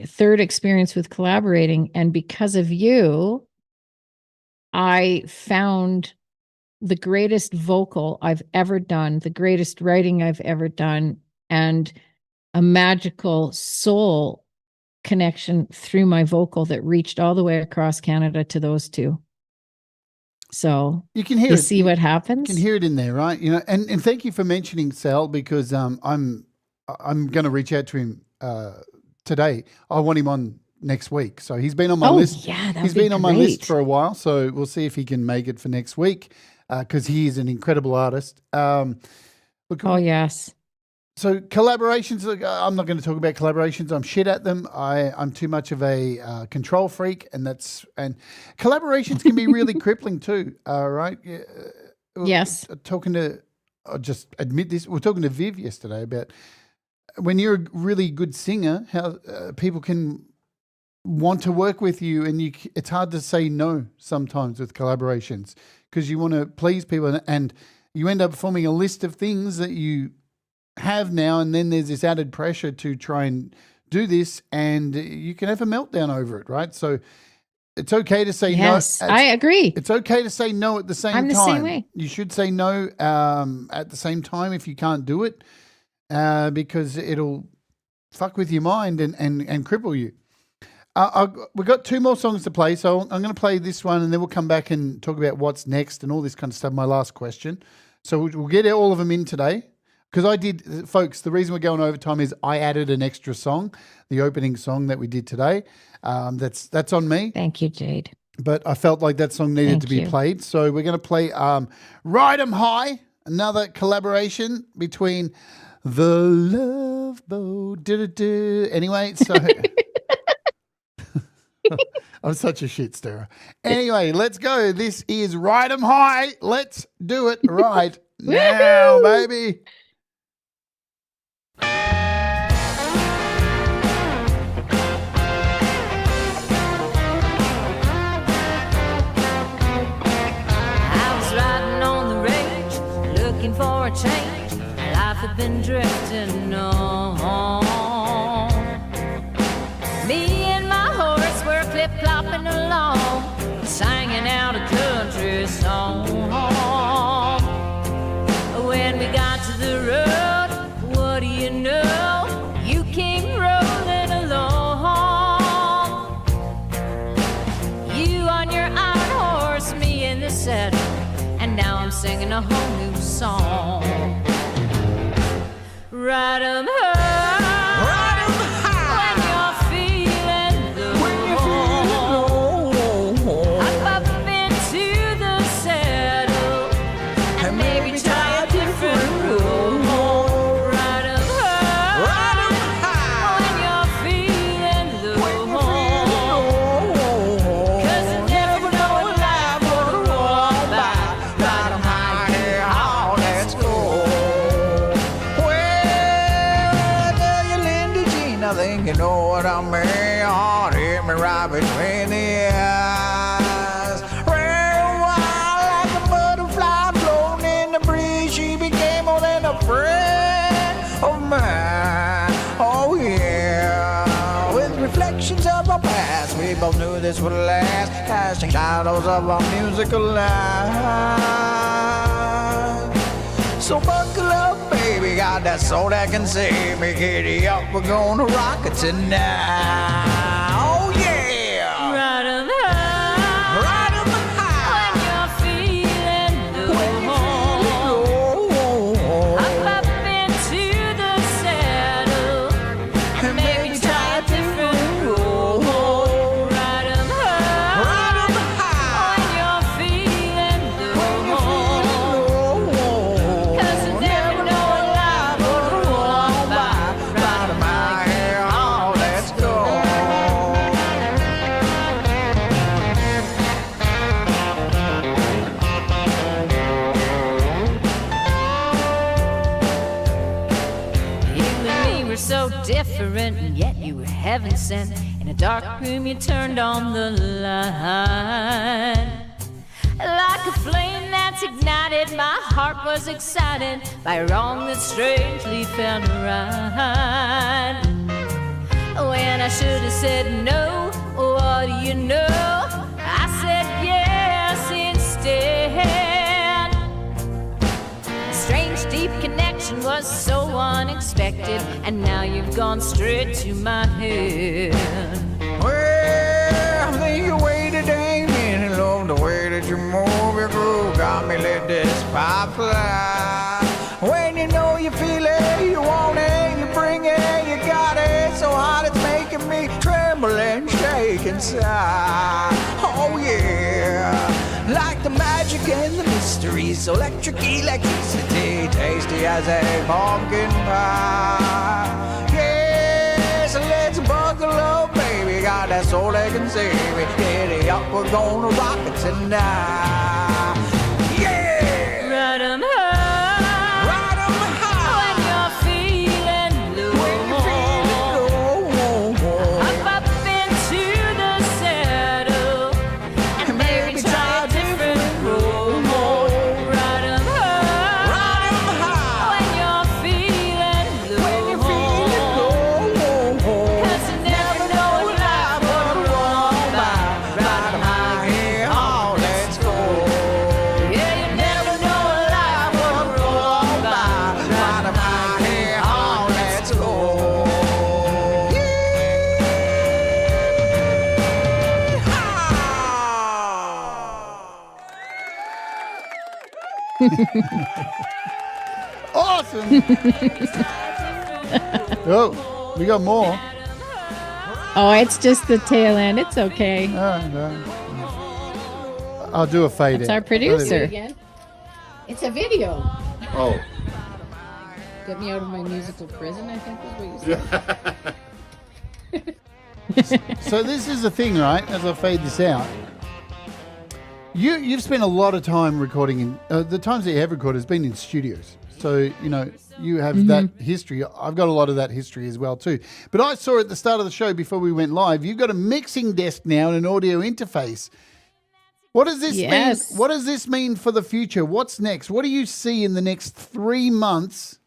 third experience with collaborating. And because of you, I found the greatest vocal I've ever done, the greatest writing I've ever done, and a magical soul connection through my vocal that reached all the way across Canada to those two. So you can hear it. See what happens. You can hear it in there, right? And thank you for mentioning Sal, because I'm going to reach out to him today. I want him on next week. So he's been on my list. Yeah, he's been on my list for a while. So we'll see if he can make it for next week, because he is an incredible artist. Yes. So collaborations, I'm not going to talk about collaborations. I'm shit at them. I'm too much of a control freak, and collaborations can be really crippling too. Right? Yes. I'll just admit this. We're talking to Viv yesterday about when you're a really good singer, how people can want to work with you, and it's hard to say no sometimes with collaborations, because you want to please people, and you end up forming a list of things that you have now, and then there's this added pressure to try and do this, and you can have a meltdown over it, right? So it's okay to say no. Yes, I agree. It's okay to say no at the same time. I'm the same way. You should say no at the same time if you can't do it, because it'll fuck with your mind and cripple you. We've got two more songs to play, so I'm going to play this one, and then we'll come back and talk about what's next and all this kind of stuff, my last question. So we'll get all of them in today. because I did, folks, the reason we're going overtime is I added an extra song, the opening song that we did today. That's on me. Thank you, Jade. But I felt like that song needed to be played. So we're going to play Ride 'em High, another collaboration between the Love Boat. Anyway, so I'm such a shit stirrer. Anyway, let's go. This is Ride 'em High. Let's do it right now, baby. For a change, life had been drifting on. Me and my horse were clip-clopping along, singing out a country song. When we got to the road, what do you know? You came rolling along. You on your iron horse, me in the saddle, and now I'm singing a whole new song. Ride 'em high, Ride 'em high. when you're feeling low. When you're feeling low. Hop up into the saddle and maybe try a different road. Ride 'em high, Ride 'em high. when you're feeling When low. you're feeling low. 'Cause you never know what life will roll by. Ride 'em high, Yeah, oh, let's go. Well, tell you, Linda Jean, I think you know what I mean. Oh, hit me right between the eyes. Ran wild like a butterfly blown in the breeze. She became more than a friend of mine. Oh, yeah. With reflections of our past, we both knew this would last, casting shadows of our musical life. So buckle up, baby, got that soul that can save me. Giddy up, we're gonna rock it tonight. Oh yeah! ride 'em high. Ride 'em high. When you're feeling When low, you're feeling low. hop up into the saddle and maybe try a different road. Ride 'em high. Ride 'em high. When you're feeling When you're feeling low. low. 'Cause you never know what life will roll by. Ride 'em high, yeah, oh, let's go. You and me were so different, and yet you were heaven sent. In a dark room, you turned on the light. Like a flame that's ignited, my heart was excited by a wrong that strangely felt right. When I should have said no, what do you know? I said yes instead. A strange deep connection was so unexpected, and now you've gone straight to my head. Well, I think you waited ain't any love the way that you move your groove. Got me let this pipe fly. When you know you feel it, you want it, you bring it, you got it. So hot it's making me tremble and shake inside. Oh yeah, like the magic and the mysteries, electric electricity, tasty as a pumpkin pie. Yeah, so let's buckle up, baby. Got that soul that can save me. Giddy up, we're gonna rock it tonight. Yeah! Ride 'em high. Ride 'em high. When you're feeling low. When you're feeling low. Hop up into the saddle and maybe try a different road. Ride 'em high. Ride 'em high. When you're feeling low. When you're feeling low. 'Cause you never know what life will roll by. Ride 'em high. Yeah, oh, let's go. Yeah, you never know what life will roll by. Ride 'em high, yeah, oh, let's go. Awesome. Oh, we got more. Oh, it's just the tail end. It's okay. No. I'll do a fade It's out. our producer. It's a video. Oh. Get me out of my musical prison, I think is what you said. So this is the thing, right? As I fade this out, you've spent a lot of time recording in the times that you have recorded has been in studios. So you have that history. I've got a lot of that history as well too. But I saw at the start of the show before we went live, you've got a mixing desk now and an audio interface. What does this mean? What does this mean for the future? What's next? What do you see in the next 3 months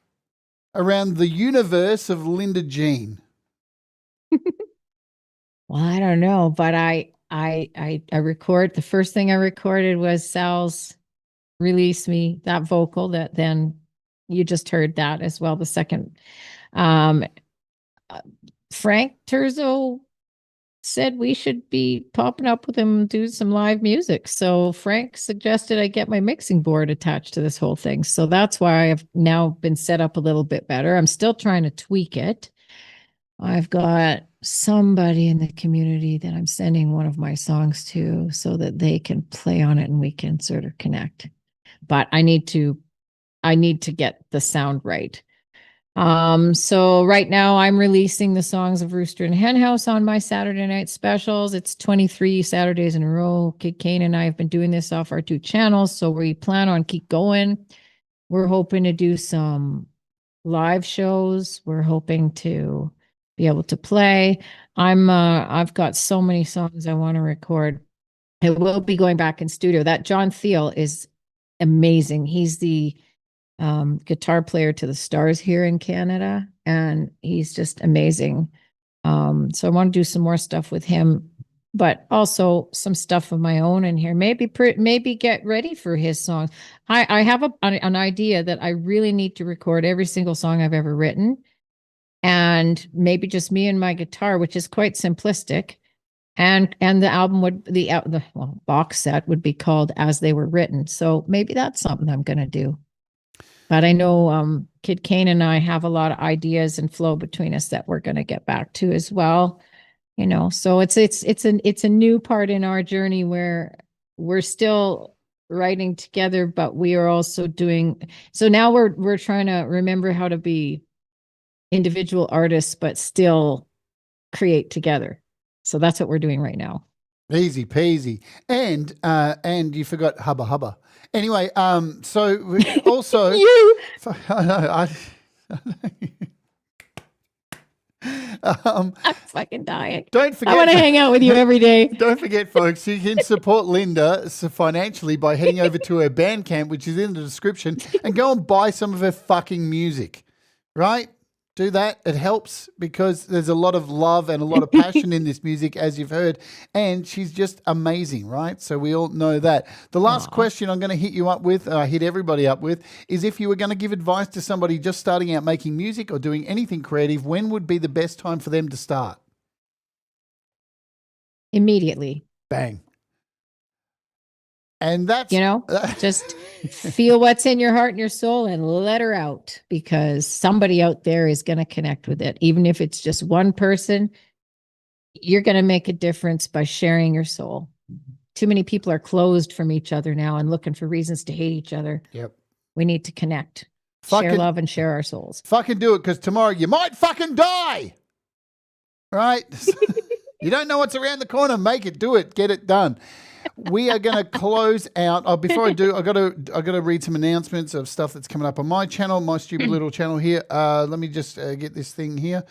around the universe of Linda Jean? Well, I don't know, but I record. The first thing I recorded was Sal's Release Me, that vocal that then you just heard that as well. The second, Frank Terzo said we should be popping up with him and do some live music. So Frank suggested I get my mixing board attached to this whole thing. So that's why I've now been set up a little bit better. I'm still trying to tweak it. I've got somebody in the community that I'm sending one of my songs to so that they can play on it and we can sort of connect. But I need to get the sound right. So right now I'm releasing the songs of Rooster and Henhouse on my Saturday night specials. It's 23 Saturdays in a row. Kid Kane and I have been doing this off our 2 channels, so we plan on keep going. We're hoping to do some live shows. We're hoping to be able to play. I've got so many songs I want to record. I will be going back in studio. That John Thiel is amazing. He's the guitar player to the Starrs here in Canada, and he's just amazing. So I want to do some more stuff with him, but also some stuff of my own in here. Maybe get ready for his songs. I have an idea that I really need to record every single song I've ever written, and maybe just me and my guitar, which is quite simplistic. And the album the box set would be called As They Were Written. So maybe that's something I'm going to do. But I know Kid Kane and I have a lot of ideas and flow between us that we're going to get back to as well. So it's a new part in our journey where we're still writing together, but we are also doing. So now we're trying to remember how to be individual artists, but still create together. So that's what we're doing right now. Easy peasy. And you forgot Hubba Hubba. Anyway, so we also You. I know. I'm fucking dying. Don't forget. I want to hang out with you every day. Don't forget, folks, you can support Linda financially by heading over to her Bandcamp, which is in the description, and go and buy some of her fucking music, right? Do that. It helps because there's a lot of love and a lot of passion in this music, as you've heard, and she's just amazing, right? So we all know that. The last question I'm going to hit you up with, hit everybody up with, is if you were going to give advice to somebody just starting out making music or doing anything creative, when would be the best time for them to start? Immediately. Bang. And that's, just feel what's in your heart and your soul and let her out, because somebody out there is going to connect with it. Even if it's just one person, you're going to make a difference by sharing your soul. Too many people are closed from each other now and looking for reasons to hate each other. Yep. We need to connect, share love and share our souls. Fucking do it, because tomorrow you might fucking die. Right? You don't know what's around the corner. Make it, do it, get it done. We are going to close out. Oh, before I do, I got to read some announcements of stuff that's coming up on my channel, my stupid little channel here. Let me just get this thing here.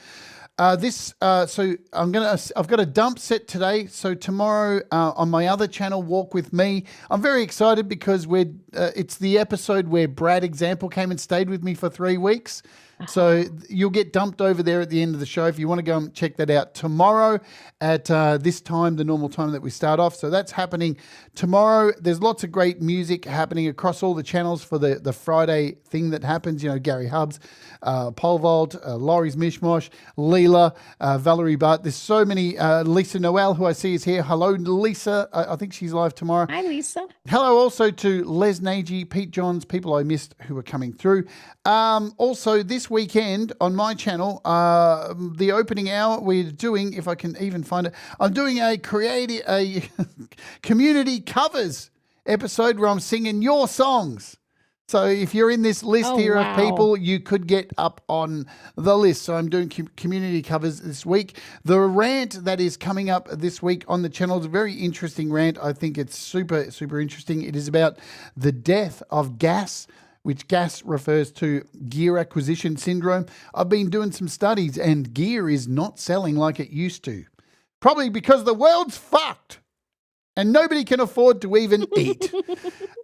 So I've got a dump set today. So tomorrow on my other channel, Walk With Me, I'm very excited because it's the episode where Brad Example came and stayed with me for 3 weeks. So you'll get dumped over there at the end of the show if you want to go and check that out tomorrow at this time, the normal time that we start off. So that's happening tomorrow. There's lots of great music happening across all the channels for the Friday thing that happens. You know, Gary Hubbs, Pole Vault, Laurie's Mishmosh, Leela, Valerie Butt. There's so many. Lisa Noel, who I see is here. Hello, Lisa. I think she's live tomorrow. Hi, Lisa. Hello also to Les Nagy, Pete Johns, people I missed who are coming through. Also, this weekend on my channel, the opening hour we're doing, if I can even find it, I'm doing a community covers episode where I'm singing your songs. So if you're in this list here of people, you could get up on the list. So I'm doing community covers this week. The rant that is coming up this week on the channel is a very interesting rant. I think it's super, super interesting. It is about the death of gas, which gas refers to gear acquisition syndrome. I've been doing some studies and gear is not selling like it used to. Probably because the world's fucked and nobody can afford to even eat.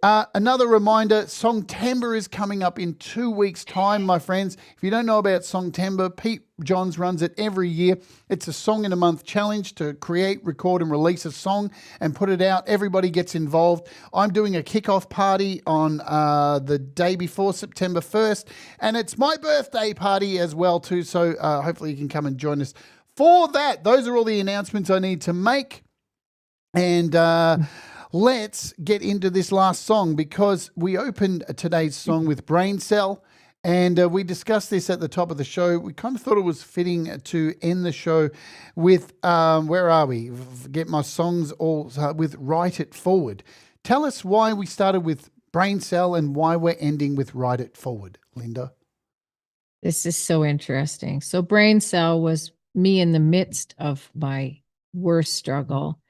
Another reminder, Songtember is coming up in 2 weeks' time, my friends. If you don't know about Songtember, Pete Johns runs it every year. It's a song in a month challenge to create, record and release a song and put it out. Everybody gets involved. I'm doing a kickoff party on the day before September 1st, and it's my birthday party as well too, so hopefully you can come and join us for that. Those are all the announcements I need to make. And let's get into this last song because we opened today's song with Brain Cell, and we discussed this at the top of the show. We kind of thought it was fitting to end the show with, where are we? Get my songs all with Write It Forward. Tell us why we started with Brain Cell and why we're ending with Write It Forward, Linda. This is so interesting. So Brain Cell was me in the midst of my worst struggle,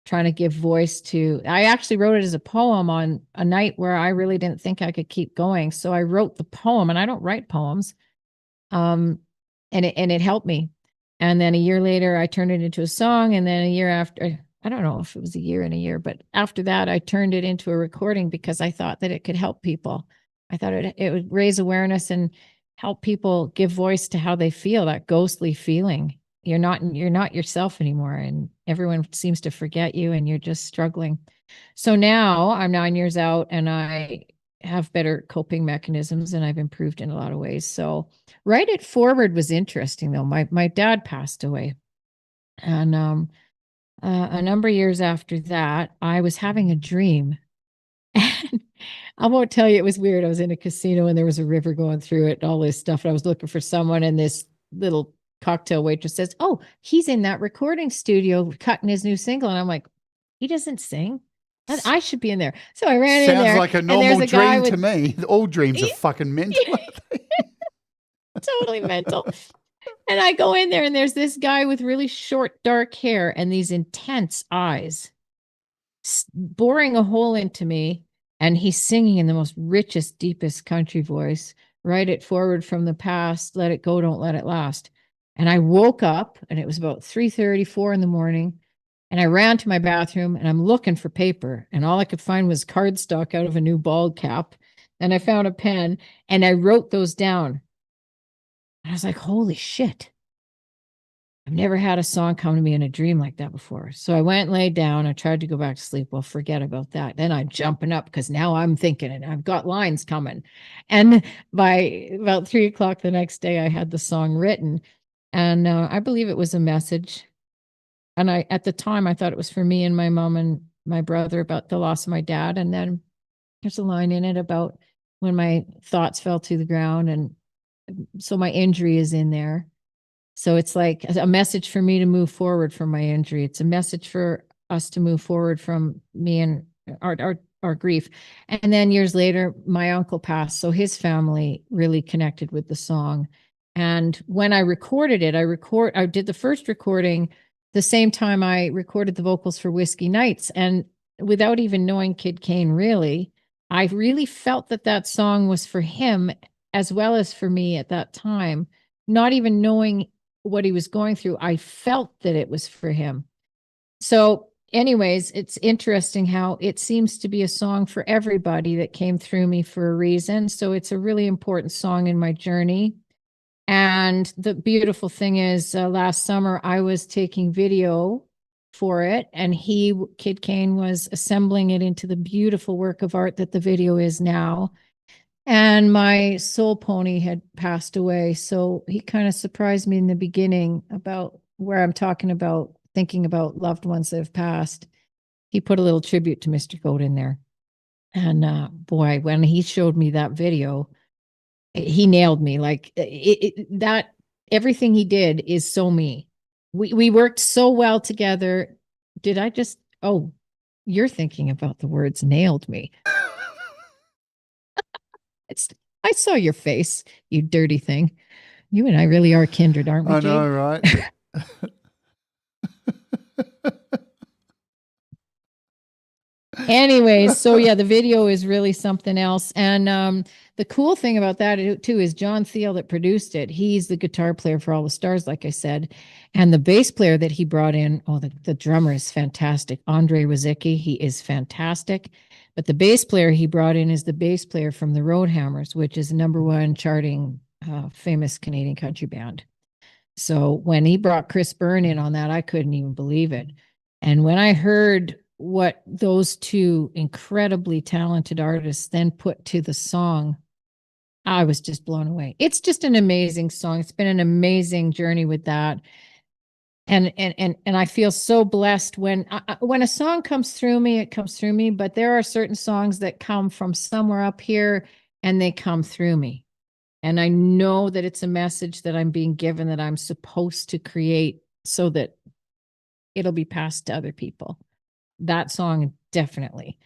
trying to give voice to, I actually wrote it as a poem on a night where I really didn't think I could keep going. So I wrote the poem, and I don't write poems. And it helped me. And then a year later, I turned it into a song. And then a year after, I don't know if it was a year and a year, but after that, I turned it into a recording because I thought that it could help people. I thought it would raise awareness and help people give voice to how they feel, that ghostly feeling. You're not yourself anymore, and everyone seems to forget you, and you're just struggling. So now I'm 9 years out, and I have better coping mechanisms, and I've improved in a lot of ways. So Write It Forward was interesting, though. My dad passed away, and a number of years after that, I was having a dream. And I won't tell you, it was weird. I was in a casino, and there was a river going through it, and all this stuff. And I was looking for someone, and this little cocktail waitress says, "Oh, he's in that recording studio cutting his new single." And I'm like, he doesn't sing. I should be in there. So I ran in there. Sounds like a normal dream to me. All dreams are fucking mental. Totally mental. And I go in there, and there's this guy with really short, dark hair and these intense eyes boring a hole into me. And he's singing in the most richest, deepest country voice. Write it forward from the past. Let it go. Don't let it last. And I woke up, and it was about 3:30, 4 in the morning. And I ran to my bathroom, and I'm looking for paper. And all I could find was cardstock out of a new bald cap. And I found a pen, and I wrote those down. And I was like, holy shit. I've never had a song come to me in a dream like that before. So I went and laid down. I tried to go back to sleep. Well, forget about that. Then I'm jumping up because now I'm thinking, and I've got lines coming. And by about 3:00 the next day, I had the song written. And I believe it was a message. And at the time, I thought it was for me and my mom and my brother about the loss of my dad. And then there's a line in it about when my thoughts fell to the ground. And so my injury is in there. So it's like a message for me to move forward from my injury. It's a message for us to move forward from me and our grief. And then years later, my uncle passed. So his family really connected with the song. And when I recorded it, I did the first recording the same time I recorded the vocals for Whiskey Nights. And without even knowing Kid Kane, really, I really felt that song was for him as well as for me at that time. Not even knowing what he was going through, I felt that it was for him. So anyways, it's interesting how it seems to be a song for everybody that came through me for a reason. So it's a really important song in my journey. And the beautiful thing is, last summer I was taking video for it, and Kid Kane, was assembling it into the beautiful work of art that the video is now. And my soul pony had passed away. So he kind of surprised me in the beginning about where I'm talking about thinking about loved ones that have passed. He put a little tribute to Mr. Goat in there. And boy, when he showed me that video, he nailed me. Like that, everything he did is so me. We worked so well together. Did I just, oh, you're thinking about the words nailed me. I saw your face, you dirty thing. You and I really are kindred, aren't we, I Jade? know, right? Anyways, so yeah, the video is really something else. And the cool thing about that too is John Thiel that produced it. He's the guitar player for all the stars, like I said. And the bass player that he brought in, the drummer is fantastic. Andre Wozicki, he is fantastic. But the bass player he brought in is the bass player from the Roadhammers, which is #1 charting famous Canadian country band. So when he brought Chris Byrne in on that, I couldn't even believe it. And when I heard what those two incredibly talented artists then put to the song, I was just blown away. It's just an amazing song. It's been an amazing journey with that. And I feel so blessed when a song comes through me, it comes through me, but there are certain songs that come from somewhere up here and they come through me. And I know that it's a message that I'm being given that I'm supposed to create so that it'll be passed to other people. That song, definitely.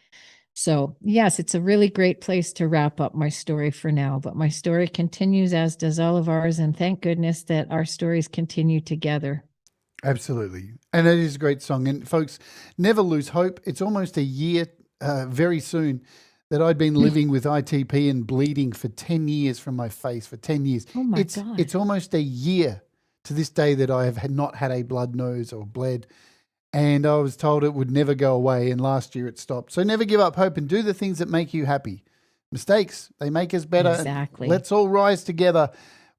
So yes, it's a really great place to wrap up my story for now, but my story continues, as does all of ours. And thank goodness that our stories continue together. Absolutely. And it is a great song. And folks, never lose hope. It's almost a year very soon that I'd been living with ITP and bleeding for 10 years from my face, for 10 years. Oh my God. It's almost a year to this day that I have not had a blood nose or bled. And I was told it would never go away. And last year it stopped. So never give up hope and do the things that make you happy. Mistakes, they make us better. Exactly. Let's all rise together.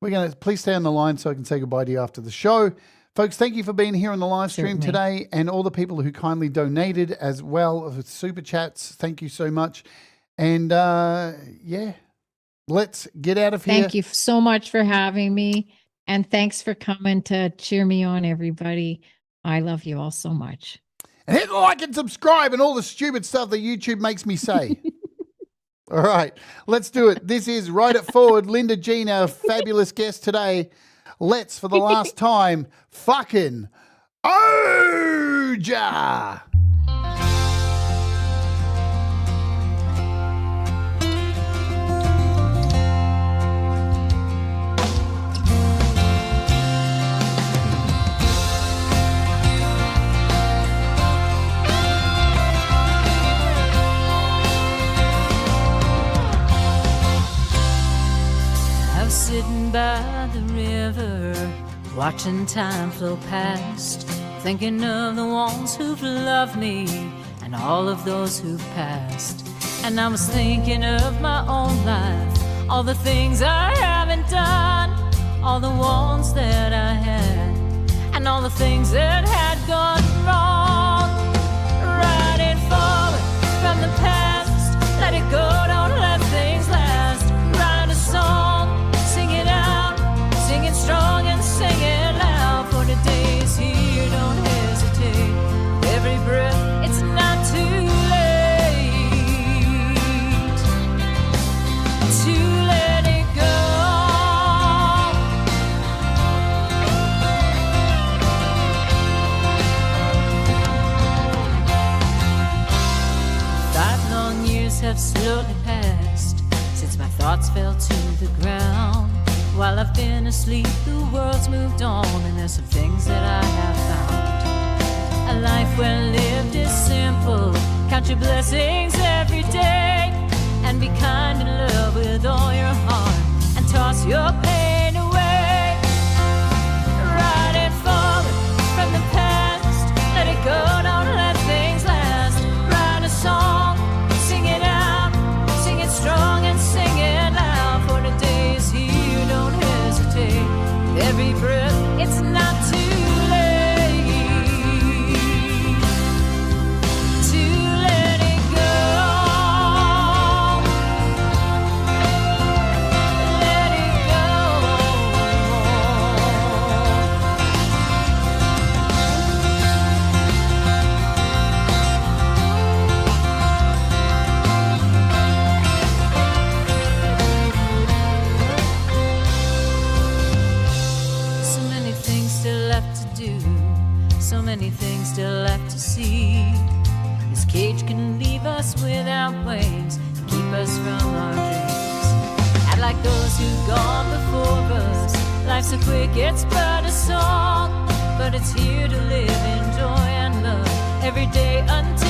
We're going to, please stay on the line so I can say goodbye to you after the show. Folks, thank you for being here on the live stream today, and all the people who kindly donated as well with super chats. Thank you so much. And yeah, let's get out of here. Thank you so much for having me. And thanks for coming to cheer me on, everybody. I love you all so much. And hit like and subscribe and all the stupid stuff that YouTube makes me say. All right, let's do it. This is Write It Forward. Linda Jean, our fabulous guest today. Let's, for the last time, fucking Oja! Sitting by the river, watching time flow past, thinking of the ones who've loved me and all of those who've passed. And I was thinking of my own life, all the things I haven't done, all the ones that I had, and all the things that had gone wrong. Riding forward from the past, let it go, don't let things last. Write a song, strong and sing it loud, for the days here, don't hesitate. Every breath, it's not too late to let it go. Five long years have slowly passed since my thoughts fell to the ground. While I've been asleep, the world's moved on, and there's some things that I have found. A life well lived is simple. Count your blessings every day, and be kind and love with all your heart, and toss your pain away. Riding forward from the past, let it go, don't let things last. Write a song, sing it out, sing it strong and sing it loud, for the days here, don't hesitate. like those who've gone before us. Life's so quick, it's but a song, but it's here to live in joy and love every day until